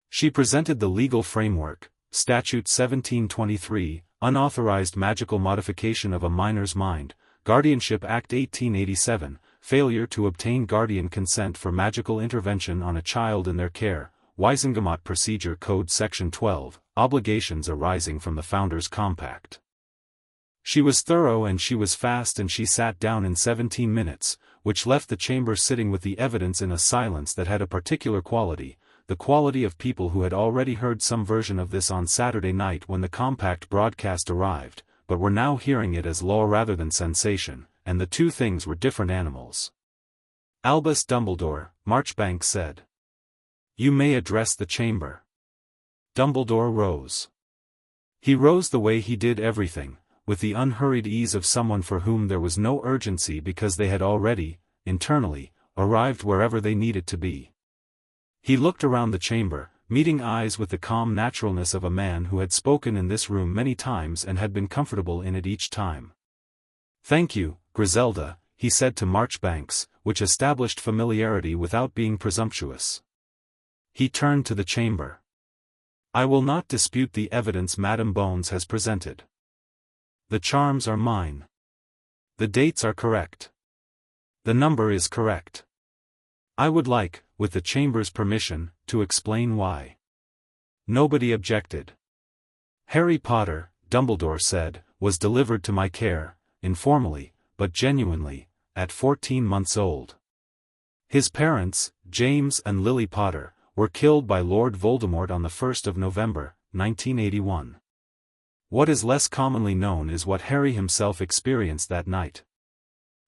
She presented the legal framework, Statute 1723, Unauthorized Magical Modification of a Minor's Mind, Guardianship Act 1887, Failure to obtain guardian consent for magical intervention on a child in their care, Wizengamot Procedure Code Section 12, Obligations arising from the Founders' Compact. She was thorough and she was fast and she sat down in 17 minutes, which left the chamber sitting with the evidence in a silence that had a particular quality, the quality of people who had already heard some version of this on Saturday night when the compact broadcast arrived, but were now hearing it as law rather than sensation, and the two things were different animals. Albus Dumbledore, Marchbanks said. You may address the chamber. Dumbledore rose. He rose the way he did everything, with the unhurried ease of someone for whom there was no urgency because they had already, internally, arrived wherever they needed to be. He looked around the chamber, meeting eyes with the calm naturalness of a man who had spoken in this room many times and had been comfortable in it each time. Thank you, Griselda, he said to Marchbanks, which established familiarity without being presumptuous. He turned to the chamber. I will not dispute the evidence Madam Bones has presented. The charms are mine. The dates are correct. The number is correct. I would like, with the chamber's permission, to explain why. Nobody objected. Harry Potter, Dumbledore said, was delivered to my care, informally, but genuinely, at 14 months old. His parents, James and Lily Potter, were killed by Lord Voldemort on the 1st of November, 1981. What is less commonly known is what Harry himself experienced that night.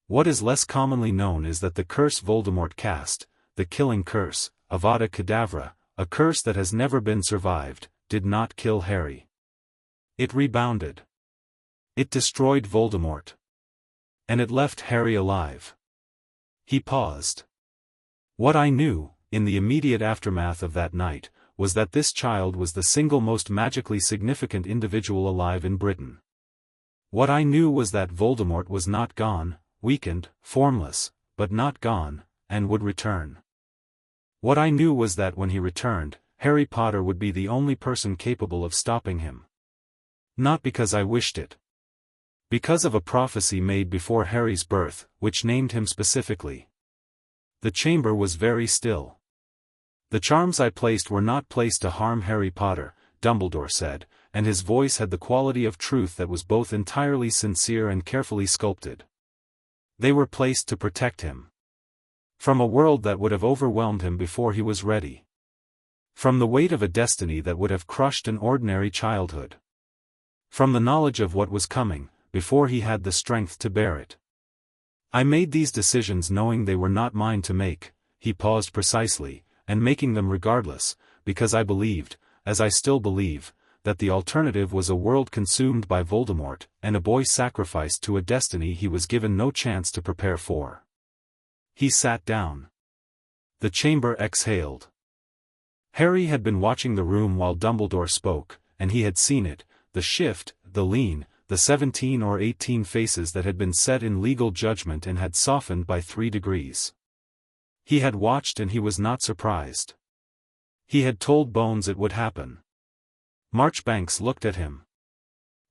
What is less commonly known is that the curse Voldemort cast, the killing curse, Avada Kedavra, a curse that has never been survived, did not kill Harry. It rebounded. It destroyed Voldemort. And it left Harry alive. He paused. What I knew, in the immediate aftermath of that night, was that this child was the single most magically significant individual alive in Britain. What I knew was that Voldemort was not gone, weakened, formless, but not gone, and would return. What I knew was that when he returned, Harry Potter would be the only person capable of stopping him. Not because I wished it. Because of a prophecy made before Harry's birth, which named him specifically. The chamber was very still. The charms I placed were not placed to harm Harry Potter, Dumbledore said, and his voice had the quality of truth that was both entirely sincere and carefully sculpted. They were placed to protect him. From a world that would have overwhelmed him before he was ready. From the weight of a destiny that would have crushed an ordinary childhood. From the knowledge of what was coming, before he had the strength to bear it. I made these decisions knowing they were not mine to make, he paused precisely, and making them regardless, because I believed, as I still believe, that the alternative was a world consumed by Voldemort, and a boy sacrificed to a destiny he was given no chance to prepare for. He sat down. The chamber exhaled. Harry had been watching the room while Dumbledore spoke, and he had seen it, the shift, the lean, the 17 or 18 faces that had been set in legal judgment and had softened by 3 degrees. He had watched and he was not surprised. He had told Bones it would happen. Marchbanks looked at him.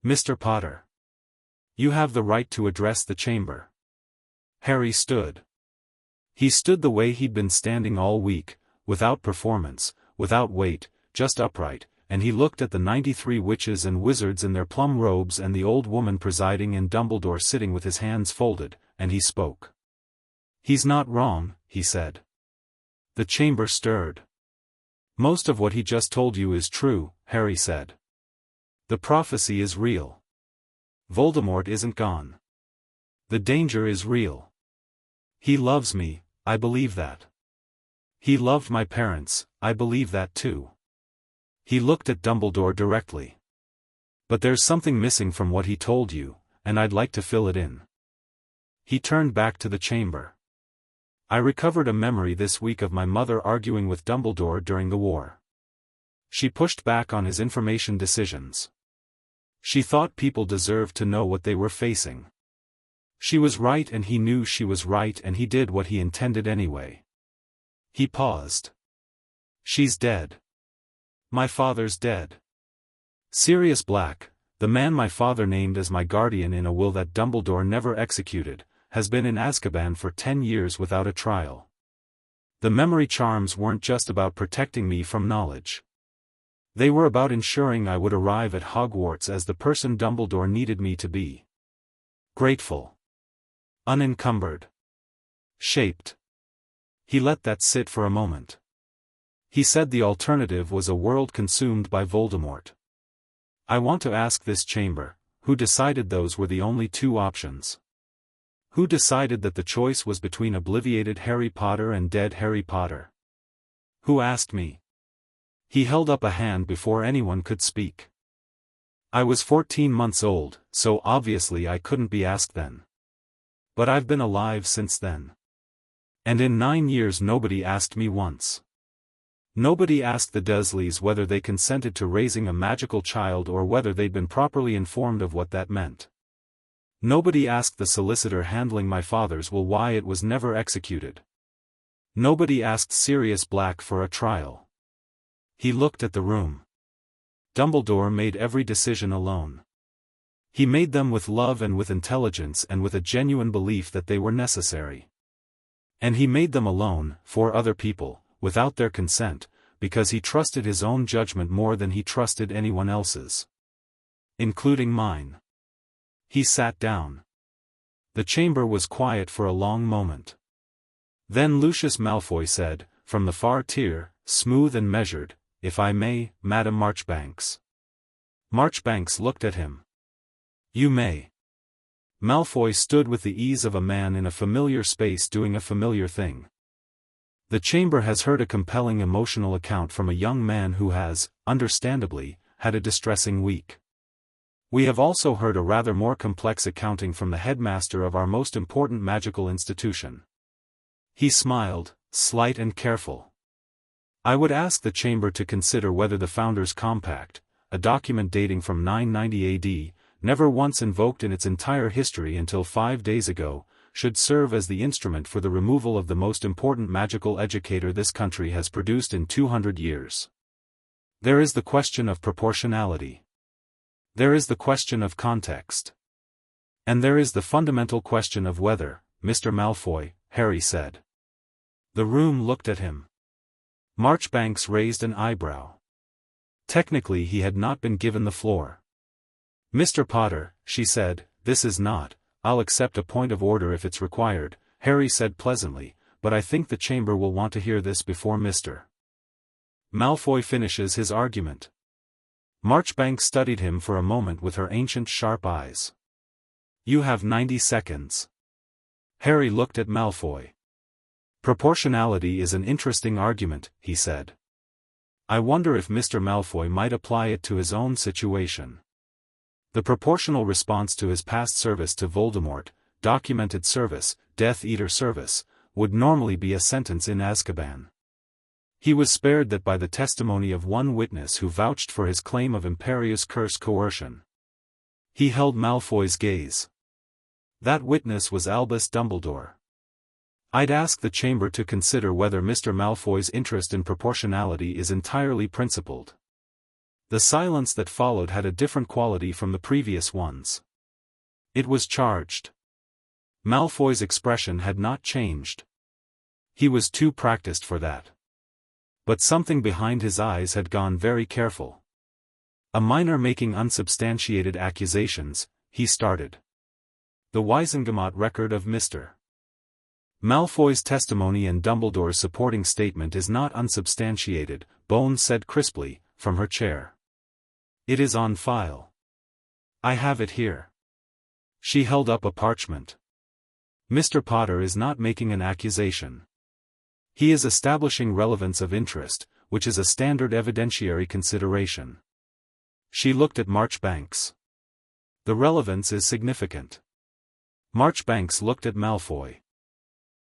Mr. Potter. You have the right to address the chamber. Harry stood. He stood the way he'd been standing all week, without performance, without weight, just upright, and he looked at the 93 witches and wizards in their plum robes and the old woman presiding and Dumbledore sitting with his hands folded, and he spoke. He's not wrong, he said. The chamber stirred. Most of what he just told you is true, Harry said. The prophecy is real. Voldemort isn't gone. The danger is real. He loves me, I believe that. He loved my parents, I believe that too. He looked at Dumbledore directly. But there's something missing from what he told you, and I'd like to fill it in. He turned back to the chamber. I recovered a memory this week of my mother arguing with Dumbledore during the war. She pushed back on his information decisions. She thought people deserved to know what they were facing. She was right and he knew she was right and he did what he intended anyway. He paused. She's dead. My father's dead. Sirius Black, the man my father named as my guardian in a will that Dumbledore never executed, has been in Azkaban for 10 years without a trial. The memory charms weren't just about protecting me from knowledge. They were about ensuring I would arrive at Hogwarts as the person Dumbledore needed me to be. Grateful. Unencumbered. Shaped. He let that sit for a moment. He said the alternative was a world consumed by Voldemort. I want to ask this chamber, who decided those were the only 2 options? Who decided that the choice was between obliviated Harry Potter and dead Harry Potter? Who asked me? He held up a hand before anyone could speak. I was 14 months old, so obviously I couldn't be asked then. But I've been alive since then. And in 9 years nobody asked me once. Nobody asked the Dursleys whether they consented to raising a magical child or whether they'd been properly informed of what that meant. Nobody asked the solicitor handling my father's will why it was never executed. Nobody asked Sirius Black for a trial. He looked at the room. Dumbledore made every decision alone. He made them with love and with intelligence and with a genuine belief that they were necessary. And he made them alone, for other people, without their consent, because he trusted his own judgment more than he trusted anyone else's. Including mine. He sat down. The chamber was quiet for a long moment. Then Lucius Malfoy said, from the far tier, smooth and measured, if I may, Madam Marchbanks." Marchbanks looked at him. "You may." Malfoy stood with the ease of a man in a familiar space doing a familiar thing. "The chamber has heard a compelling emotional account from a young man who has, understandably, had a distressing week. We have also heard a rather more complex accounting from the headmaster of our most important magical institution." He smiled, slight and careful. "I would ask the chamber to consider whether the Founders' Compact, a document dating from 990 AD, never once invoked in its entire history until 5 days ago, should serve as the instrument for the removal of the most important magical educator this country has produced in 200 years. There is the question of proportionality. There is the question of context. And there is the fundamental question of whether, Mr. Malfoy," Harry said. The room looked at him. Marchbanks raised an eyebrow. Technically he had not been given the floor. "Mr. Potter," she said, "this is not, I'll accept a point of order if it's required," Harry said pleasantly, "but I think the chamber will want to hear this before Mr. Malfoy finishes his argument." Marchbanks studied him for a moment with her ancient sharp eyes. "You have 90 seconds. Harry looked at Malfoy. "Proportionality is an interesting argument," he said. "I wonder if Mr. Malfoy might apply it to his own situation. The proportional response to his past service to Voldemort, documented service, Death Eater service, would normally be a sentence in Azkaban. He was spared that by the testimony of one witness who vouched for his claim of Imperius Curse coercion." He held Malfoy's gaze. "That witness was Albus Dumbledore. I'd ask the chamber to consider whether Mr. Malfoy's interest in proportionality is entirely principled." The silence that followed had a different quality from the previous ones. It was charged. Malfoy's expression had not changed. He was too practiced for that. But something behind his eyes had gone very careful. "A minor making unsubstantiated accusations," he started. "The Wizengamot record of Mr. Malfoy's testimony and Dumbledore's supporting statement is not unsubstantiated," Bones said crisply, from her chair. "It is on file. I have it here." She held up a parchment. "Mr. Potter is not making an accusation. He is establishing relevance of interest, which is a standard evidentiary consideration." She looked at Marchbanks. "The relevance is significant." Marchbanks looked at Malfoy.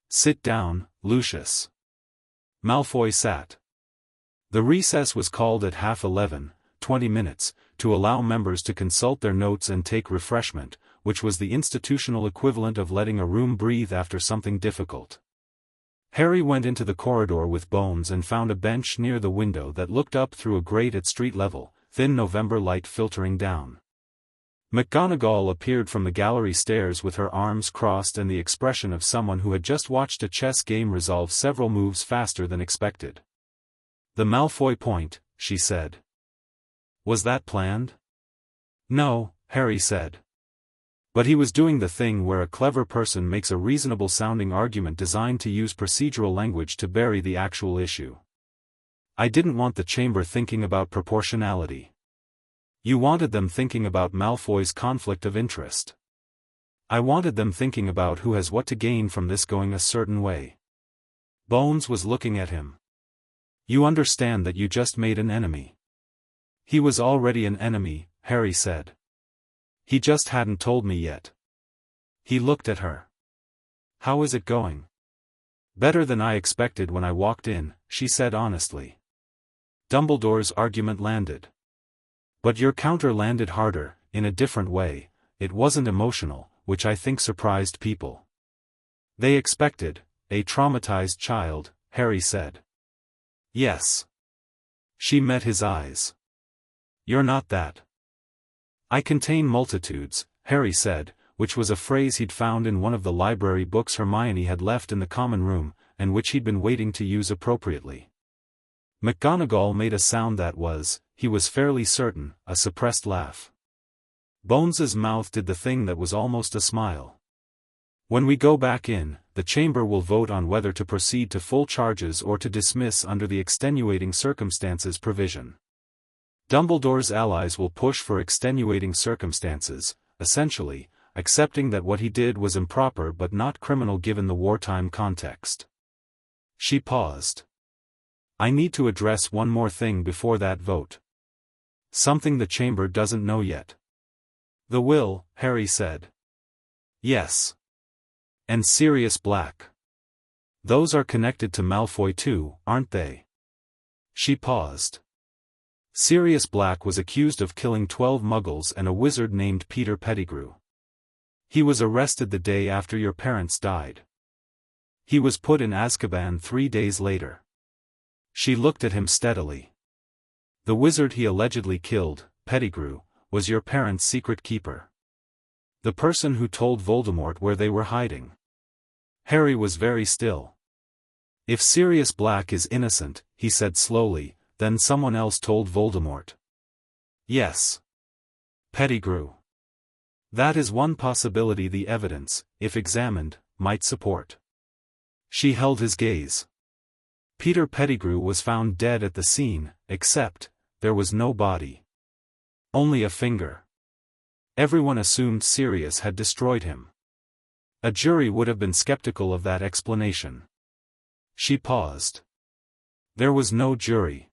"Sit down, Lucius." Malfoy sat. The recess was called at 11:30, 20 minutes, to allow members to consult their notes and take refreshment, which was the institutional equivalent of letting a room breathe after something difficult. Harry went into the corridor with Bones and found a bench near the window that looked up through a grate at street level, thin November light filtering down. McGonagall appeared from the gallery stairs with her arms crossed and the expression of someone who had just watched a chess game resolve several moves faster than expected. "The Malfoy point," she said. "Was that planned?" "No," Harry said. "But he was doing the thing where a clever person makes a reasonable-sounding argument designed to use procedural language to bury the actual issue. I didn't want the chamber thinking about proportionality. You wanted them thinking about Malfoy's conflict of interest. I wanted them thinking about who has what to gain from this going a certain way." Bones was looking at him. "You understand that you just made an enemy." "He was already an enemy," Harry said. "He just hadn't told me yet." He looked at her. "How is it going?" "Better than I expected when I walked in," she said honestly. Dumbledore's argument landed. But your counter landed harder, in a different way. It wasn't emotional, which I think surprised people. "They expected a traumatized child," Harry said. "Yes." She met his eyes. "You're not that." "I contain multitudes," Harry said, which was a phrase he'd found in one of the library books Hermione had left in the common room, and which he'd been waiting to use appropriately. McGonagall made a sound that was, he was fairly certain, a suppressed laugh. Bones's mouth did the thing that was almost a smile. When we go back in, the chamber will vote on whether to proceed to full charges or to dismiss under the extenuating circumstances provision. Dumbledore's allies will push for extenuating circumstances, essentially, accepting that what he did was improper but not criminal given the wartime context. She paused. I need to address one more thing before that vote. Something the chamber doesn't know yet. The will, Harry said. Yes. And Sirius Black. Those are connected to Malfoy too, aren't they? She paused. Sirius Black was accused of killing 12 Muggles and a wizard named Peter Pettigrew. He was arrested the day after your parents died. He was put in Azkaban 3 days later. She looked at him steadily. The wizard he allegedly killed, Pettigrew, was your parents' secret keeper. The person who told Voldemort where they were hiding. Harry was very still. If Sirius Black is innocent, he said slowly, then someone else told Voldemort. Yes. Pettigrew. That is one possibility the evidence, if examined, might support. She held his gaze. Peter Pettigrew was found dead at the scene, except, there was no body. Only a finger. Everyone assumed Sirius had destroyed him. A jury would have been skeptical of that explanation. She paused. There was no jury.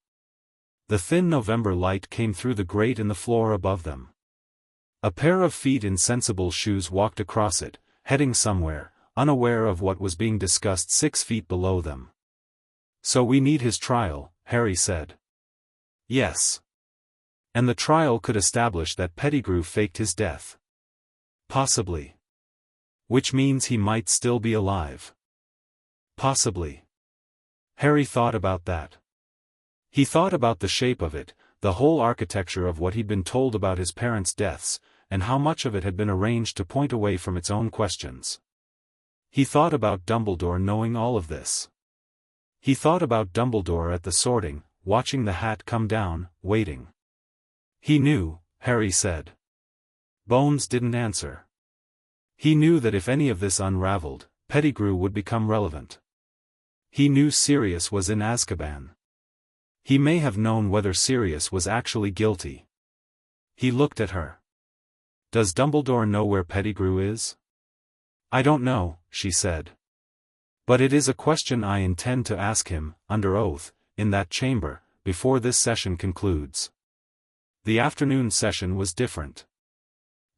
The thin November light came through the grate in the floor above them. A pair of feet in sensible shoes walked across it, heading somewhere, unaware of what was being discussed 6 feet below them. So we need his trial, Harry said. Yes. And the trial could establish that Pettigrew faked his death. Possibly. Which means he might still be alive. Possibly. Harry thought about that. He thought about the shape of it, the whole architecture of what he'd been told about his parents' deaths, and how much of it had been arranged to point away from its own questions. He thought about Dumbledore knowing all of this. He thought about Dumbledore at the sorting, watching the hat come down, waiting. He knew, Harry said. Bones didn't answer. He knew that if any of this unraveled, Pettigrew would become relevant. He knew Sirius was in Azkaban. He may have known whether Sirius was actually guilty. He looked at her. Does Dumbledore know where Pettigrew is? I don't know, she said. But it is a question I intend to ask him, under oath, in that chamber, before this session concludes. The afternoon session was different.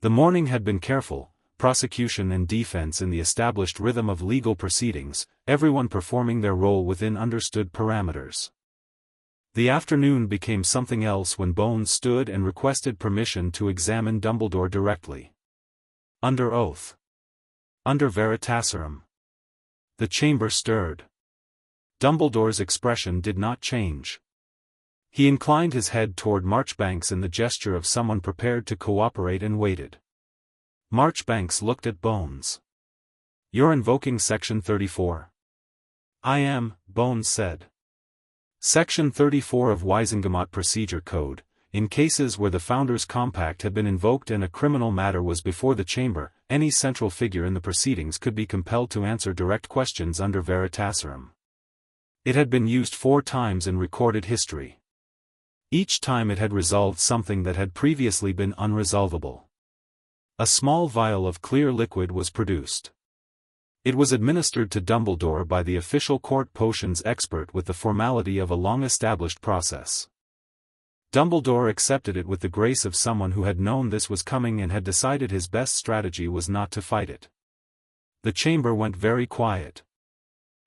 The morning had been careful, prosecution and defense in the established rhythm of legal proceedings, everyone performing their role within understood parameters. The afternoon became something else when Bones stood and requested permission to examine Dumbledore directly. Under oath. Under veritaserum. The chamber stirred. Dumbledore's expression did not change. He inclined his head toward Marchbanks in the gesture of someone prepared to cooperate and waited. Marchbanks looked at Bones. You're invoking Section 34. I am, Bones said. Section 34 of Wizengamot Procedure Code, in cases where the Founders' Compact had been invoked and a criminal matter was before the chamber, any central figure in the proceedings could be compelled to answer direct questions under veritaserum. It had been used 4 times in recorded history. Each time it had resolved something that had previously been unresolvable. A small vial of clear liquid was produced. It was administered to Dumbledore by the official court potions expert with the formality of a long-established process. Dumbledore accepted it with the grace of someone who had known this was coming and had decided his best strategy was not to fight it. The chamber went very quiet.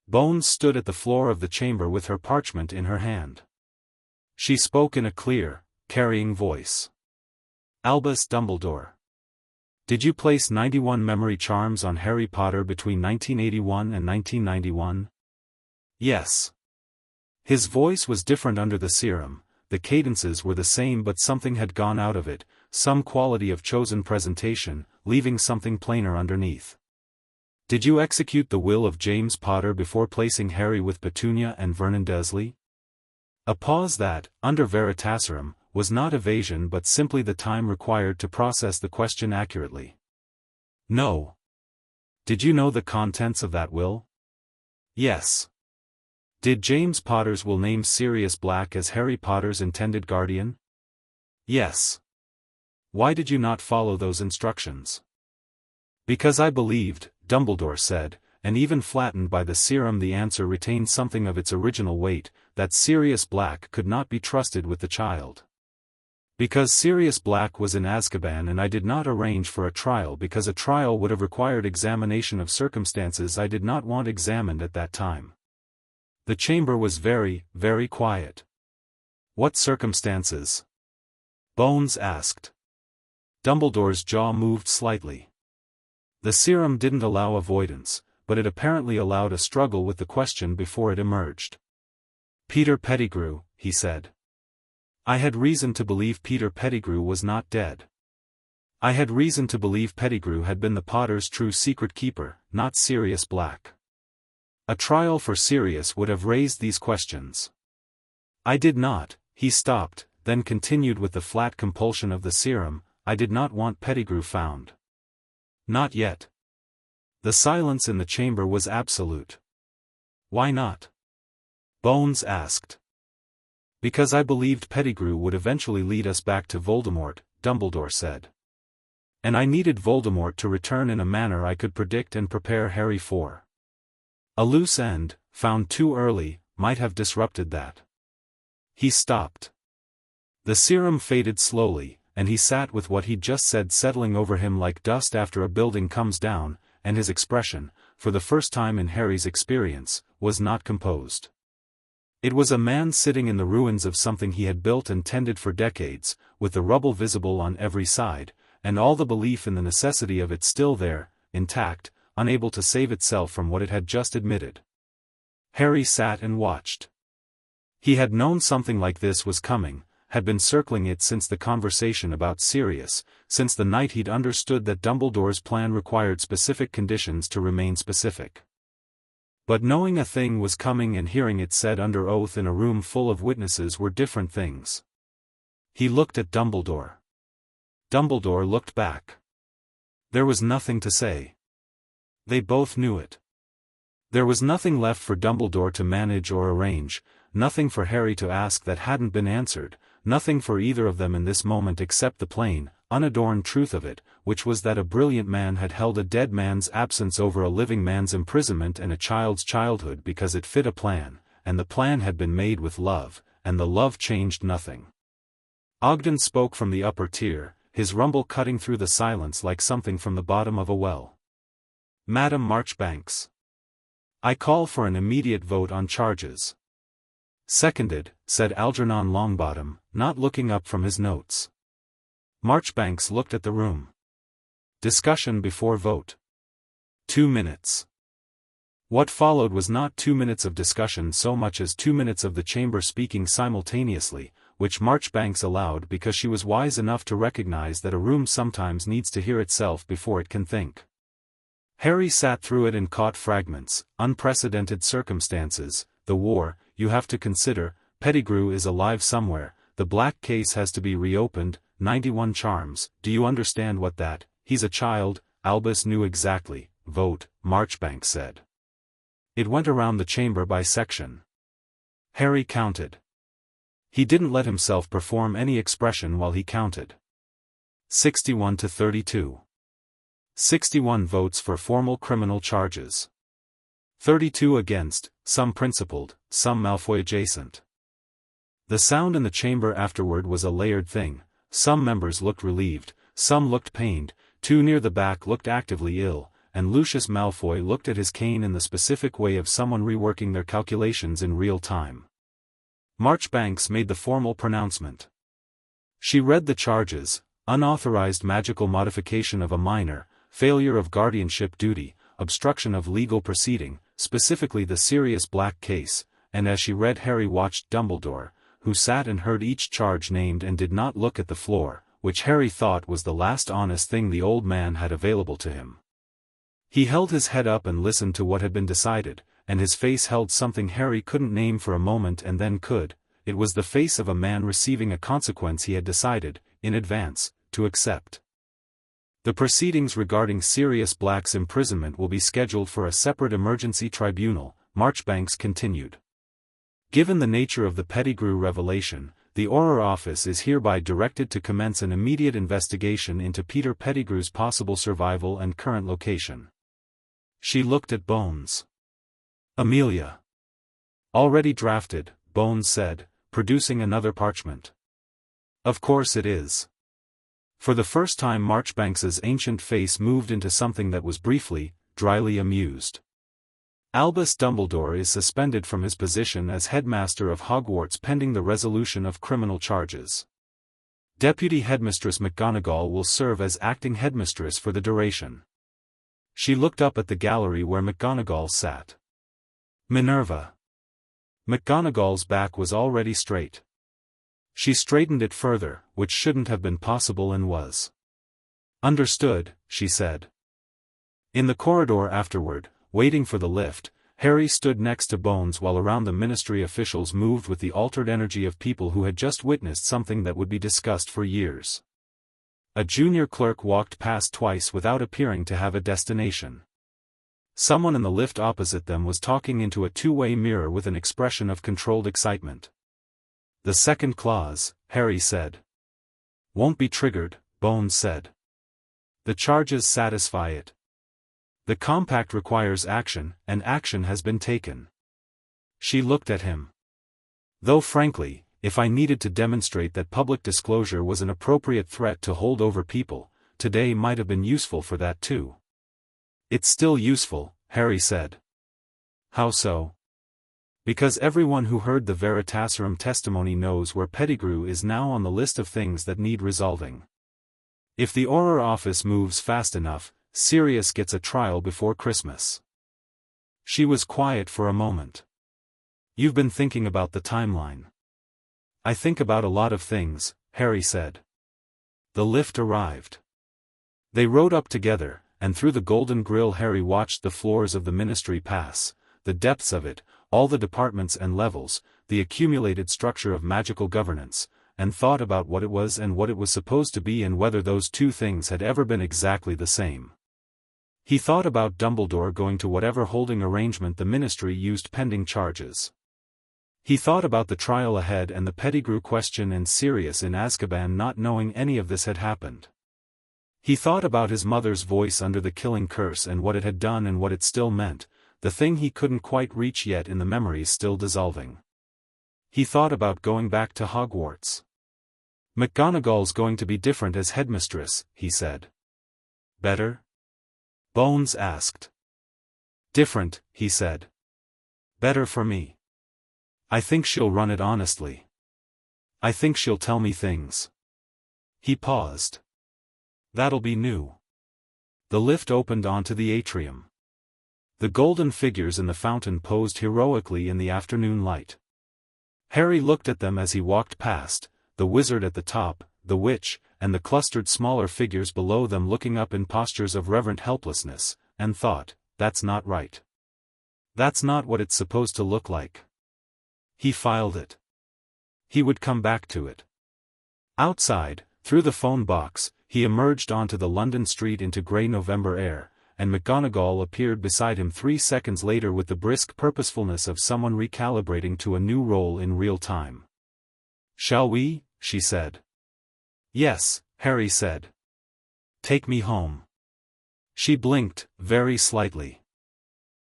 Bones stood at the floor of the chamber with her parchment in her hand. She spoke in a clear, carrying voice. Albus Dumbledore. Did you place 91 memory charms on Harry Potter between 1981 and 1991? Yes. His voice was different under the serum, the cadences were the same but something had gone out of it, some quality of chosen presentation, leaving something plainer underneath. Did you execute the will of James Potter before placing Harry with Petunia and Vernon Dursley? A pause that, under veritaserum, was not evasion but simply the time required to process the question accurately. No. Did you know the contents of that will? Yes. Did James Potter's will name Sirius Black as Harry Potter's intended guardian? Yes. Why did you not follow those instructions? Because I believed, Dumbledore said, and even flattened by the serum the answer retained something of its original weight, that Sirius Black could not be trusted with the child. Because Sirius Black was in Azkaban and I did not arrange for a trial because a trial would have required examination of circumstances I did not want examined at that time. The chamber was very, very quiet. What circumstances? Bones asked. Dumbledore's jaw moved slightly. The serum didn't allow avoidance, but it apparently allowed a struggle with the question before it emerged. Peter Pettigrew, he said. I had reason to believe Peter Pettigrew was not dead. I had reason to believe Pettigrew had been the Potter's true secret keeper, not Sirius Black. A trial for Sirius would have raised these questions. I did not, he stopped, then continued with the flat compulsion of the serum, I did not want Pettigrew found. Not yet. The silence in the chamber was absolute. Why not? Bones asked. Because I believed Pettigrew would eventually lead us back to Voldemort, Dumbledore said. And I needed Voldemort to return in a manner I could predict and prepare Harry for. A loose end, found too early, might have disrupted that. He stopped. The serum faded slowly, and he sat with what he'd just said settling over him like dust after a building comes down, and his expression, for the first time in Harry's experience, was not composed. It was a man sitting in the ruins of something he had built and tended for decades, with the rubble visible on every side, and all the belief in the necessity of it still there, intact, unable to save itself from what it had just admitted. Harry sat and watched. He had known something like this was coming, had been circling it since the conversation about Sirius, since the night he'd understood that Dumbledore's plan required specific conditions to remain specific. But knowing a thing was coming and hearing it said under oath in a room full of witnesses were different things. He looked at Dumbledore. Dumbledore looked back. There was nothing to say. They both knew it. There was nothing left for Dumbledore to manage or arrange, nothing for Harry to ask that hadn't been answered, nothing for either of them in this moment except the plain, unadorned truth of it, which was that a brilliant man had held a dead man's absence over a living man's imprisonment and a child's childhood because it fit a plan, and the plan had been made with love, and the love changed nothing. Ogden spoke from the upper tier, his rumble cutting through the silence like something from the bottom of a well. Madam Marchbanks. I call for an immediate vote on charges. Seconded, said Algernon Longbottom, not looking up from his notes. Marchbanks looked at the room. Discussion before vote. 2 minutes. What followed was not 2 minutes of discussion so much as 2 minutes of the chamber speaking simultaneously, which Marchbanks allowed because she was wise enough to recognize that a room sometimes needs to hear itself before it can think. Harry sat through it and caught fragments, unprecedented circumstances, the war, you have to consider, Pettigrew is alive somewhere, the black case has to be reopened, 91 charms, do you understand what that, he's a child, Albus knew exactly, vote, Marchbanks said. It went around the chamber by section. Harry counted. He didn't let himself perform any expression while he counted. 61 to 32. 61 votes for formal criminal charges. 32 against, some principled, some Malfoy adjacent. The sound in the chamber afterward was a layered thing, some members looked relieved, some looked pained, 2 near the back looked actively ill, and Lucius Malfoy looked at his cane in the specific way of someone reworking their calculations in real time. Marchbanks made the formal pronouncement. She read the charges: unauthorized magical modification of a minor, failure of guardianship duty, obstruction of legal proceeding, specifically the Sirius Black case, and as she read Harry watched Dumbledore, who sat and heard each charge named and did not look at the floor, which Harry thought was the last honest thing the old man had available to him. He held his head up and listened to what had been decided, and his face held something Harry couldn't name for a moment and then could. It was the face of a man receiving a consequence he had decided, in advance, to accept. The proceedings regarding Sirius Black's imprisonment will be scheduled for a separate emergency tribunal, Marchbanks continued. Given the nature of the Pettigrew revelation, the Auror office is hereby directed to commence an immediate investigation into Peter Pettigrew's possible survival and current location. She looked at Bones. Amelia. Already drafted, Bones said, producing another parchment. Of course it is. For the first time Marchbanks's ancient face moved into something that was briefly, dryly amused. Albus Dumbledore is suspended from his position as headmaster of Hogwarts pending the resolution of criminal charges. Deputy Headmistress McGonagall will serve as acting headmistress for the duration. She looked up at the gallery where McGonagall sat. Minerva. McGonagall's back was already straight. She straightened it further, which shouldn't have been possible and was. Understood, she said. In the corridor afterward, waiting for the lift, Harry stood next to Bones while around the ministry officials moved with the altered energy of people who had just witnessed something that would be discussed for years. A junior clerk walked past twice without appearing to have a destination. Someone in the lift opposite them was talking into a two-way mirror with an expression of controlled excitement. The second clause, Harry said. Won't be triggered, Bones said. The charges satisfy it. The compact requires action, and action has been taken. She looked at him. Though frankly, if I needed to demonstrate that public disclosure was an appropriate threat to hold over people, today might have been useful for that too. It's still useful, Harry said. How so? Because everyone who heard the Veritaserum testimony knows where Pettigrew is now on the list of things that need resolving. If the Auror office moves fast enough, Sirius gets a trial before Christmas. She was quiet for a moment. You've been thinking about the timeline. I think about a lot of things, Harry said. The lift arrived. They rode up together, and through the golden grille Harry watched the floors of the ministry pass, the depths of it, all the departments and levels, the accumulated structure of magical governance, and thought about what it was and what it was supposed to be and whether those two things had ever been exactly the same. He thought about Dumbledore going to whatever holding arrangement the ministry used pending charges. He thought about the trial ahead and the Pettigrew question and Sirius in Azkaban not knowing any of this had happened. He thought about his mother's voice under the killing curse and what it had done and what it still meant, the thing he couldn't quite reach yet in the memories still dissolving. He thought about going back to Hogwarts. McGonagall's going to be different as headmistress, he said. Better? Bones asked. Different, he said. Better for me. I think she'll run it honestly. I think she'll tell me things. He paused. That'll be new. The lift opened onto the atrium. The golden figures in the fountain posed heroically in the afternoon light. Harry looked at them as he walked past, the wizard at the top, the witch, and the clustered smaller figures below them looking up in postures of reverent helplessness, and thought, that's not right. That's not what it's supposed to look like. He filed it. He would come back to it. Outside, through the phone box, he emerged onto the London street into grey November air, and McGonagall appeared beside him 3 seconds later with the brisk purposefulness of someone recalibrating to a new role in real time. Shall we? She said. Yes, Harry said. Take me home. She blinked, very slightly.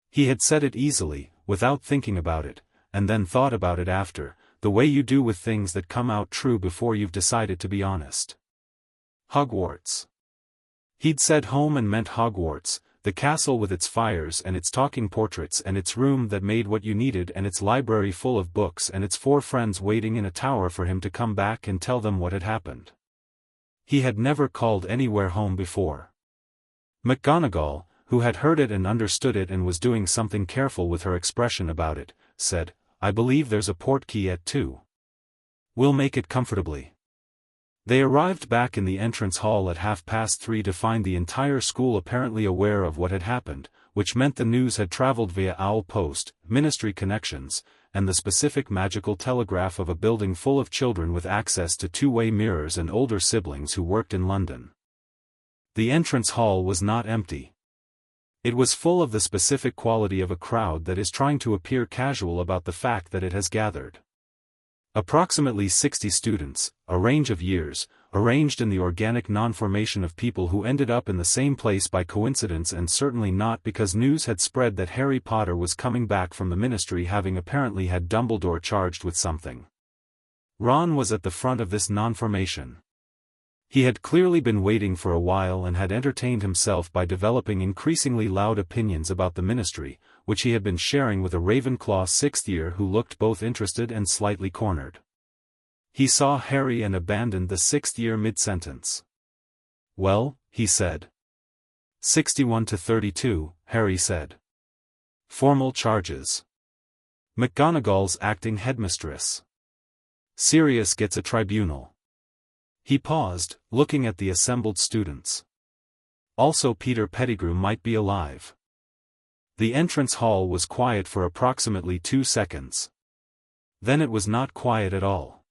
He had said it easily, without thinking about it, and then thought about it after, the way you do with things that come out true before you've decided to be honest. Hogwarts. He'd said home and meant Hogwarts, the castle with its fires and its talking portraits and its room that made what you needed and its library full of books and its 4 friends waiting in a tower for him to come back and tell them what had happened. He had never called anywhere home before. McGonagall, who had heard it and understood it and was doing something careful with her expression about it, said, I believe there's a portkey at 2. We'll make it comfortably. They arrived back in the entrance hall at 3:30 to find the entire school apparently aware of what had happened, which meant the news had traveled via owl post, ministry connections, and the specific magical telegraph of a building full of children with access to two-way mirrors and older siblings who worked in London. The entrance hall was not empty. It was full of the specific quality of a crowd that is trying to appear casual about the fact that it has gathered. Approximately 60 students, a range of years, arranged in the organic non-formation of people who ended up in the same place by coincidence and certainly not because news had spread that Harry Potter was coming back from the Ministry, having apparently had Dumbledore charged with something. Ron was at the front of this non-formation. He had clearly been waiting for a while and had entertained himself by developing increasingly loud opinions about the Ministry, which he had been sharing with a Ravenclaw sixth-year who looked both interested and slightly cornered. He saw Harry and abandoned the sixth-year mid-sentence. "Well," he said. 61 to 32, Harry said. "Formal charges. McGonagall's acting headmistress. Sirius gets a tribunal." He paused, looking at the assembled students. Also Peter Pettigrew might be alive. The entrance hall was quiet for approximately 2 seconds. Then it was not quiet at all.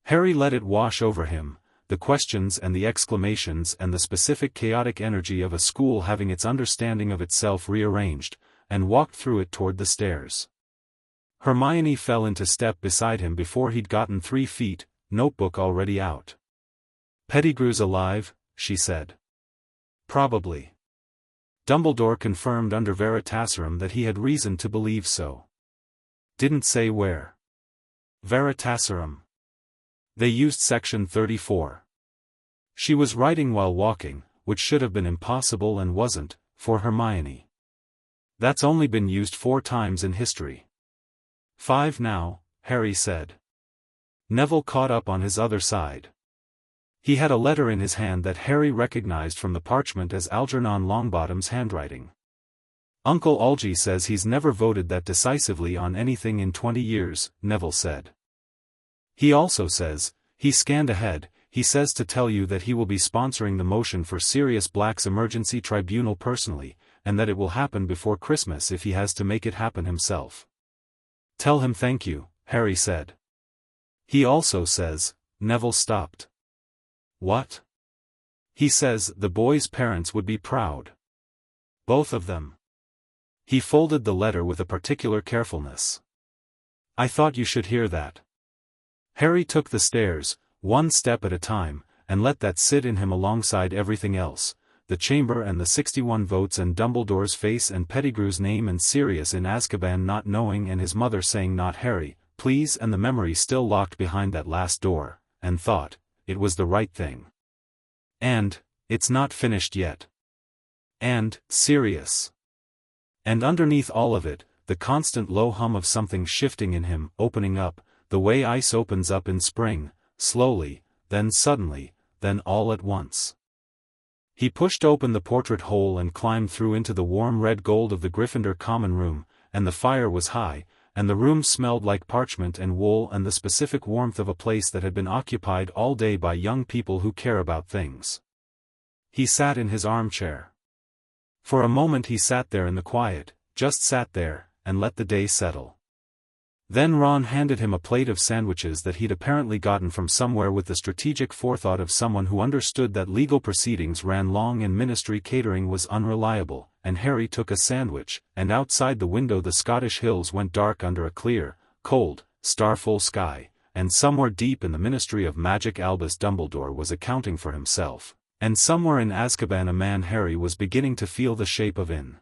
Harry let it wash over him, the questions and the exclamations and the specific chaotic energy of a school having its understanding of itself rearranged, and walked through it toward the stairs. Hermione fell into step beside him before he'd gotten 3 feet, notebook already out. "Pettigrew's alive," she said. "Probably." Dumbledore confirmed under Veritaserum that he had reason to believe so. Didn't say where. Veritaserum. They used section 34. She was writing while walking, which should have been impossible and wasn't, for Hermione. That's only been used 4 times in history. 5 now, Harry said. Neville caught up on his other side. He had a letter in his hand that Harry recognized from the parchment as Algernon Longbottom's handwriting. "Uncle Algy says he's never voted that decisively on anything in 20 years, Neville said. "He also says," he scanned ahead, "he says to tell you that he will be sponsoring the motion for Sirius Black's emergency tribunal personally, and that it will happen before Christmas if he has to make it happen himself." "Tell him thank you," Harry said. "He also says," Neville stopped. "What?" "He says the boy's parents would be proud. Both of them." He folded the letter with a particular carefulness. "I thought you should hear that." Harry took the stairs, 1 step at a time, and let that sit in him alongside everything else, the chamber and the 61 votes and Dumbledore's face and Pettigrew's name and Sirius in Azkaban not knowing and his mother saying "not Harry, please," and the memory still locked behind that last door, and thought, it was the right thing. And, it's not finished yet. And, Sirius. And underneath all of it, the constant low hum of something shifting in him, opening up, the way ice opens up in spring, slowly, then suddenly, then all at once. He pushed open the portrait hole and climbed through into the warm red gold of the Gryffindor common room, and the fire was high, and the room smelled like parchment and wool and the specific warmth of a place that had been occupied all day by young people who care about things. He sat in his armchair. For a moment he sat there in the quiet, just sat there, and let the day settle. Then Ron handed him a plate of sandwiches that he'd apparently gotten from somewhere with the strategic forethought of someone who understood that legal proceedings ran long and ministry catering was unreliable, and Harry took a sandwich, and outside the window the Scottish hills went dark under a clear, cold, starful sky, and somewhere deep in the Ministry of Magic Albus Dumbledore was accounting for himself, and somewhere in Azkaban a man Harry was beginning to feel the shape of in.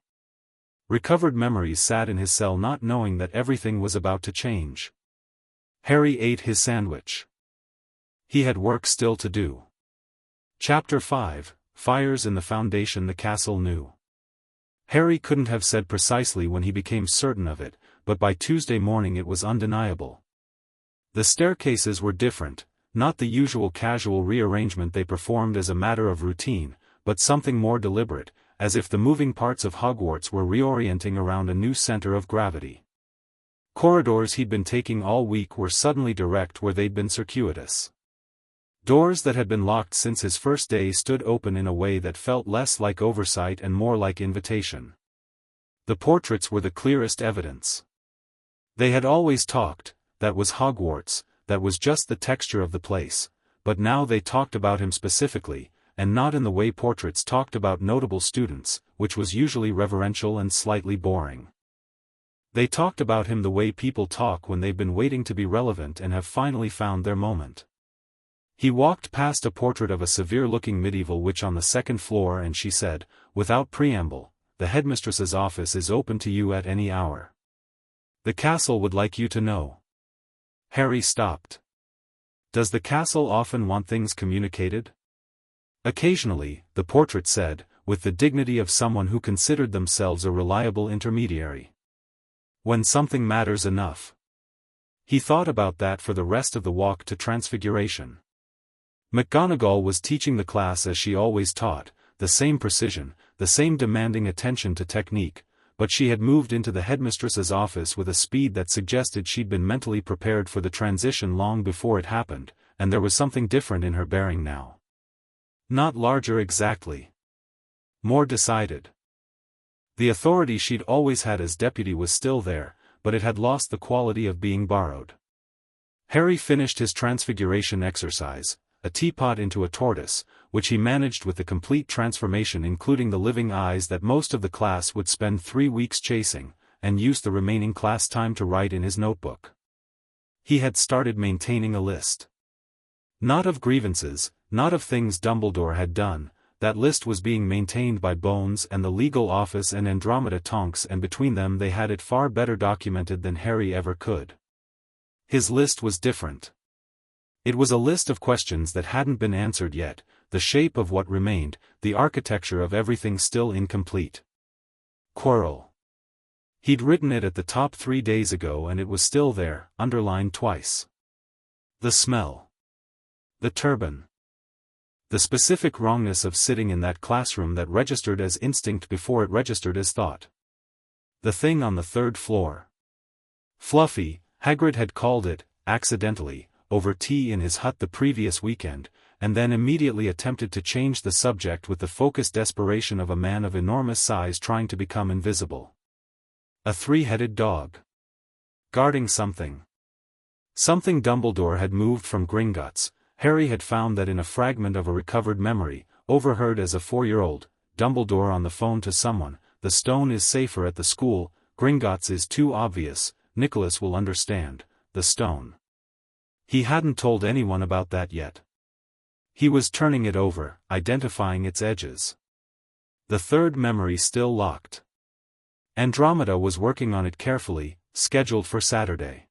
Recovered memories sat in his cell not knowing that everything was about to change. Harry ate his sandwich. He had work still to do. Chapter 5, Fires in the Foundation. The castle knew. Harry couldn't have said precisely when he became certain of it, but by Tuesday morning it was undeniable. The staircases were different, not the usual casual rearrangement they performed as a matter of routine, but something more deliberate, as if the moving parts of Hogwarts were reorienting around a new center of gravity. Corridors he'd been taking all week were suddenly direct where they'd been circuitous. Doors that had been locked since his first day stood open in a way that felt less like oversight and more like invitation. The portraits were the clearest evidence. They had always talked, that was Hogwarts, that was just the texture of the place, but now they talked about him specifically, and not in the way portraits talked about notable students, which was usually reverential and slightly boring. They talked about him the way people talk when they've been waiting to be relevant and have finally found their moment. He walked past a portrait of a severe-looking medieval witch on the second floor and she said, without preamble, "The headmistress's office is open to you at any hour. The castle would like you to know." Harry stopped. "Does the castle often want things communicated?" "Occasionally," the portrait said, with the dignity of someone who considered themselves a reliable intermediary. "When something matters enough." He thought about that for the rest of the walk to Transfiguration. McGonagall was teaching the class as she always taught, the same precision, the same demanding attention to technique, but she had moved into the headmistress's office with a speed that suggested she'd been mentally prepared for the transition long before it happened, and there was something different in her bearing now. Not larger exactly. More decided. The authority she'd always had as deputy was still there, but it had lost the quality of being borrowed. Harry finished his Transfiguration exercise, a teapot into a tortoise, which he managed with the complete transformation including the living eyes that most of the class would spend 3 weeks chasing, and used the remaining class time to write in his notebook. He had started maintaining a list. Not of grievances, not of things Dumbledore had done, that list was being maintained by Bones and the legal office and Andromeda Tonks, and between them they had it far better documented than Harry ever could. His list was different. It was a list of questions that hadn't been answered yet, the shape of what remained, the architecture of everything still incomplete. Quirrell. He'd written it at the top 3 days ago and it was still there, underlined twice. The smell. The turban. The specific wrongness of sitting in that classroom that registered as instinct before it registered as thought. The thing on the 3rd floor. Fluffy, Hagrid had called it, accidentally, over tea in his hut the previous weekend, and then immediately attempted to change the subject with the focused desperation of a man of enormous size trying to become invisible. A 3-headed dog. Guarding something. Something Dumbledore had moved from Gringotts. Harry had found that in a fragment of a recovered memory, overheard as a 4-year-old, Dumbledore on the phone to someone, "The stone is safer at the school, Gringotts is too obvious, Nicholas will understand, the stone." He hadn't told anyone about that yet. He was turning it over, identifying its edges. The 3rd memory still locked. Andromeda was working on it carefully, scheduled for Saturday.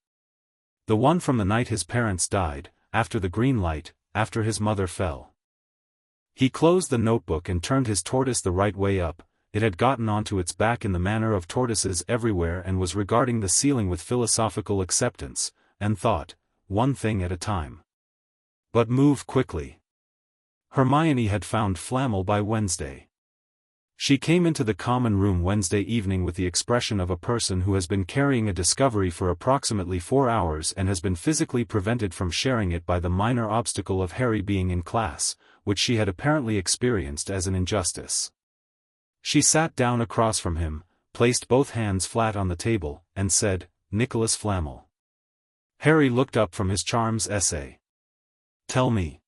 The one from the night his parents died, after the green light, after his mother fell. He closed the notebook and turned his tortoise the right way up. It had gotten onto its back in the manner of tortoises everywhere and was regarding the ceiling with philosophical acceptance, and thought, one thing at a time. But move quickly. Hermione had found Flammel by Wednesday. She came into the common room Wednesday evening with the expression of a person who has been carrying a discovery for approximately 4 hours and has been physically prevented from sharing it by the minor obstacle of Harry being in class, which she had apparently experienced as an injustice. She sat down across from him, placed both hands flat on the table, and said, "Nicholas Flammel." Harry looked up from his charms essay. "Tell me."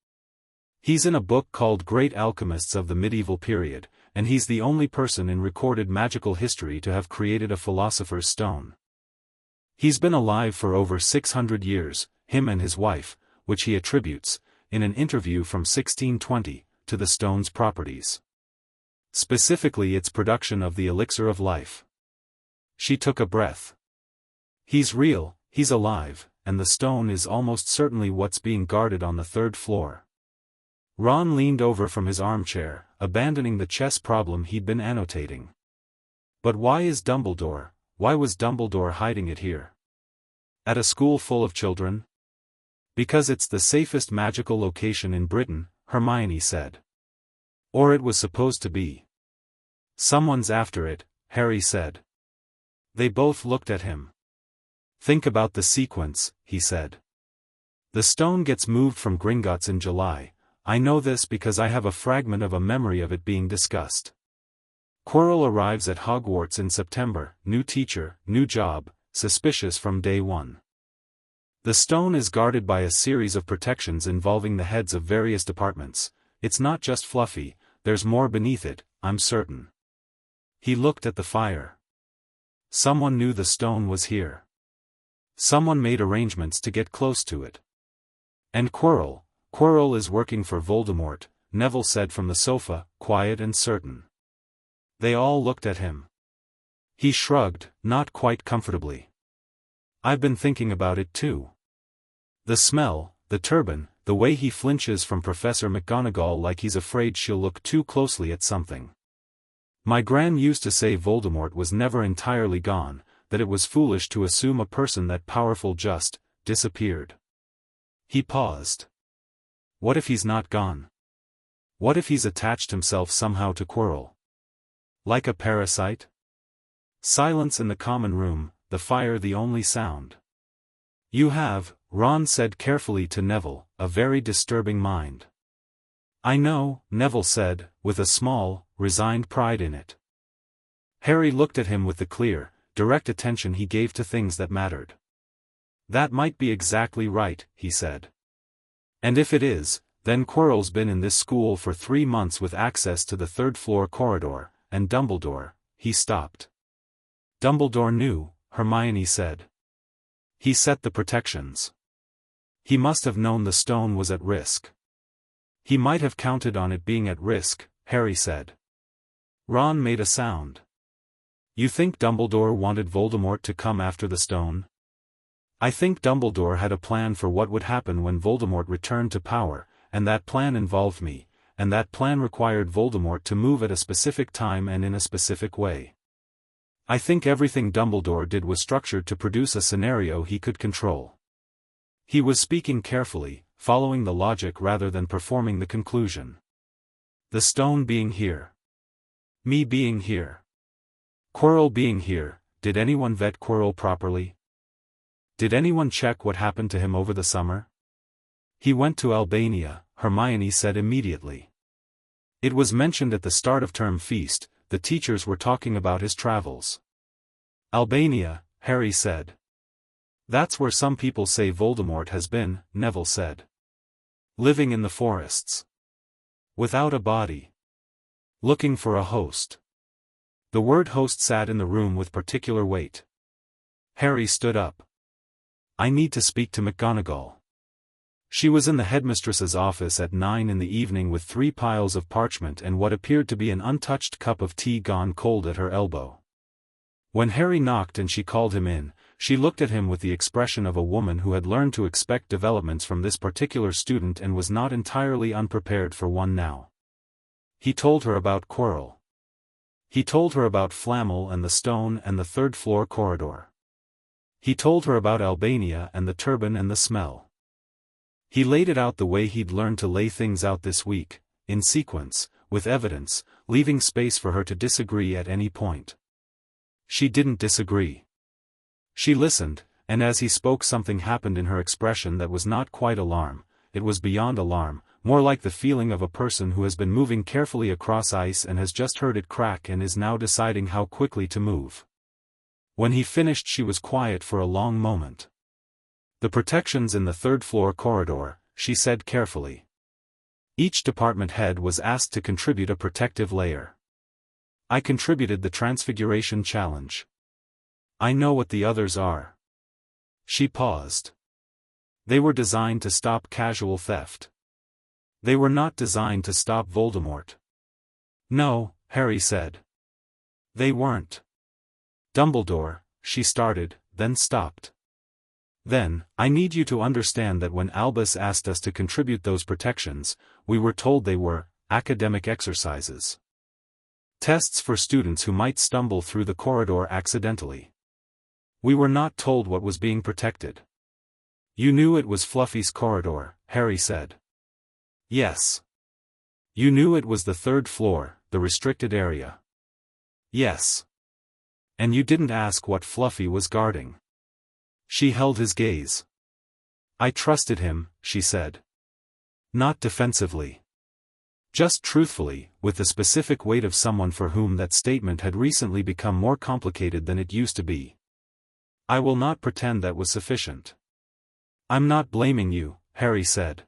"He's in a book called Great Alchemists of the Medieval Period, and he's the only person in recorded magical history to have created a philosopher's stone. He's been alive for over 600 years, him and his wife, which he attributes, in an interview from 1620, to the stone's properties. Specifically its production of the elixir of life." She took a breath. "He's real, he's alive, and the stone is almost certainly what's being guarded on the 3rd floor." Ron leaned over from his armchair, abandoning the chess problem he'd been annotating. "But why was Dumbledore hiding it here? At a school full of children?" "Because it's the safest magical location in Britain," Hermione said. "Or it was supposed to be." "Someone's after it," Harry said. They both looked at him. "Think about the sequence," he said. "The stone gets moved from Gringotts in July. I know this because I have a fragment of a memory of it being discussed. Quirrell arrives at Hogwarts in September, new teacher, new job, suspicious from day one. The stone is guarded by a series of protections involving the heads of various departments, It's not just fluffy, there's more beneath it, I'm certain. He looked at the fire. Someone knew the stone was here. Someone made arrangements to get close to it. And Quirrell is working for Voldemort, Neville said from the sofa, quiet and certain. They all looked at him. He shrugged, not quite comfortably. I've been thinking about it too. The smell, the turban, the way he flinches from Professor McGonagall like he's afraid she'll look too closely at something. My gran used to say Voldemort was never entirely gone, that it was foolish to assume a person that powerful just disappeared. He paused. What if he's not gone? What if he's attached himself somehow to Quirrell? Like a parasite? Silence in the common room, the fire the only sound. You have, Ron said carefully to Neville, a very disturbing mind. I know, Neville said, with a small, resigned pride in it. Harry looked at him with the clear, direct attention he gave to things that mattered. That might be exactly right, he said. And if it is, then Quirrell's been in this school for 3 months with access to the third-floor corridor, and Dumbledore, he stopped. Dumbledore knew, Hermione said. He set the protections. He must have known the stone was at risk. He might have counted on it being at risk, Harry said. Ron made a sound. You think Dumbledore wanted Voldemort to come after the stone? I think Dumbledore had a plan for what would happen when Voldemort returned to power, and that plan involved me, and that plan required Voldemort to move at a specific time and in a specific way. I think everything Dumbledore did was structured to produce a scenario he could control. He was speaking carefully, following the logic rather than performing the conclusion. The stone being here. Me being here. Quirrell being here. Did anyone vet Quirrell properly? Did anyone check what happened to him over the summer? He went to Albania, Hermione said immediately. It was mentioned at the start of term feast, the teachers were talking about his travels. Albania, Harry said. That's where some people say Voldemort has been, Neville said. Living in the forests. Without a body. Looking for a host. The word host sat in the room with particular weight. Harry stood up. I need to speak to McGonagall. She was in the headmistress's office at 9 in the evening with 3 piles of parchment and what appeared to be an untouched cup of tea gone cold at her elbow. When Harry knocked and she called him in, she looked at him with the expression of a woman who had learned to expect developments from this particular student and was not entirely unprepared for one now. He told her about Quirrell. He told her about Flamel and the stone and the third-floor corridor. He told her about Albania and the turban and the smell. He laid it out the way he'd learned to lay things out this week, in sequence, with evidence, leaving space for her to disagree at any point. She didn't disagree. She listened, and as he spoke something happened in her expression that was not quite alarm, it was beyond alarm, more like the feeling of a person who has been moving carefully across ice and has just heard it crack and is now deciding how quickly to move. When he finished she was quiet for a long moment. The protections in the third-floor corridor, she said carefully. Each department head was asked to contribute a protective layer. I contributed the Transfiguration Challenge. I know what the others are. She paused. They were designed to stop casual theft. They were not designed to stop Voldemort. No, Harry said. They weren't. Dumbledore, she started, then stopped. Then, I need you to understand that when Albus asked us to contribute those protections, we were told they were academic exercises. Tests for students who might stumble through the corridor accidentally. We were not told what was being protected. You knew it was Fluffy's corridor, Harry said. Yes. You knew it was the third floor, the restricted area. Yes. And you didn't ask what Fluffy was guarding. She held his gaze. I trusted him, she said. Not defensively. Just truthfully, with the specific weight of someone for whom that statement had recently become more complicated than it used to be. I will not pretend that was sufficient. I'm not blaming you, Harry said.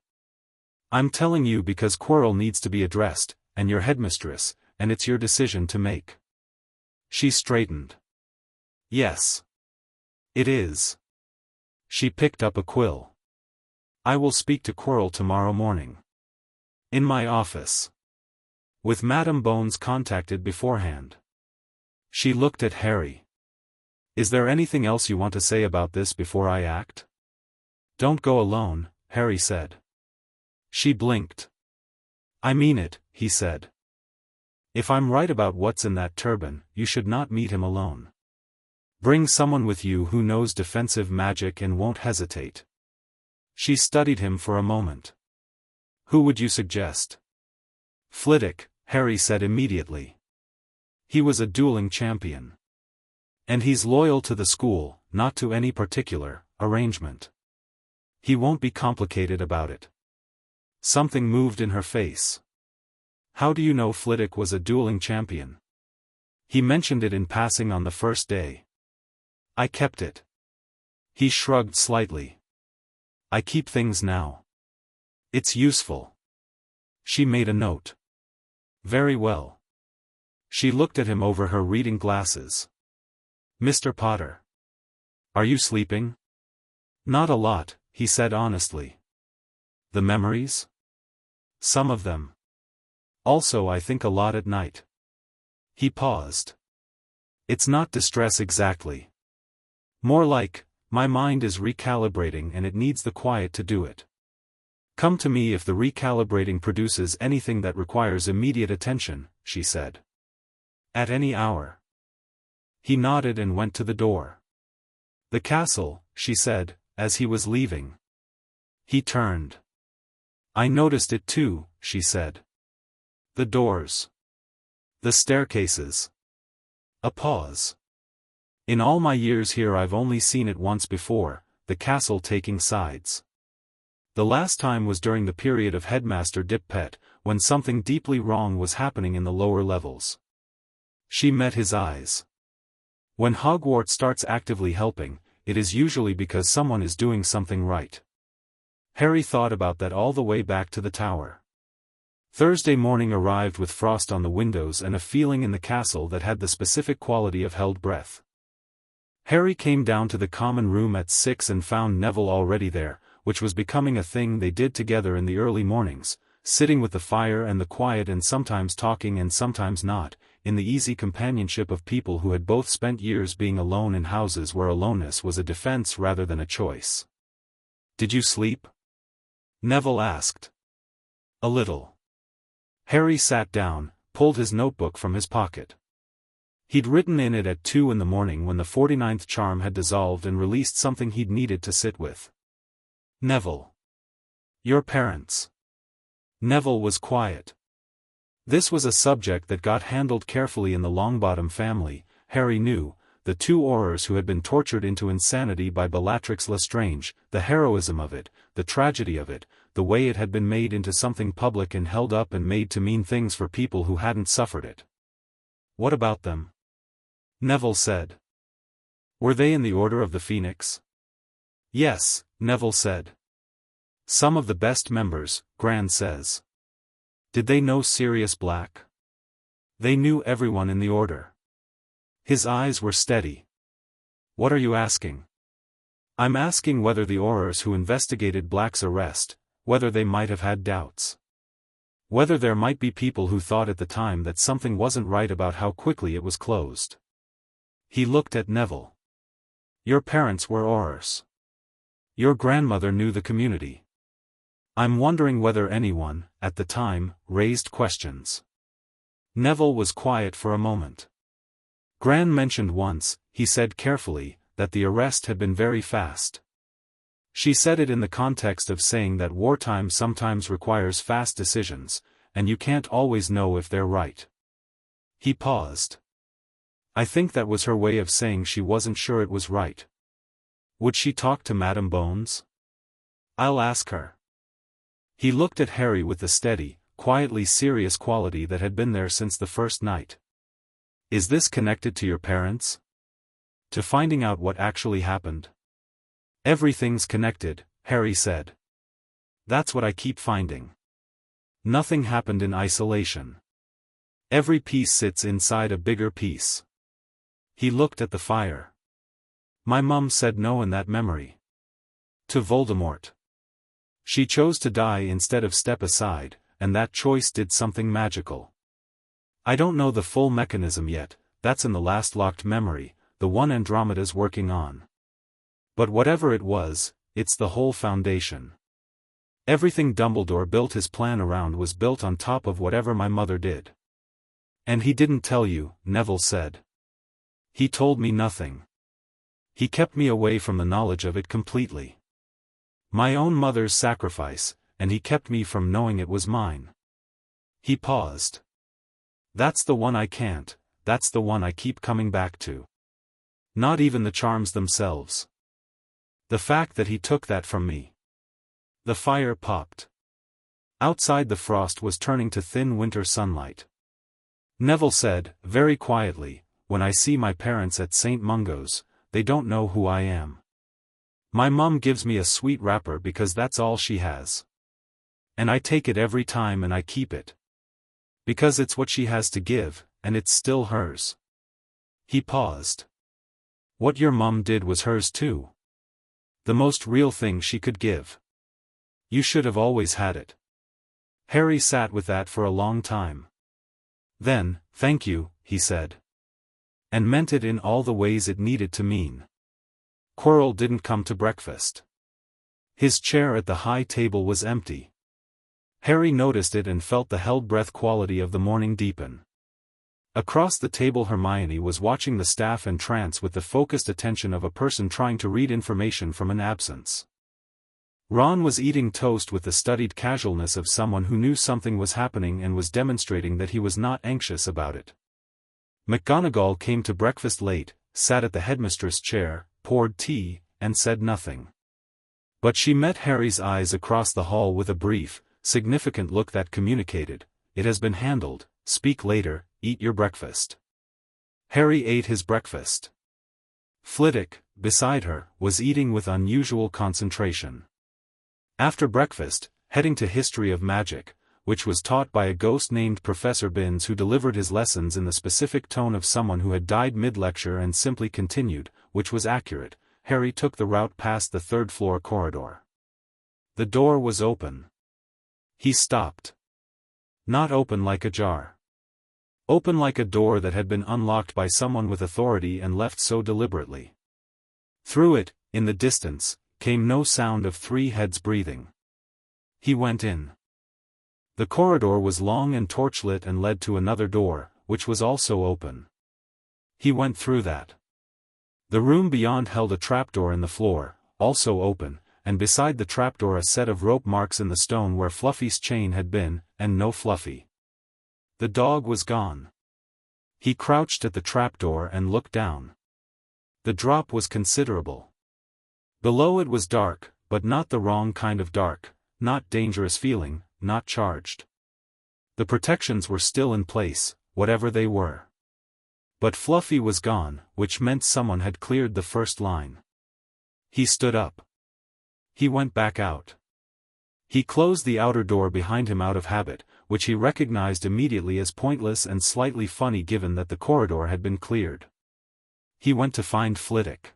I'm telling you because Quirrell needs to be addressed, and you're headmistress, and it's your decision to make. She straightened. Yes. It is. She picked up a quill. I will speak to Quirrell tomorrow morning. In my office. With Madame Bones contacted beforehand. She looked at Harry. Is there anything else you want to say about this before I act? Don't go alone, Harry said. She blinked. I mean it, he said. If I'm right about what's in that turban, you should not meet him alone. Bring someone with you who knows defensive magic and won't hesitate. She studied him for a moment. Who would you suggest? Flitwick, Harry said immediately. He was a dueling champion. And he's loyal to the school, not to any particular arrangement. He won't be complicated about it. Something moved in her face. How do you know Flitwick was a dueling champion? He mentioned it in passing on the first day. I kept it. He shrugged slightly. I keep things now. It's useful. She made a note. Very well. She looked at him over her reading glasses. Mr. Potter. Are you sleeping? Not a lot, he said honestly. The memories? Some of them. Also I think a lot at night. He paused. It's not distress exactly. More like, my mind is recalibrating and it needs the quiet to do it. Come to me if the recalibrating produces anything that requires immediate attention, she said. At any hour. He nodded and went to the door. The castle, she said, as he was leaving. He turned. I noticed it too, she said. The doors. The staircases. A pause. In all my years here I've only seen it once before, the castle taking sides. The last time was during the period of Headmaster Dippet, when something deeply wrong was happening in the lower levels. She met his eyes. When Hogwarts starts actively helping, it is usually because someone is doing something right. Harry thought about that all the way back to the tower. Thursday morning arrived with frost on the windows and a feeling in the castle that had the specific quality of held breath. Harry came down to the common room at 6 and found Neville already there, which was becoming a thing they did together in the early mornings, sitting with the fire and the quiet and sometimes talking and sometimes not, in the easy companionship of people who had both spent years being alone in houses where aloneness was a defense rather than a choice. Did you sleep? Neville asked. A little. Harry sat down, pulled his notebook from his pocket. He'd written in it at 2 in the morning when the 49th charm had dissolved and released something he'd needed to sit with. Neville. Your parents. Neville was quiet. This was a subject that got handled carefully in the Longbottom family, Harry knew, the two Aurors who had been tortured into insanity by Bellatrix Lestrange, the heroism of it, the tragedy of it, the way it had been made into something public and held up and made to mean things for people who hadn't suffered it. What about them? Neville said. Were they in the Order of the Phoenix? Yes, Neville said. Some of the best members, Gran says. Did they know Sirius Black? They knew everyone in the Order. His eyes were steady. What are you asking? I'm asking whether the Aurors who investigated Black's arrest, whether they might have had doubts. Whether there might be people who thought at the time that something wasn't right about how quickly it was closed. He looked at Neville. Your parents were Aurors. Your grandmother knew the community. I'm wondering whether anyone, at the time, raised questions. Neville was quiet for a moment. Gran mentioned once, he said carefully, that the arrest had been very fast. She said it in the context of saying that wartime sometimes requires fast decisions, and you can't always know if they're right. He paused. I think that was her way of saying she wasn't sure it was right. Would she talk to Madame Bones? I'll ask her. He looked at Harry with the steady, quietly serious quality that had been there since the first night. Is this connected to your parents? To finding out what actually happened? Everything's connected, Harry said. That's what I keep finding. Nothing happened in isolation. Every piece sits inside a bigger piece. He looked at the fire. My mum said no in that memory. To Voldemort. She chose to die instead of step aside, and that choice did something magical. I don't know the full mechanism yet, that's in the last locked memory, the one Andromeda's working on. But whatever it was, it's the whole foundation. Everything Dumbledore built his plan around was built on top of whatever my mother did. And he didn't tell you, Neville said. He told me nothing. He kept me away from the knowledge of it completely. My own mother's sacrifice, and he kept me from knowing it was mine. He paused. That's the one I can't, that's the one I keep coming back to. Not even the charms themselves. The fact that he took that from me. The fire popped. Outside the frost was turning to thin winter sunlight. Neville said, very quietly, when I see my parents at St. Mungo's, they don't know who I am. My mum gives me a sweet wrapper because that's all she has. And I take it every time and I keep it. Because it's what she has to give, and it's still hers. He paused. What your mum did was hers too. The most real thing she could give. You should have always had it. Harry sat with that for a long time. Then, thank you, he said. And meant it in all the ways it needed to mean. Quirrell didn't come to breakfast. His chair at the high table was empty. Harry noticed it and felt the held breath quality of the morning deepen. Across the table Hermione was watching the staff entrance with the focused attention of a person trying to read information from an absence. Ron was eating toast with the studied casualness of someone who knew something was happening and was demonstrating that he was not anxious about it. McGonagall came to breakfast late, sat at the headmistress' chair, poured tea, and said nothing. But she met Harry's eyes across the hall with a brief, significant look that communicated, "It has been handled, speak later, eat your breakfast." Harry ate his breakfast. Flitwick, beside her, was eating with unusual concentration. After breakfast, heading to History of Magic, which was taught by a ghost named Professor Binns who delivered his lessons in the specific tone of someone who had died mid-lecture and simply continued, which was accurate, Harry took the route past the third-floor corridor. The door was open. He stopped. Not open like ajar. Open like a door that had been unlocked by someone with authority and left so deliberately. Through it, in the distance, came no sound of three heads breathing. He went in. The corridor was long and torchlit and led to another door, which was also open. He went through that. The room beyond held a trapdoor in the floor, also open, and beside the trapdoor a set of rope marks in the stone where Fluffy's chain had been, and no Fluffy. The dog was gone. He crouched at the trapdoor and looked down. The drop was considerable. Below it was dark, but not the wrong kind of dark, not dangerous feeling, not charged. The protections were still in place, whatever they were. But Fluffy was gone, which meant someone had cleared the first line. He stood up. He went back out. He closed the outer door behind him out of habit, which he recognized immediately as pointless and slightly funny given that the corridor had been cleared. He went to find Flitwick.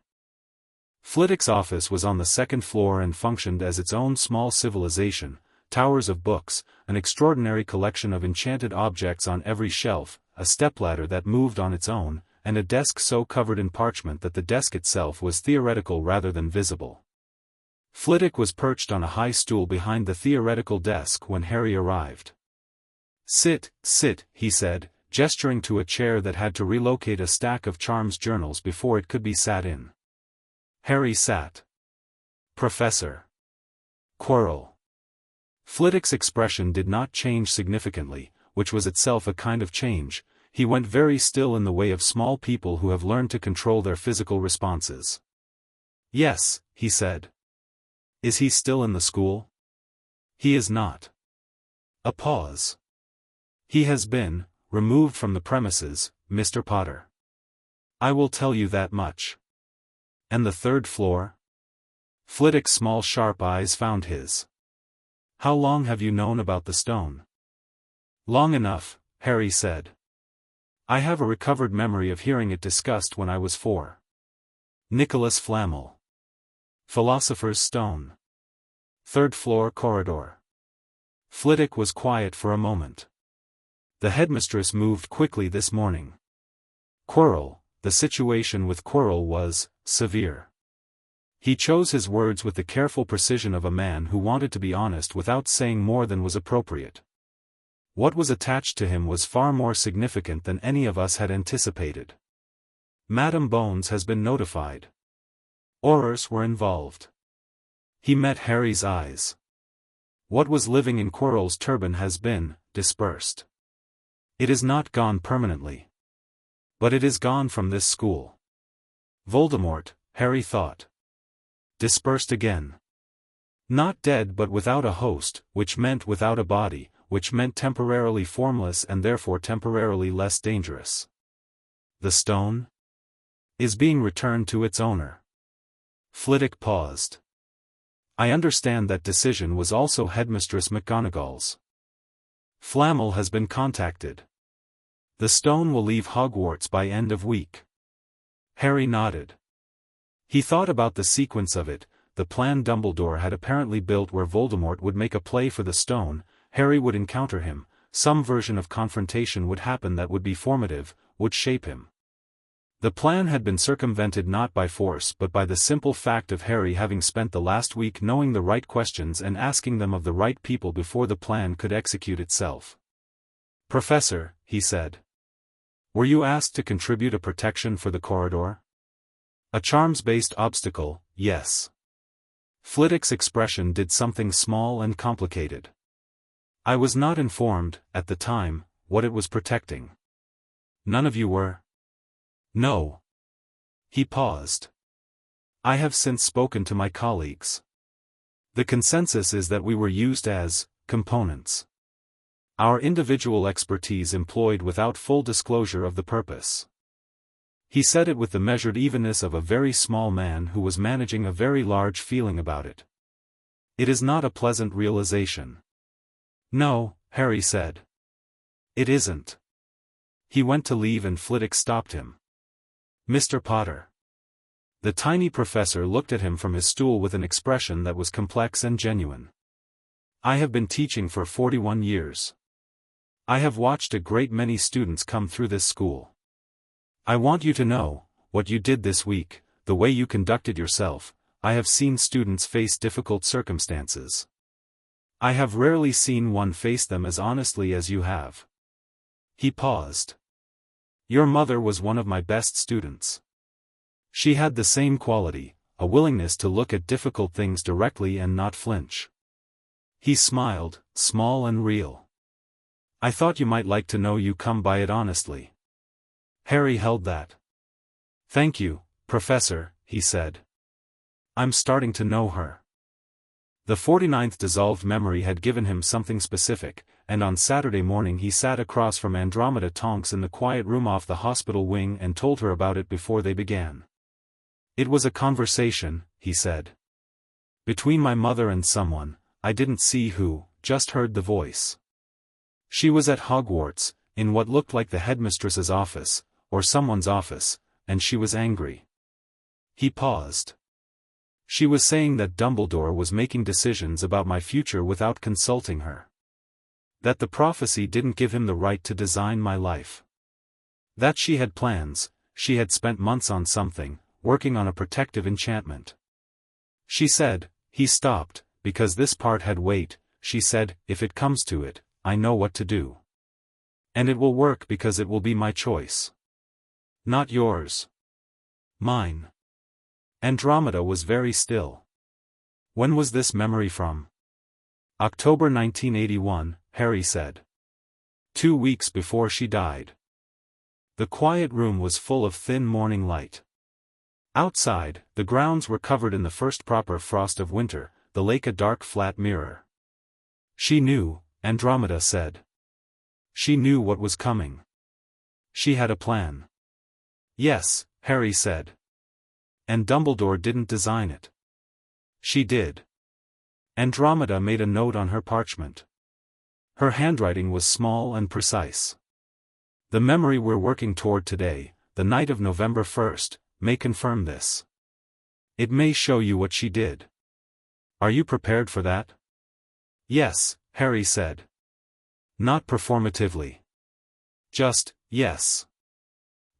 Flitwick's office was on the second floor and functioned as its own small civilization, towers of books, an extraordinary collection of enchanted objects on every shelf, a stepladder that moved on its own, and a desk so covered in parchment that the desk itself was theoretical rather than visible. Flitwick was perched on a high stool behind the theoretical desk when Harry arrived. "Sit, sit," he said, gesturing to a chair that had to relocate a stack of charms journals before it could be sat in. Harry sat. "Professor Quirrell." Flitwick's expression did not change significantly, which was itself a kind of change. He went very still in the way of small people who have learned to control their physical responses. "Yes," he said. "Is he still in the school?" "He is not." A pause. "He has been removed from the premises, Mr. Potter. I will tell you that much." "And the third floor?" Flitwick's small sharp eyes found his. "How long have you known about the stone?" Long enough, Harry said. I have a recovered memory of hearing it discussed when I was 4. Nicholas Flamel. Philosopher's Stone. 3rd floor corridor. Flitwick was quiet for a moment. The headmistress moved quickly this morning. Quirrell, the situation with Quirrell was severe. He chose his words with the careful precision of a man who wanted to be honest without saying more than was appropriate. What was attached to him was far more significant than any of us had anticipated. Madame Bones has been notified. Horrors were involved. He met Harry's eyes. What was living in Quirrell's turban has been dispersed. It is not gone permanently. But it is gone from this school. Voldemort, Harry thought. Dispersed again. Not dead but without a host, which meant without a body, which meant temporarily formless and therefore temporarily less dangerous. The stone is being returned to its owner. Flitwick paused. I understand that decision was also Headmistress McGonagall's. Flamel has been contacted. The stone will leave Hogwarts by end of week. Harry nodded. He thought about the sequence of it. The plan Dumbledore had apparently built where Voldemort would make a play for the stone, Harry would encounter him, some version of confrontation would happen that would be formative, would shape him. The plan had been circumvented not by force but by the simple fact of Harry having spent the last week knowing the right questions and asking them of the right people before the plan could execute itself. Professor, he said. Were you asked to contribute a protection for the corridor? A charms-based obstacle, yes. Flitwick's expression did something small and complicated. I was not informed, at the time, what it was protecting. None of you were? No. He paused. I have since spoken to my colleagues. The consensus is that we were used as components. Our individual expertise employed without full disclosure of the purpose. He said it with the measured evenness of a very small man who was managing a very large feeling about it. It is not a pleasant realization. No, Harry said. It isn't. He went to leave and Flitwick stopped him. Mr. Potter. The tiny professor looked at him from his stool with an expression that was complex and genuine. I have been teaching for 41 years. I have watched a great many students come through this school. I want you to know, what you did this week, the way you conducted yourself, I have seen students face difficult circumstances. I have rarely seen one face them as honestly as you have. He paused. Your mother was one of my best students. She had the same quality, a willingness to look at difficult things directly and not flinch. He smiled, small and real. I thought you might like to know you come by it honestly. Harry held that. Thank you, Professor, he said. I'm starting to know her. The 49th dissolved memory had given him something specific, and on Saturday morning he sat across from Andromeda Tonks in the quiet room off the hospital wing and told her about it before they began. It was a conversation, he said. Between my mother and someone, I didn't see who, just heard the voice. She was at Hogwarts, in what looked like the headmistress's office, or someone's office, and she was angry. He paused. She was saying that Dumbledore was making decisions about my future without consulting her. That the prophecy didn't give him the right to design my life. That she had plans, she had spent months on something, working on a protective enchantment. She said, he stopped, because this part had weight, she said, if it comes to it, I know what to do. And it will work because it will be my choice. Not yours. Mine. Andromeda was very still. When was this memory from? October 1981, Harry said. 2 weeks before she died. The quiet room was full of thin morning light. Outside, the grounds were covered in the first proper frost of winter, the lake a dark flat mirror. She knew, Andromeda said. She knew what was coming. She had a plan. Yes, Harry said. And Dumbledore didn't design it. She did. Andromeda made a note on her parchment. Her handwriting was small and precise. The memory we're working toward today, the night of November 1st, may confirm this. It may show you what she did. Are you prepared for that? Yes, Harry said. Not performatively. Just, yes.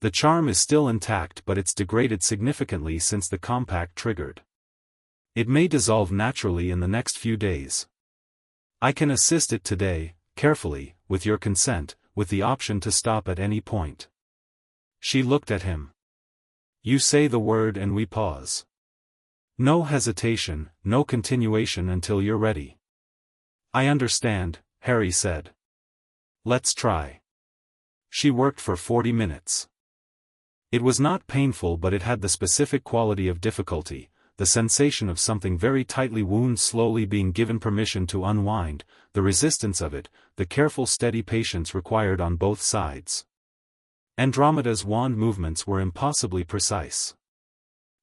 The charm is still intact, but it's degraded significantly since the compact triggered. It may dissolve naturally in the next few days. I can assist it today, carefully, with your consent, with the option to stop at any point. She looked at him. You say the word and we pause. No hesitation, no continuation until you're ready. I understand, Harry said. Let's try. She worked for 40 minutes. It was not painful, but it had the specific quality of difficulty, the sensation of something very tightly wound slowly being given permission to unwind, the resistance of it, the careful steady patience required on both sides. Andromeda's wand movements were impossibly precise.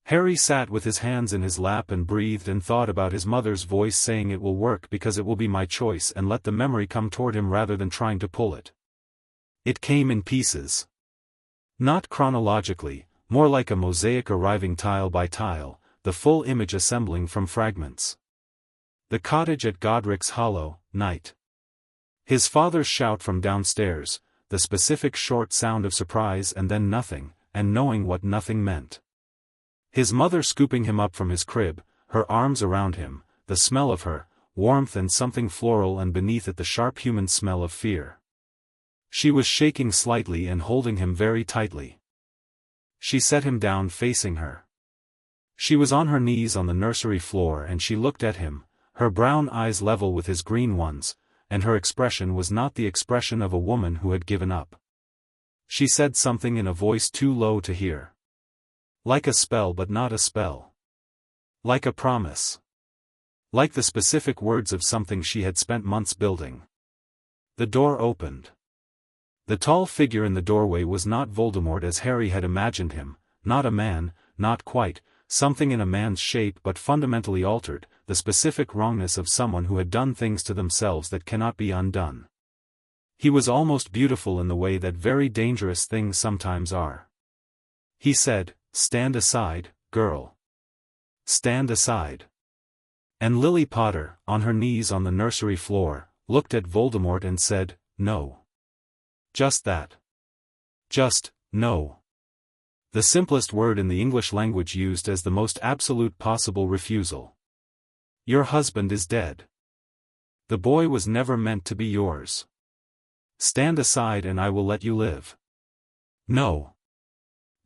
Harry sat with his hands in his lap and breathed and thought about his mother's voice saying it will work because it will be my choice, and let the memory come toward him rather than trying to pull it. It came in pieces. Not chronologically, more like a mosaic arriving tile by tile, the full image assembling from fragments. The cottage at Godric's Hollow, night. His father's shout from downstairs, the specific short sound of surprise and then nothing, and knowing what nothing meant. His mother scooping him up from his crib, her arms around him, the smell of her, warmth and something floral, and beneath it the sharp human smell of fear. She was shaking slightly and holding him very tightly. She set him down facing her. She was on her knees on the nursery floor and she looked at him, her brown eyes level with his green ones, and her expression was not the expression of a woman who had given up. She said something in a voice too low to hear. Like a spell, but not a spell. Like a promise. Like the specific words of something she had spent months building. The door opened. The tall figure in the doorway was not Voldemort as Harry had imagined him, not a man, not quite, something in a man's shape but fundamentally altered, the specific wrongness of someone who had done things to themselves that cannot be undone. He was almost beautiful in the way that very dangerous things sometimes are. He said, "Stand aside, girl. Stand aside." And Lily Potter, on her knees on the nursery floor, looked at Voldemort and said, "No." Just that. Just, no. The simplest word in the English language used as the most absolute possible refusal. Your husband is dead. The boy was never meant to be yours. Stand aside and I will let you live. No.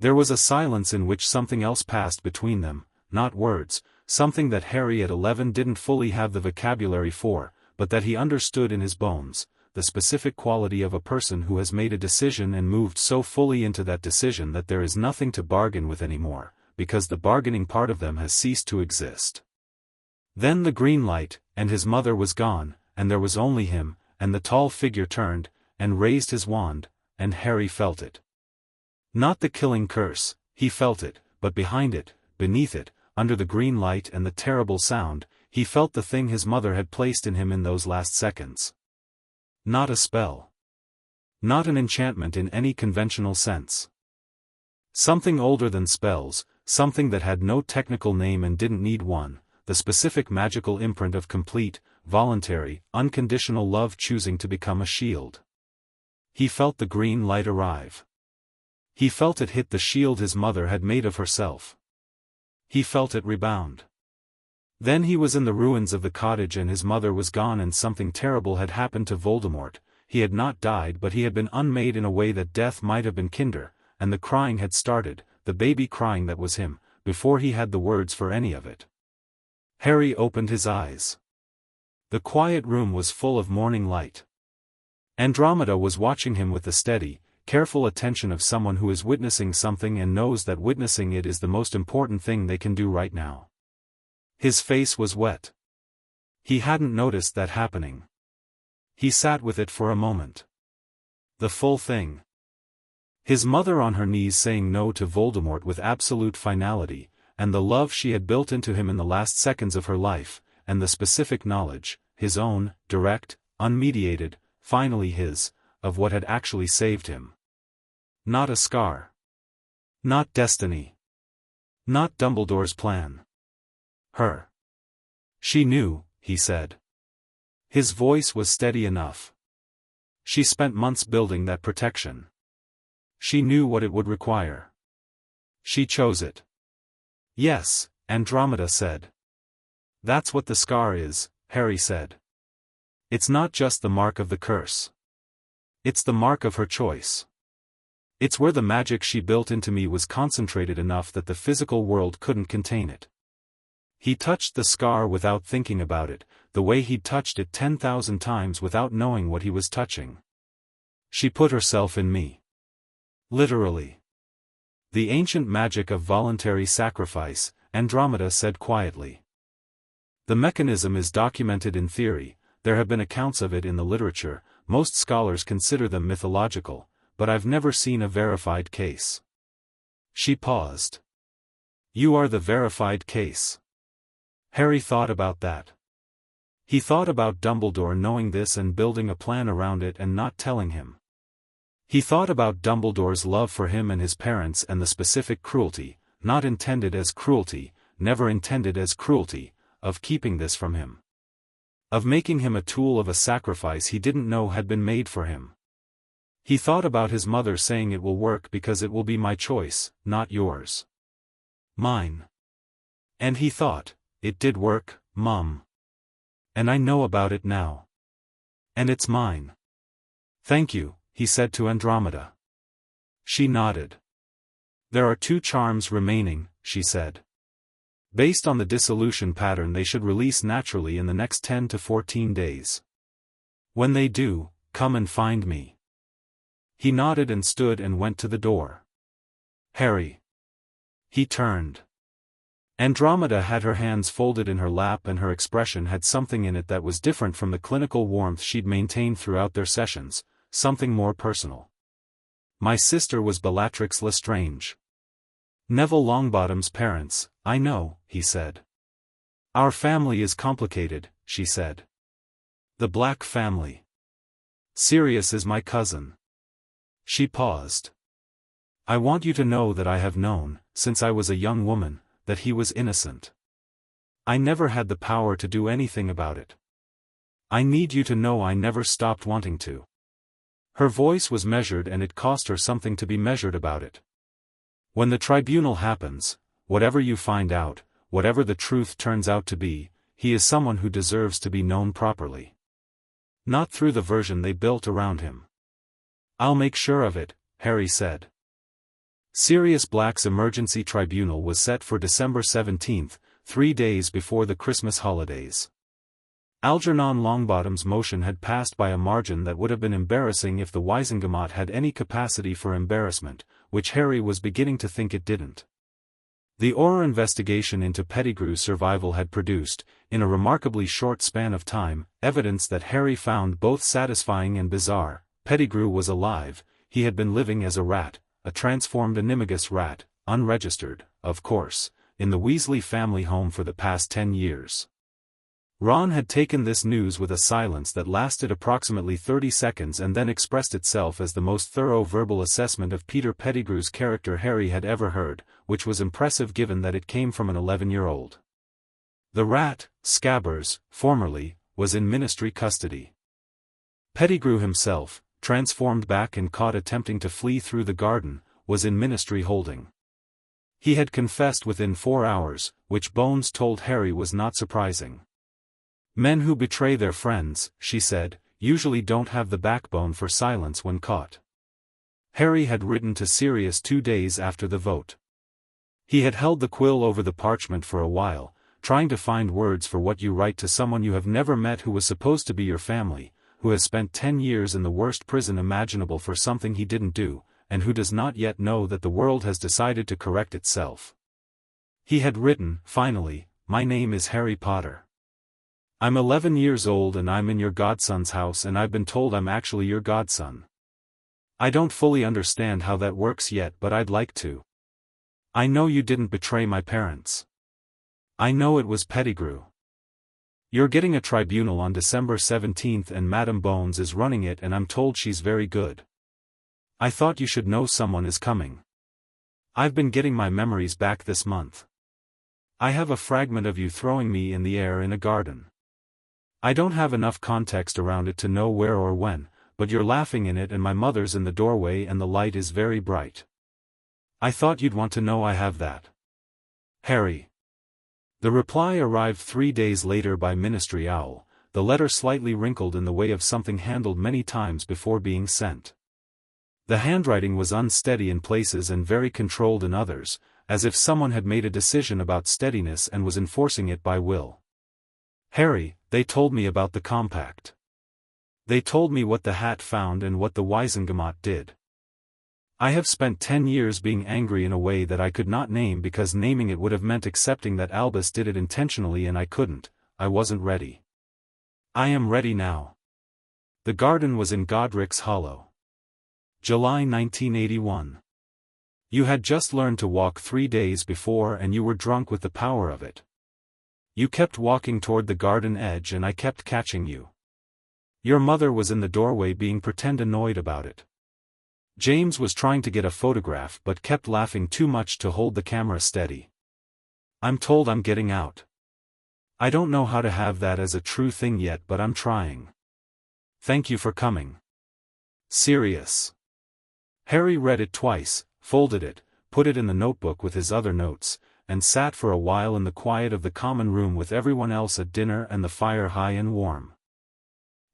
There was a silence in which something else passed between them, not words, something that Harry at 11 didn't fully have the vocabulary for, but that he understood in his bones, the specific quality of a person who has made a decision and moved so fully into that decision that there is nothing to bargain with anymore, because the bargaining part of them has ceased to exist. Then the green light, and his mother was gone, and there was only him, and the tall figure turned, and raised his wand, and Harry felt it. Not the killing curse, he felt it, but behind it, beneath it, under the green light and the terrible sound, he felt the thing his mother had placed in him in those last seconds. Not a spell. Not an enchantment in any conventional sense. Something older than spells, something that had no technical name and didn't need one, the specific magical imprint of complete, voluntary, unconditional love choosing to become a shield. He felt the green light arrive. He felt it hit the shield his mother had made of herself. He felt it rebound. Then he was in the ruins of the cottage and his mother was gone and something terrible had happened to Voldemort. He had not died but he had been unmade in a way that death might have been kinder, and the crying had started, the baby crying that was him, before he had the words for any of it. Harry opened his eyes. The quiet room was full of morning light. Andromeda was watching him with the steady, careful attention of someone who is witnessing something and knows that witnessing it is the most important thing they can do right now. His face was wet. He hadn't noticed that happening. He sat with it for a moment. The full thing. His mother on her knees saying no to Voldemort with absolute finality, and the love she had built into him in the last seconds of her life, and the specific knowledge, his own, direct, unmediated, finally his, of what had actually saved him. Not a scar. Not destiny. Not Dumbledore's plan. Her. She knew, he said. His voice was steady enough. She spent months building that protection. She knew what it would require. She chose it. Yes, Andromeda said. That's what the scar is, Harry said. It's not just the mark of the curse. It's the mark of her choice. It's where the magic she built into me was concentrated enough that the physical world couldn't contain it. He touched the scar without thinking about it, the way he'd touched it 10,000 times without knowing what he was touching. She put herself in me. Literally. The ancient magic of voluntary sacrifice, Andromeda said quietly. The mechanism is documented in theory, there have been accounts of it in the literature, most scholars consider them mythological, but I've never seen a verified case. She paused. You are the verified case. Harry thought about that. He thought about Dumbledore knowing this and building a plan around it and not telling him. He thought about Dumbledore's love for him and his parents and the specific cruelty, not intended as cruelty, never intended as cruelty, of keeping this from him. Of making him a tool of a sacrifice he didn't know had been made for him. He thought about his mother saying it will work because it will be my choice, not yours. Mine. And he thought, it did work, Mum. And I know about it now. And it's mine. Thank you, he said to Andromeda. She nodded. There are 2 charms remaining, she said. Based on the dissolution pattern they should release naturally in the next 10 to 14 days. When they do, come and find me. He nodded and stood and went to the door. Harry. He turned. Andromeda had her hands folded in her lap and her expression had something in it that was different from the clinical warmth she'd maintained throughout their sessions, something more personal. My sister was Bellatrix Lestrange. Neville Longbottom's parents, I know, he said. Our family is complicated, she said. The Black family. Sirius is my cousin. She paused. I want you to know that I have known, since I was a young woman, that he was innocent. I never had the power to do anything about it. I need you to know I never stopped wanting to. Her voice was measured and it cost her something to be measured about it. When the tribunal happens, whatever you find out, whatever the truth turns out to be, he is someone who deserves to be known properly. Not through the version they built around him. I'll make sure of it, Harry said. Sirius Black's emergency tribunal was set for December 17, 3 days before the Christmas holidays. Algernon Longbottom's motion had passed by a margin that would have been embarrassing if the Wizengamot had any capacity for embarrassment, which Harry was beginning to think it didn't. The Auror investigation into Pettigrew's survival had produced, in a remarkably short span of time, evidence that Harry found both satisfying and bizarre. Pettigrew was alive, he had been living as a rat, a transformed animagus rat, unregistered, of course, in the Weasley family home for the past 10 years. Ron had taken this news with a silence that lasted approximately 30 seconds and then expressed itself as the most thorough verbal assessment of Peter Pettigrew's character Harry had ever heard, which was impressive given that it came from an 11-year-old. The rat, Scabbers, formerly, was in Ministry custody. Pettigrew himself, transformed back and caught attempting to flee through the garden, was in Ministry holding. He had confessed within 4 hours, which Bones told Harry was not surprising. Men who betray their friends, she said, usually don't have the backbone for silence when caught. Harry had written to Sirius 2 days after the vote. He had held the quill over the parchment for a while, trying to find words for what you write to someone you have never met who was supposed to be your family, who has spent 10 years in the worst prison imaginable for something he didn't do, and who does not yet know that the world has decided to correct itself. He had written, finally, my name is Harry Potter. I'm 11 years old and I'm in your godson's house and I've been told I'm actually your godson. I don't fully understand how that works yet but I'd like to. I know you didn't betray my parents. I know it was Pettigrew. You're getting a tribunal on December 17th and Madam Bones is running it and I'm told she's very good. I thought you should know someone is coming. I've been getting my memories back this month. I have a fragment of you throwing me in the air in a garden. I don't have enough context around it to know where or when, but you're laughing in it and my mother's in the doorway and the light is very bright. I thought you'd want to know I have that. Harry. The reply arrived 3 days later by Ministry Owl, the letter slightly wrinkled in the way of something handled many times before being sent. The handwriting was unsteady in places and very controlled in others, as if someone had made a decision about steadiness and was enforcing it by will. Harry, they told me about the compact. They told me what the hat found and what the Wizengamot did. I have spent 10 years being angry in a way that I could not name because naming it would have meant accepting that Albus did it intentionally and I couldn't. I wasn't ready. I am ready now. The garden was in Godric's Hollow. July 1981. You had just learned to walk 3 days before and you were drunk with the power of it. You kept walking toward the garden edge and I kept catching you. Your mother was in the doorway being pretend annoyed about it. James was trying to get a photograph but kept laughing too much to hold the camera steady. I'm told I'm getting out. I don't know how to have that as a true thing yet but I'm trying. Thank you for coming. Sirius. Harry read it twice, folded it, put it in the notebook with his other notes, and sat for a while in the quiet of the common room with everyone else at dinner and the fire high and warm.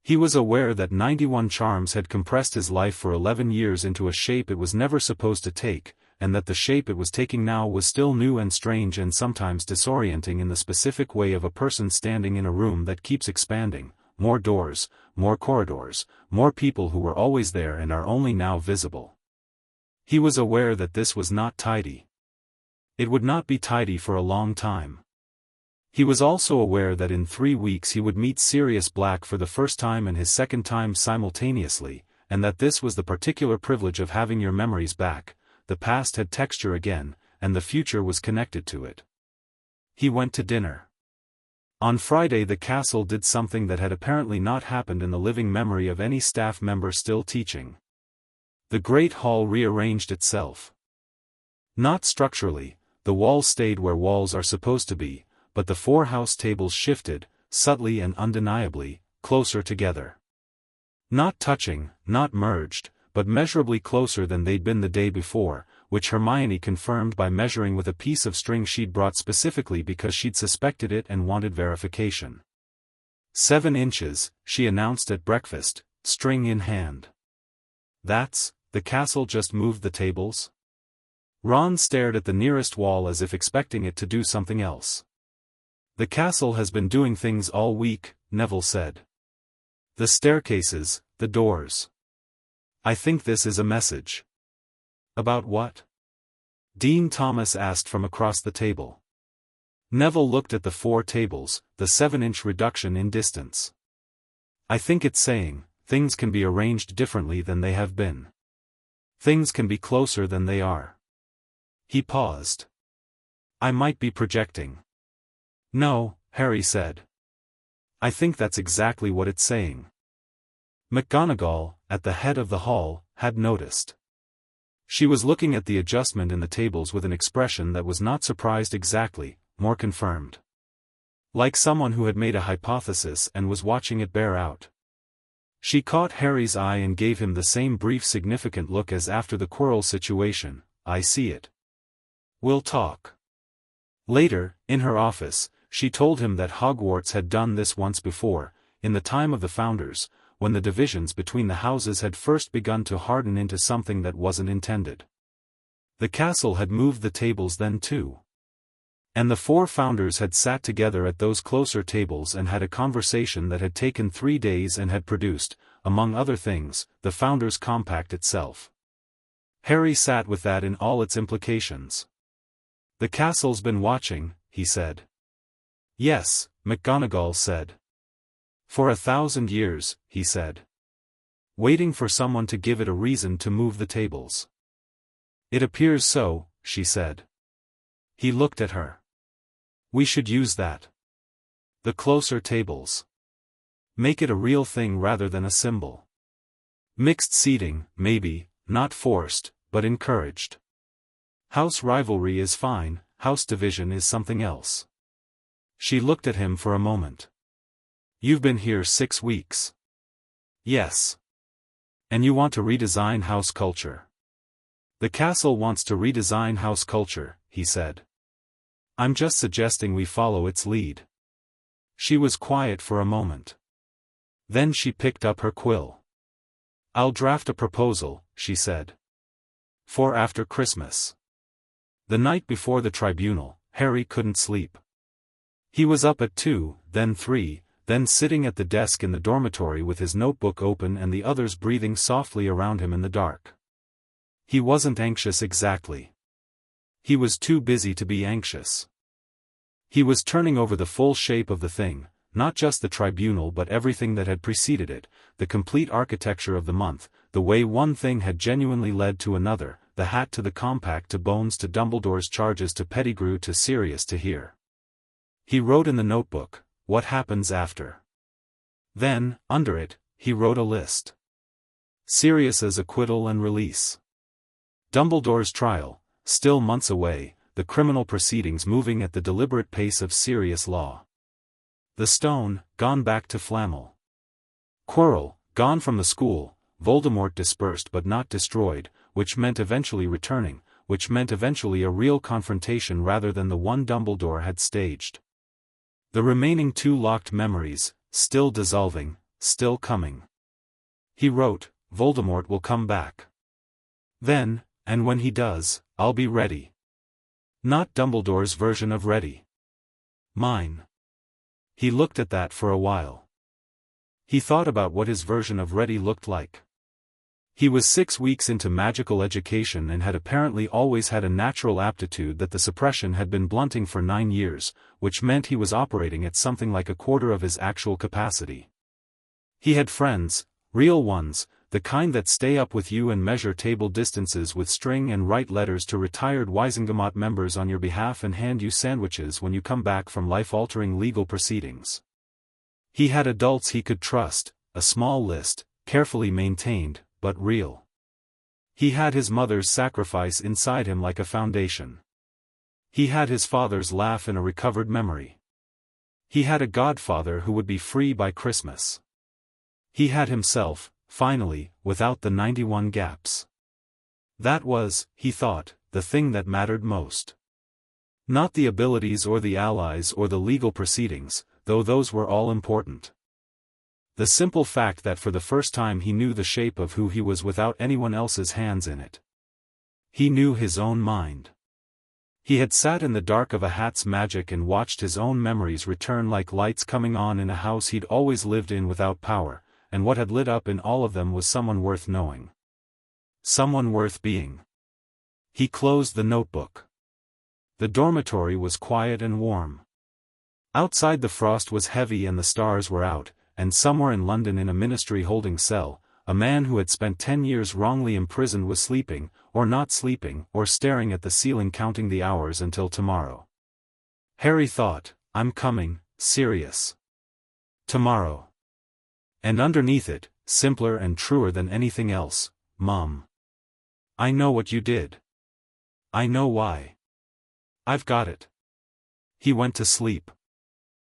He was aware that 91 charms had compressed his life for 11 years into a shape it was never supposed to take, and that the shape it was taking now was still new and strange and sometimes disorienting in the specific way of a person standing in a room that keeps expanding, more doors, more corridors, more people who were always there and are only now visible. He was aware that this was not tidy. It would not be tidy for a long time. He was also aware that in 3 weeks he would meet Sirius Black for the first time and his second time simultaneously, and that this was the particular privilege of having your memories back. The past had texture again, and the future was connected to it. He went to dinner. On Friday the castle did something that had apparently not happened in the living memory of any staff member still teaching. The great hall rearranged itself. Not structurally, the walls stayed where walls are supposed to be, but the 4 house tables shifted, subtly and undeniably, closer together. Not touching, not merged, but measurably closer than they'd been the day before, which Hermione confirmed by measuring with a piece of string she'd brought specifically because she'd suspected it and wanted verification. 7 inches, she announced at breakfast, string in hand. The castle just moved the tables? Ron stared at the nearest wall as if expecting it to do something else. The castle has been doing things all week, Neville said. The staircases, the doors. I think this is a message. About what? Dean Thomas asked from across the table. Neville looked at the 4 tables, the 7-inch reduction in distance. I think it's saying, things can be arranged differently than they have been. Things can be closer than they are. He paused. I might be projecting. No, Harry said. I think that's exactly what it's saying. McGonagall, at the head of the hall, had noticed. She was looking at the adjustment in the tables with an expression that was not surprised exactly, more confirmed. Like someone who had made a hypothesis and was watching it bear out. She caught Harry's eye and gave him the same brief significant look as after the Quirrell situation. I see it. We'll talk. Later, in her office, she told him that Hogwarts had done this once before, in the time of the Founders, when the divisions between the houses had first begun to harden into something that wasn't intended. The castle had moved the tables then too. And the 4 Founders had sat together at those closer tables and had a conversation that had taken 3 days and had produced, among other things, the Founders' Compact itself. Harry sat with that in all its implications. The castle's been watching, he said. Yes, McGonagall said. For 1,000 years, he said. Waiting for someone to give it a reason to move the tables. It appears so, she said. He looked at her. We should use that. The closer tables. Make it a real thing rather than a symbol. Mixed seating, maybe, not forced, but encouraged. House rivalry is fine, house division is something else. She looked at him for a moment. You've been here 6 weeks. Yes. And you want to redesign house culture. The castle wants to redesign house culture, he said. I'm just suggesting we follow its lead. She was quiet for a moment. Then she picked up her quill. I'll draft a proposal, she said. For after Christmas. The night before the tribunal, Harry couldn't sleep. He was up at 2, then 3, then sitting at the desk in the dormitory with his notebook open and the others breathing softly around him in the dark. He wasn't anxious exactly. He was too busy to be anxious. He was turning over the full shape of the thing, not just the tribunal but everything that had preceded it, the complete architecture of the month, the way one thing had genuinely led to another, the hat to the compact to Bones to Dumbledore's charges to Pettigrew to Sirius to here. He wrote in the notebook, what happens after. Then, under it, he wrote a list. Sirius's acquittal and release. Dumbledore's trial, still months away, the criminal proceedings moving at the deliberate pace of serious law. The stone, gone back to Flamel. Quirrell, gone from the school, Voldemort dispersed but not destroyed, which meant eventually returning, which meant eventually a real confrontation rather than the one Dumbledore had staged. The remaining 2 locked memories, still dissolving, still coming. He wrote, Voldemort will come back. Then, and when he does, I'll be ready. Not Dumbledore's version of ready. Mine. He looked at that for a while. He thought about what his version of ready looked like. He was 6 weeks into magical education and had apparently always had a natural aptitude that the suppression had been blunting for 9 years, which meant he was operating at something like a quarter of his actual capacity. He had friends, real ones, the kind that stay up with you and measure table distances with string and write letters to retired Wizengamot members on your behalf and hand you sandwiches when you come back from life-altering legal proceedings. He had adults he could trust, a small list, carefully maintained, but real. He had his mother's sacrifice inside him like a foundation. He had his father's laugh in a recovered memory. He had a godfather who would be free by Christmas. He had himself, finally, without the 91 gaps. That was, he thought, the thing that mattered most. Not the abilities or the allies or the legal proceedings, though those were all important. The simple fact that for the first time he knew the shape of who he was without anyone else's hands in it. He knew his own mind. He had sat in the dark of a hat's magic and watched his own memories return like lights coming on in a house he'd always lived in without power, and what had lit up in all of them was someone worth knowing. Someone worth being. He closed the notebook. The dormitory was quiet and warm. Outside the frost was heavy and the stars were out, and somewhere in London in a ministry holding cell, a man who had spent 10 years wrongly imprisoned was sleeping, or not sleeping, or staring at the ceiling counting the hours until tomorrow. Harry thought, I'm coming, Sirius. Tomorrow. And underneath it, simpler and truer than anything else, Mum. I know what you did. I know why. I've got it. He went to sleep.